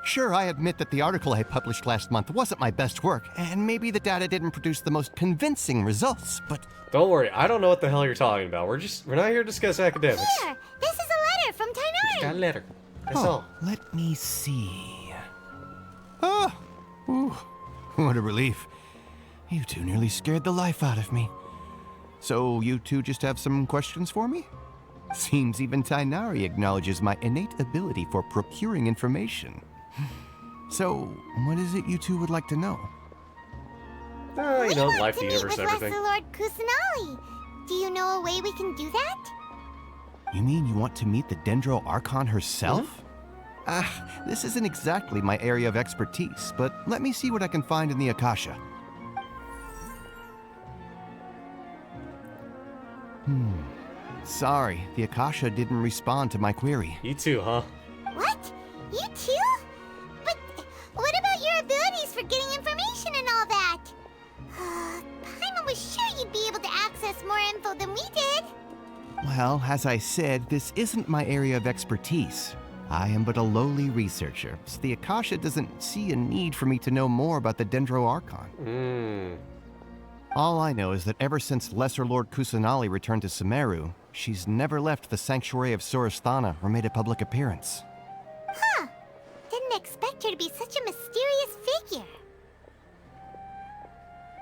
Sure, I admit that the article I published last month wasn't my best work, and maybe the data didn't produce the most convincing results, but... Don't worry, I don't know what the hell you're talking about. We're not here to discuss academics. Here, this is a letter from Tainari. Got a letter. That's all. Let me see. Oh, ooh, what a relief. You two nearly scared the life out of me. So you two just have some questions for me? Seems even Tainari acknowledges my innate ability for procuring information. So, what is it you two would like to know? You know, life, the We universe, want to and meet with everything. Lesser Lord Kusanali. Do you know a way we can do that? You mean you want to meet the Dendro Archon herself? This isn't exactly my area of expertise, but let me see what I can find in the Akasha. Sorry, the Akasha didn't respond to my query. You too, huh? What? You too? But what about your abilities for getting information and all that? Paimon was sure you'd be able to access more info than we did. Well, as I said, this isn't my area of expertise. I am but a lowly researcher, so the Akasha doesn't see a need for me to know more about the Dendro Archon. All I know is that ever since Lesser Lord Kusanali returned to Sumeru, she's never left the Sanctuary of Sorasthana or made a public appearance. Huh. Didn't expect her to be such a mysterious figure.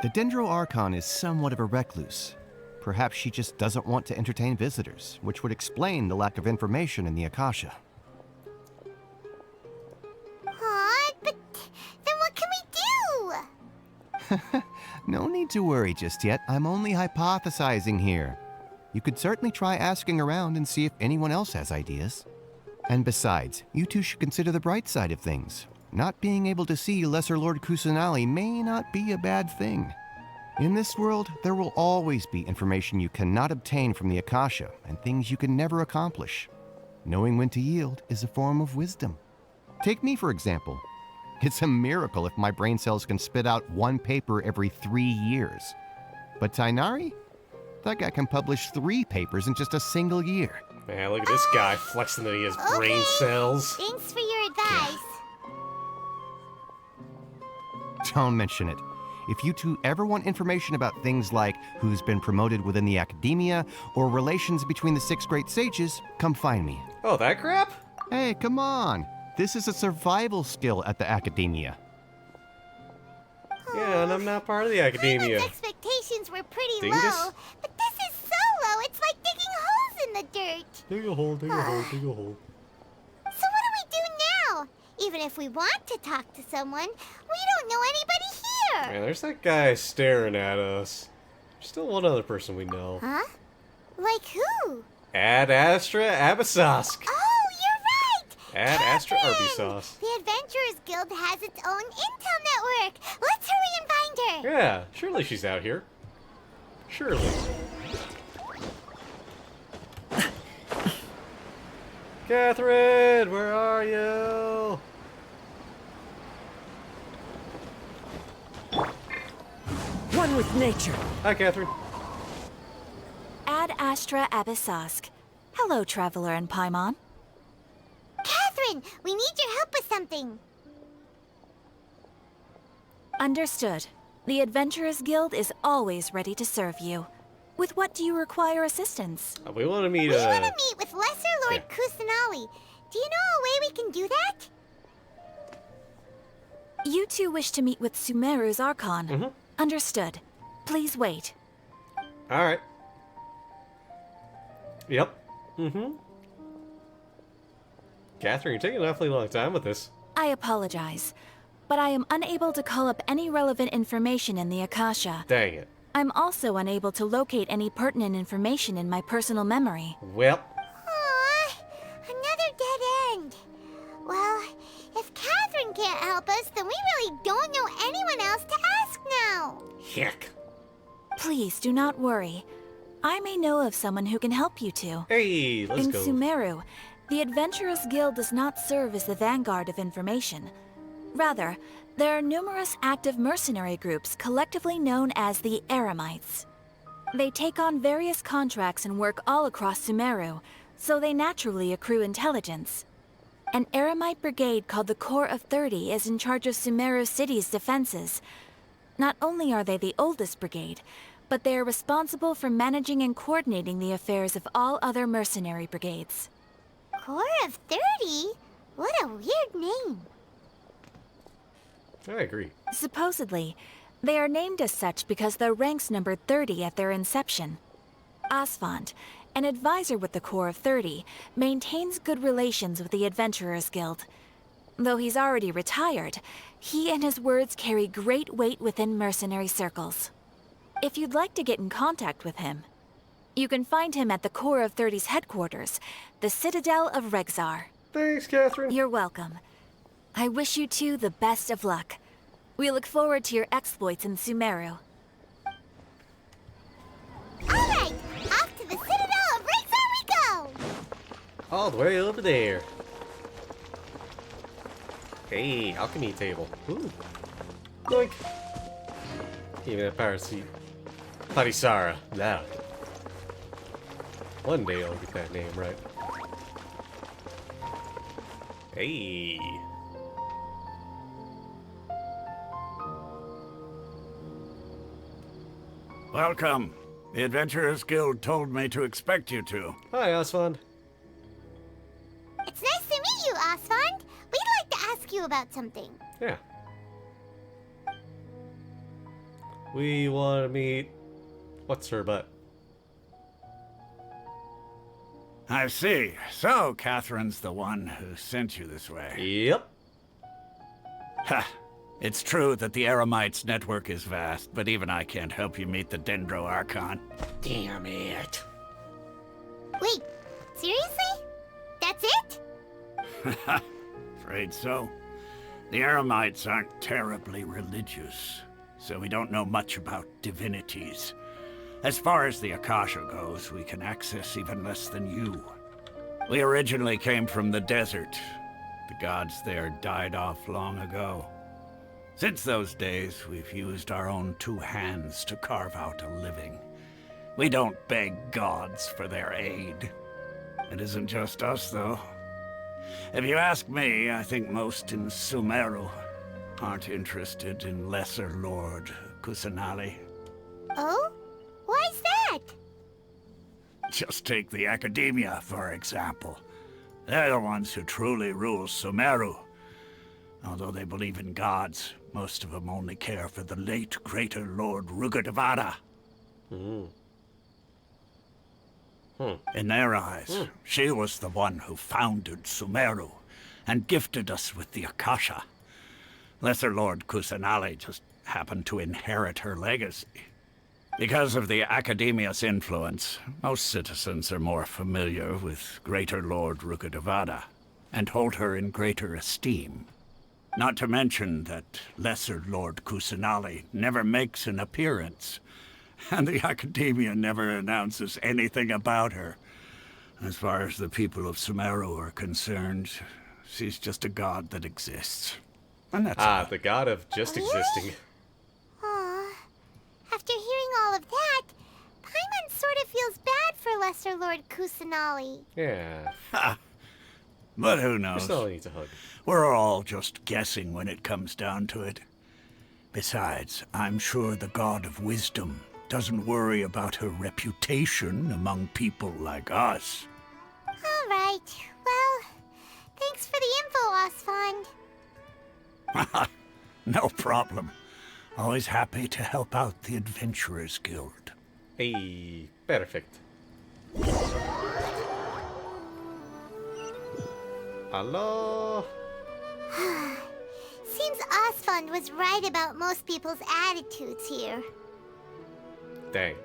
The Dendro Archon is somewhat of a recluse. Perhaps she just doesn't want to entertain visitors, which would explain the lack of information in the Akasha. Aw, but then what can we do? No need to worry just yet. I'm only hypothesizing here. You could certainly try asking around and see if anyone else has ideas. And besides, you two should consider the bright side of things. Not being able to see Lesser Lord Kusanali may not be a bad thing. In this world, there will always be information you cannot obtain from the Akasha and things you can never accomplish. Knowing when to yield is a form of wisdom. Take me, for example. It's a miracle if my brain cells can spit out one paper every 3 years. But Tainari? That guy can publish 3 papers in just a single year. Man, look at this guy flexing that he has brain cells. Thanks for your advice. Don't mention it. If you two ever want information about things like who's been promoted within the Academia or relations between the 6 great sages, come find me. Oh, that crap? Hey, come on. This is a survival skill at the Academia. Yeah, and I'm not part of the Academia. Paimon's expectations were pretty Dingus? low, but this is so low, it's like digging holes in the dirt. Dig a hole, dig a hole, dig a hole. So what do we do now? Even if we want to talk to someone, we don't know anybody here. Man, there's that guy staring at us. There's still one other person we know. Huh? Like who? Ad Astra Abyssosque. Oh, you're right! Ad Astra Kevin! Arby Sauce. The Adventurers Guild has its own intel network. Let's hurry and find find her! Yeah, surely she's out here. Surely. Catherine, where are you? One with nature. Hi, Catherine. Ad Astra Abyssosk. Hello, Traveler and Paimon. Catherine, we need your help with something. Understood. The Adventurers Guild is always ready to serve you. With what do you require assistance? We want to meet, We want to meet with Lesser Lord Kusanali. Do you know a way we can do that? You two wish to meet with Sumeru's Archon. Understood. Please wait. Alright. Yep. Catherine, you're taking an awfully long time with this. I apologize, but I am unable to call up any relevant information in the Akasha. Dang it. I'm also unable to locate any pertinent information in my personal memory. Well. Aww, another dead end. Well, if Catherine can't help us, then we really don't know anyone else to ask now. Heck. Please do not worry. I may know of someone who can help you two. Hey, let's go. In Sumeru, the Adventurers Guild does not serve as the vanguard of information. Rather, there are numerous active mercenary groups collectively known as the Eremites. They take on various contracts and work all across Sumeru, so they naturally accrue intelligence. An Eremite brigade called the Corps of 30 is in charge of Sumeru City's defenses. Not only are they the oldest brigade, but they are responsible for managing and coordinating the affairs of all other mercenary brigades. Corps of 30? What a weird name. I agree. Supposedly, they are named as such because their ranks numbered 30 at their inception. Asfand, an advisor with the Corps of 30, maintains good relations with the Adventurers Guild. Though he's already retired, he and his words carry great weight within mercenary circles. If you'd like to get in contact with him, you can find him at the Corps of 30's headquarters, the Citadel of Rexar. Thanks, Catherine. You're welcome. I wish you two the best of luck. We look forward to your exploits in Sumeru. Alright, off to the Citadel of Rexar we go! All the way over there. Hey, alchemy table. Ooh. Doink. Even a power seat. Parisara. Now. One day I'll get that name right. Hey. Welcome. The Adventurers Guild told me to expect you two. Hi, Asfand. It's nice to meet you, Asfand. We'd like to ask you about something. Yeah. We want to meet... What's her butt? I see. So, Catherine's the one who sent you this way. Yep. Ha! It's true that the Eremites' network is vast, but even I can't help you meet the Dendro Archon. Damn it. Wait, seriously? That's it? Afraid so. The Eremites aren't terribly religious, so we don't know much about divinities. As far as the Akasha goes, we can access even less than you. We originally came from the desert. The gods there died off long ago. Since those days, we've used our own two hands to carve out a living. We don't beg gods for their aid. It isn't just us, though. If you ask me, I think most in Sumeru aren't interested in Lesser Lord Kusanali. Oh? Why's that? Just take the Academia, for example. They're the ones who truly rule Sumeru. Although they believe in gods, most of them only care for the late Greater Lord Rukkhadevata. In their eyes, she was the one who founded Sumeru and gifted us with the Akasha. Lesser Lord Kusanali just happened to inherit her legacy. Because of the Academia's influence, most citizens are more familiar with Greater Lord Rukkhadevata and hold her in greater esteem. Not to mention that Lesser Lord Kusanali never makes an appearance, and the Academia never announces anything about her. As far as the people of Sumeru are concerned, she's just a god that exists. And that's all. The god of just existing. Aw. After hearing all of that, Paimon sort of feels bad for Lesser Lord Kusanali. Yeah. Ha! But who knows? Kusanali needs a hug. We're all just guessing when it comes down to it. Besides, I'm sure the god of wisdom doesn't worry about her reputation among people like us. All right. Well, thanks for the info, Osfond. No problem. Always happy to help out the Adventurers Guild. Hey, perfect. Hello? Seems Osfond was right about most people's attitudes here. Dang.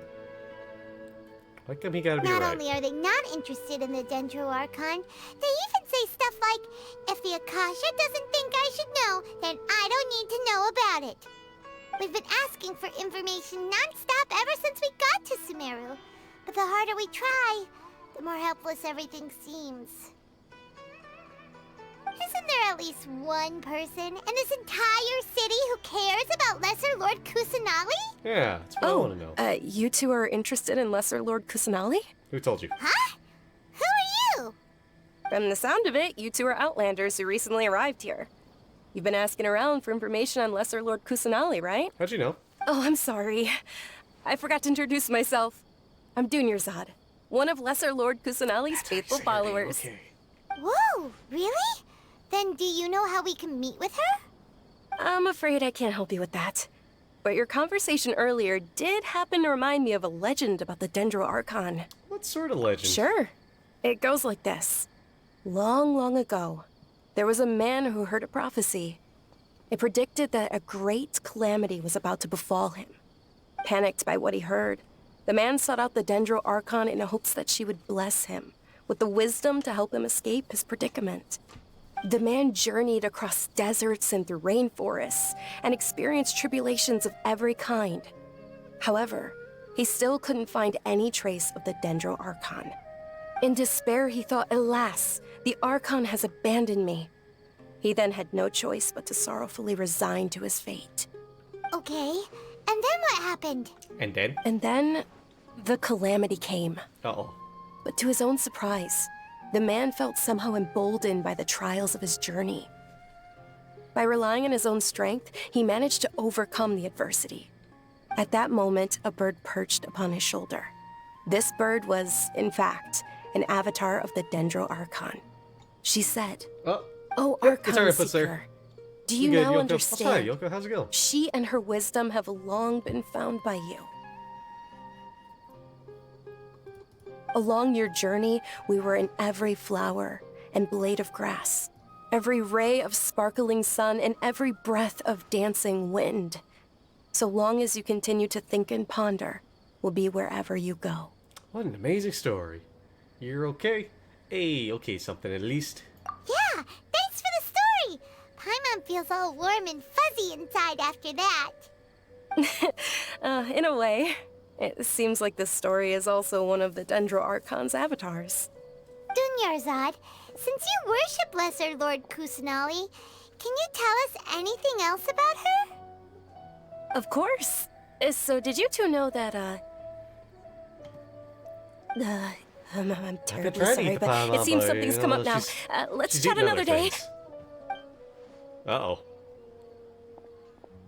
Why come he gotta be Not right? only are they not interested in the Dendro Archon, they even say stuff like, if the Akasha doesn't think I should know, then I don't need to know about it. We've been asking for information non-stop ever since we got to Sumeru. But the harder we try, the more helpless everything seems. Isn't there at least one person in this entire city who cares about Lesser Lord Kusanali? Yeah, that's what I want to know. You two are interested in Lesser Lord Kusanali? Who told you? Huh? Who are you? From the sound of it, you two are Outlanders who recently arrived here. You've been asking around for information on Lesser Lord Kusanali, right? How'd you know? Oh, I'm sorry. I forgot to introduce myself. I'm Dunyarzad, one of Lesser Lord Kusanali's faithful followers. Okay. Whoa, really? Then do you know how we can meet with her? I'm afraid I can't help you with that. But your conversation earlier did happen to remind me of a legend about the Dendro Archon. What sort of legend? Sure. It goes like this. Long, long ago, there was a man who heard a prophecy. It predicted that a great calamity was about to befall him. Panicked by what he heard, the man sought out the Dendro Archon in hopes that she would bless him with the wisdom to help him escape his predicament. The man journeyed across deserts and through rainforests and experienced tribulations of every kind. However, he still couldn't find any trace of the Dendro Archon. In despair, he thought, alas, the Archon has abandoned me. He then had no choice but to sorrowfully resign to his fate. Okay, and then what happened? And then? And then, the calamity came. Uh-oh. But to his own surprise, the man felt somehow emboldened by the trials of his journey. By relying on his own strength, he managed to overcome the adversity. At that moment, a bird perched upon his shoulder. This bird was, in fact, an avatar of the Dendro Archon. She said, "Oh, Archon Seeker, do you now understand? Hi, Yoko, how's it going? She and her wisdom have long been found by you. Along your journey, we were in every flower and blade of grass, every ray of sparkling sun, and every breath of dancing wind. So long as you continue to think and ponder, we'll be wherever you go." What an amazing story. You're okay? Hey, okay, something at least. Yeah, thanks for the story. Paimon feels all warm and fuzzy inside after that. In a way. It seems like this story is also one of the Dendro Archon's avatars. Dunyarzad, since you worship Lesser Lord Kusanali, can you tell us anything else about her? Of course. So did you two know that, I'm terribly sorry, but it seems something's come up now. Let's chat another day. Uh-oh.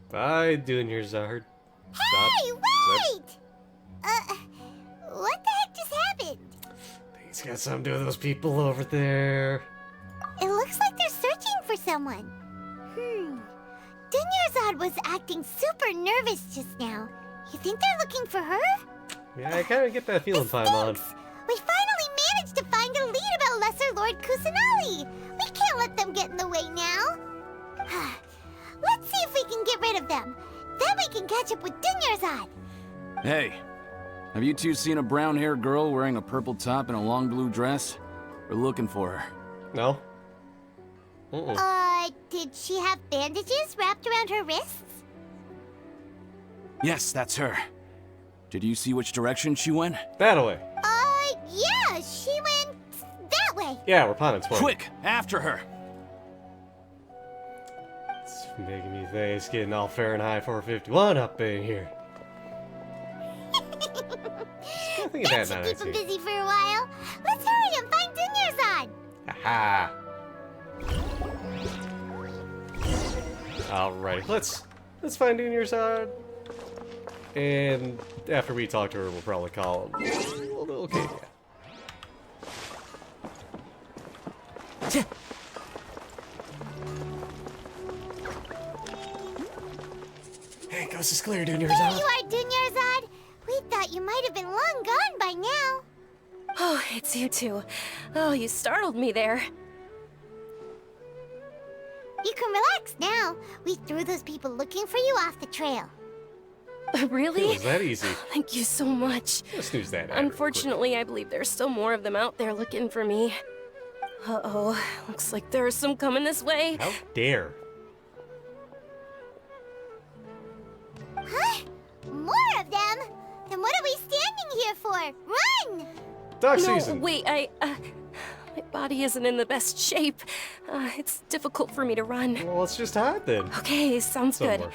Bye, Dunyarzad. Hey, wait! What the heck just happened? He's got something to do with those people over there. It looks like they're searching for someone. Dunyarzad was acting super nervous just now. You think they're looking for her? Yeah, I kind of get that feeling, Paimon. We finally managed to find a lead about Lesser Lord Kusanali. We can't let them get in the way now. Let's see if we can get rid of them. Then we can catch up with Dunyarzad. Hey, have you two seen a brown-haired girl wearing a purple top and a long blue dress? We're looking for her. No. Did Did she have bandages wrapped around her wrists? Yes, that's her. Did you see which direction she went? That way. Yeah, she went that way. Yeah, Rapunzel's way. Quick, after her. It's making me think it's getting all Fahrenheit 451 up in here. I think That should keep him busy for a while. Let's hurry and find Dunyarzad. Aha. Alright, let's find Dunyarzad. And after we talk to her, we'll probably call him. Okay, yeah. Hey, Ghost is clear, There you are, Dunyarzad. We thought you might have been long gone by now. Oh, it's you two. Oh, you startled me there. You can relax now. We threw those people looking for you off the trail. Really? It was that easy. Thank you so much. Let's snooze that. Unfortunately, I believe there's still more of them out there looking for me. Uh-oh. Looks like there's some coming this way. How dare. Huh? More of them? Then what are we standing here for? Run! Dog no, season. Wait, my body isn't in the best shape. It's difficult for me to run. Well, let's just hide then. Okay, sounds Somewhere. good.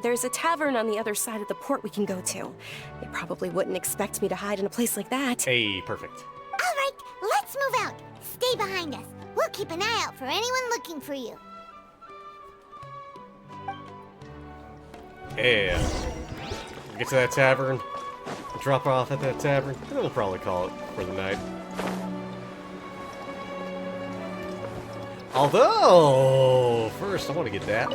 There's a tavern on the other side of the port we can go to. They probably wouldn't expect me to hide in a place like that. Hey, perfect. All right, let's move out. Stay behind us. We'll keep an eye out for anyone looking for you. Yeah. Get to that tavern. Drop off at that tavern. And then we'll probably call it for the night. Although, first I want to get that.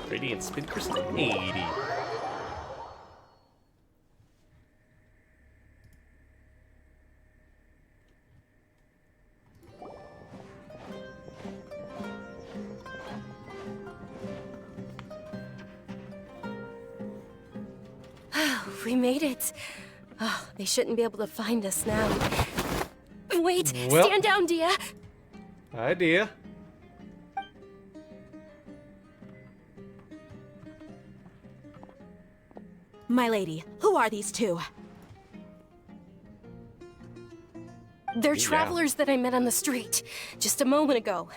Radiant Spin Crystal 80. We made it. Oh, they shouldn't be able to find us now. Wait, Well- stand down, Dia. Idea. My lady, who are these two? They're Yeah. travelers that I met on the street just a moment ago.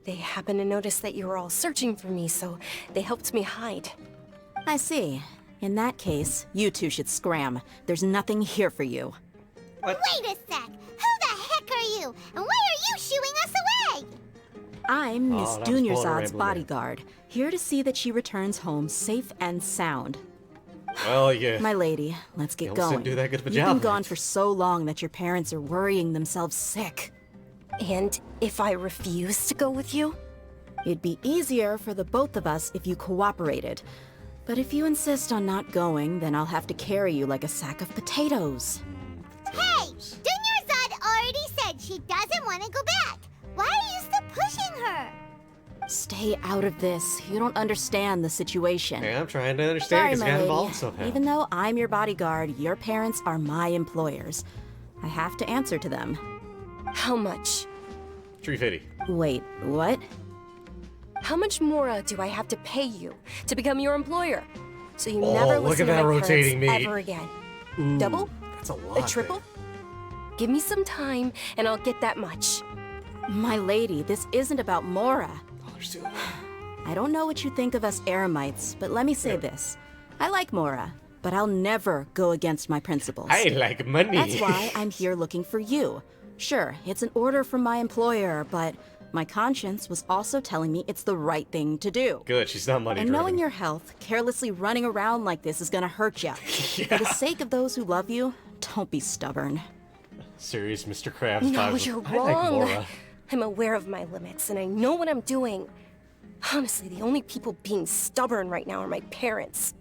They happened to notice that you were all searching for me, so they helped me hide. I see. In that case, you two should scram. There's nothing here for you. Wait a sec. Who the heck are you? And why are you shooing us away? I'm Miss Oh, that was pulling her Dunyarzad's emblem in. bodyguard, here to see that she returns home safe and sound. Well, yeah. My lady, let's get You almost going. didn't do that good of a You've job, been gone mate. for so long that your parents are worrying themselves sick. And if I refuse to go with you? It'd be easier for the both of us if you cooperated. But if you insist on not going, then I'll have to carry you like a sack of potatoes. Hey! Dunyarzad already said she doesn't want to go back. Why are you still pushing her? Stay out of this. You don't understand the situation. Hey, I'm trying to understand Sorry, because I my got lady. involved somehow. Even though I'm your bodyguard, your parents are my employers. I have to answer to them. How much? 350. Wait, what? How much more do I have to pay you to become your employer? So you Oh, never look listen at to that my rotating parents meat. ever again. Ooh, Double? That's a lot. A triple? Give me some time and I'll get that much. My lady, this isn't about Mora. I don't know what you think of us Eremites, but let me say this. I like Mora, but I'll never go against my principles. I like money. That's why I'm here looking for you. Sure, it's an order from my employer, but my conscience was also telling me it's the right thing to do. Good, she's not money And driven. knowing your health, carelessly running around like this is gonna hurt you. For the sake of those who love you, don't be stubborn. Serious Mr. Krabs. No, vibes. you're I like wrong. Mora. I'm aware of my limits and I know what I'm doing. Honestly, the only people being stubborn right now are my parents.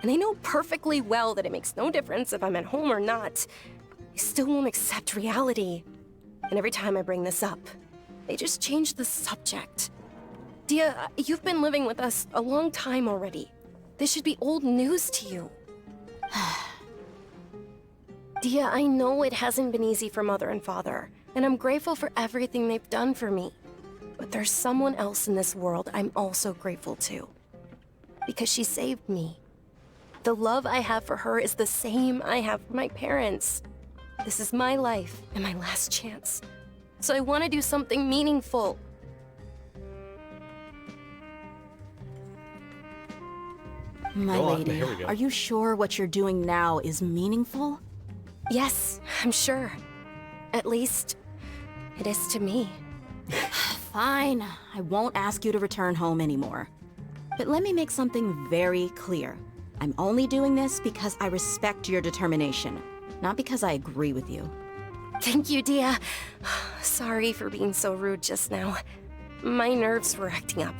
And they know perfectly well that it makes no difference if I'm at home or not. They still won't accept reality. And every time I bring this up, they just change the subject. Dia, you've been living with us a long time already. This should be old news to you. Dia, I know it hasn't been easy for Mother and Father, and I'm grateful for everything they've done for me. But But there's someone else in this world I'm also grateful to. Because she saved me. The love I have for her is the same I have for my parents. This is my life and my last chance. So I want to do something meaningful. My lady, are you sure what you're doing now is meaningful? Yes, I'm sure. At least, it is to me. Fine, I won't ask you to return home anymore. But let me make something very clear. I'm only doing this because I respect your determination, not because I agree with you. Thank you, Dia. Sorry for being so rude just now. My nerves were acting up.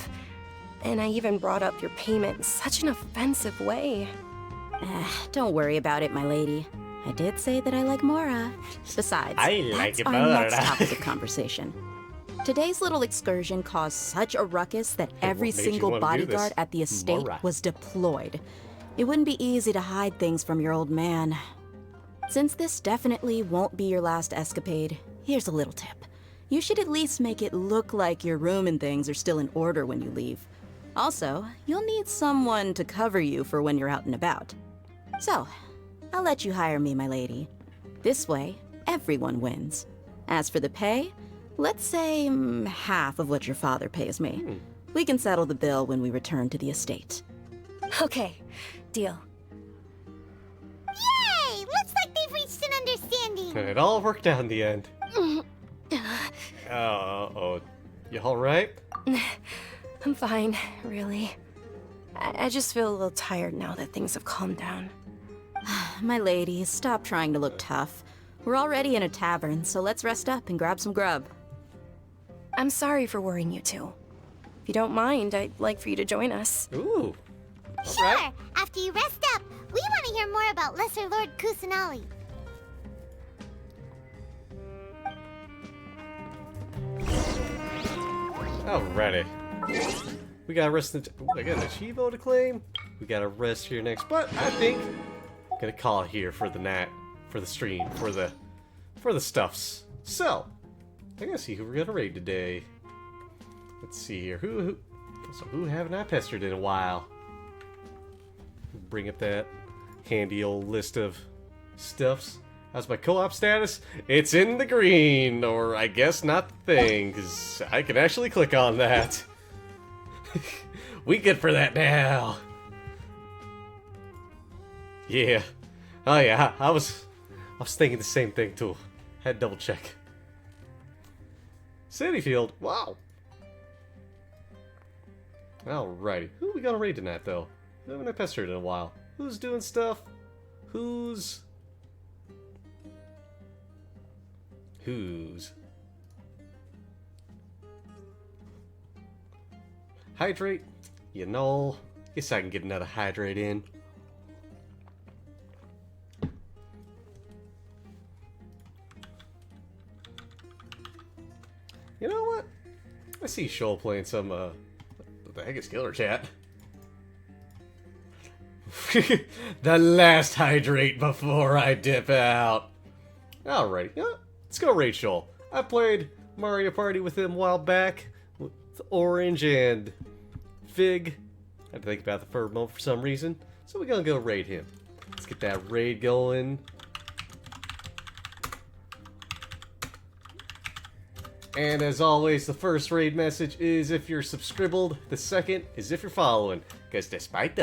And I even brought up your payment in such an offensive way. Don't worry about it, my lady. I did say that I like Mora. Besides, that's our next topic of conversation. Today's little excursion caused such a ruckus that every single bodyguard at the estate was deployed. It wouldn't be easy to hide things from your old man. Since this definitely won't be your last escapade, here's a little tip. You should at least make it look like your room and things are still in order when you leave. Also, you'll need someone to cover you for when you're out and about. So, I'll let you hire me, my lady. This way, everyone wins. As for the pay, let's say half of what your father pays me. We can settle the bill when we return to the estate. Okay, deal. Yay! Looks like they've reached an understanding. And it all worked out in the end. Uh-oh. You alright? I'm fine, really. I just feel a little tired now that things have calmed down. My lady, stop trying to look tough. We're already in a tavern, so let's rest up and grab some grub. I'm sorry for worrying you two. If you don't mind, I'd like for you to join us. Ooh. Sure. After you rest up, we want to hear more about Lesser Lord Kusanali. Alrighty. We got a rest. I got an Achievo to claim. We got a rest here next, but I think I'm gonna call it here for the night, for the stream, for the stuffs. So I gotta see who we're gonna raid today. Let's see here. Who haven't I pestered in a while? Bring up that handy old list of stuffs. How's my co-op status? It's in the green, or I guess not the thing, because I can actually click on that. We good for that now. Yeah. Oh yeah, I was thinking the same thing too. Had to double check. City Field, wow. Alrighty. Who are we gonna raid tonight though? I haven't pestered in a while. Who's doing stuff? Who's hydrate? You know, guess I can get another hydrate in. You know what? I see Shoal playing some, what the heck is Killer Chat? The last hydrate before I dip out. Alright, yeah, let's go raid Shoal. I played Mario Party with him a while back with Orange and Fig. I had to think about the third mode for some reason, so we're gonna go raid him. Let's get that raid going. And as always, the first raid message is if you're subscribed. The second is if you're following. Because despite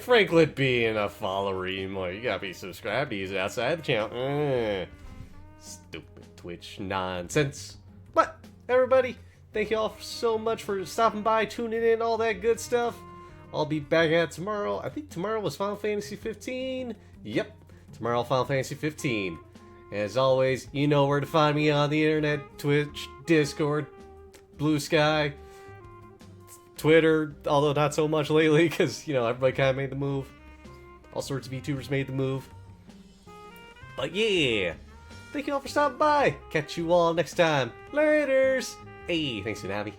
Franklin being a follower, you gotta be subscribed to use it outside the channel. Stupid Twitch nonsense. But, everybody, thank you all so much for stopping by, tuning in, all that good stuff. I'll be back at tomorrow. I think tomorrow was Final Fantasy 15. Yep, tomorrow Final Fantasy 15. As always, you know where to find me on the internet, Twitch, Discord, Blue Sky, Twitter, although not so much lately, because, you know, everybody kind of made the move. All sorts of VTubers made the move. But yeah, thank you all for stopping by. Catch you all next time. Laters! Hey, thanks, Tsunami.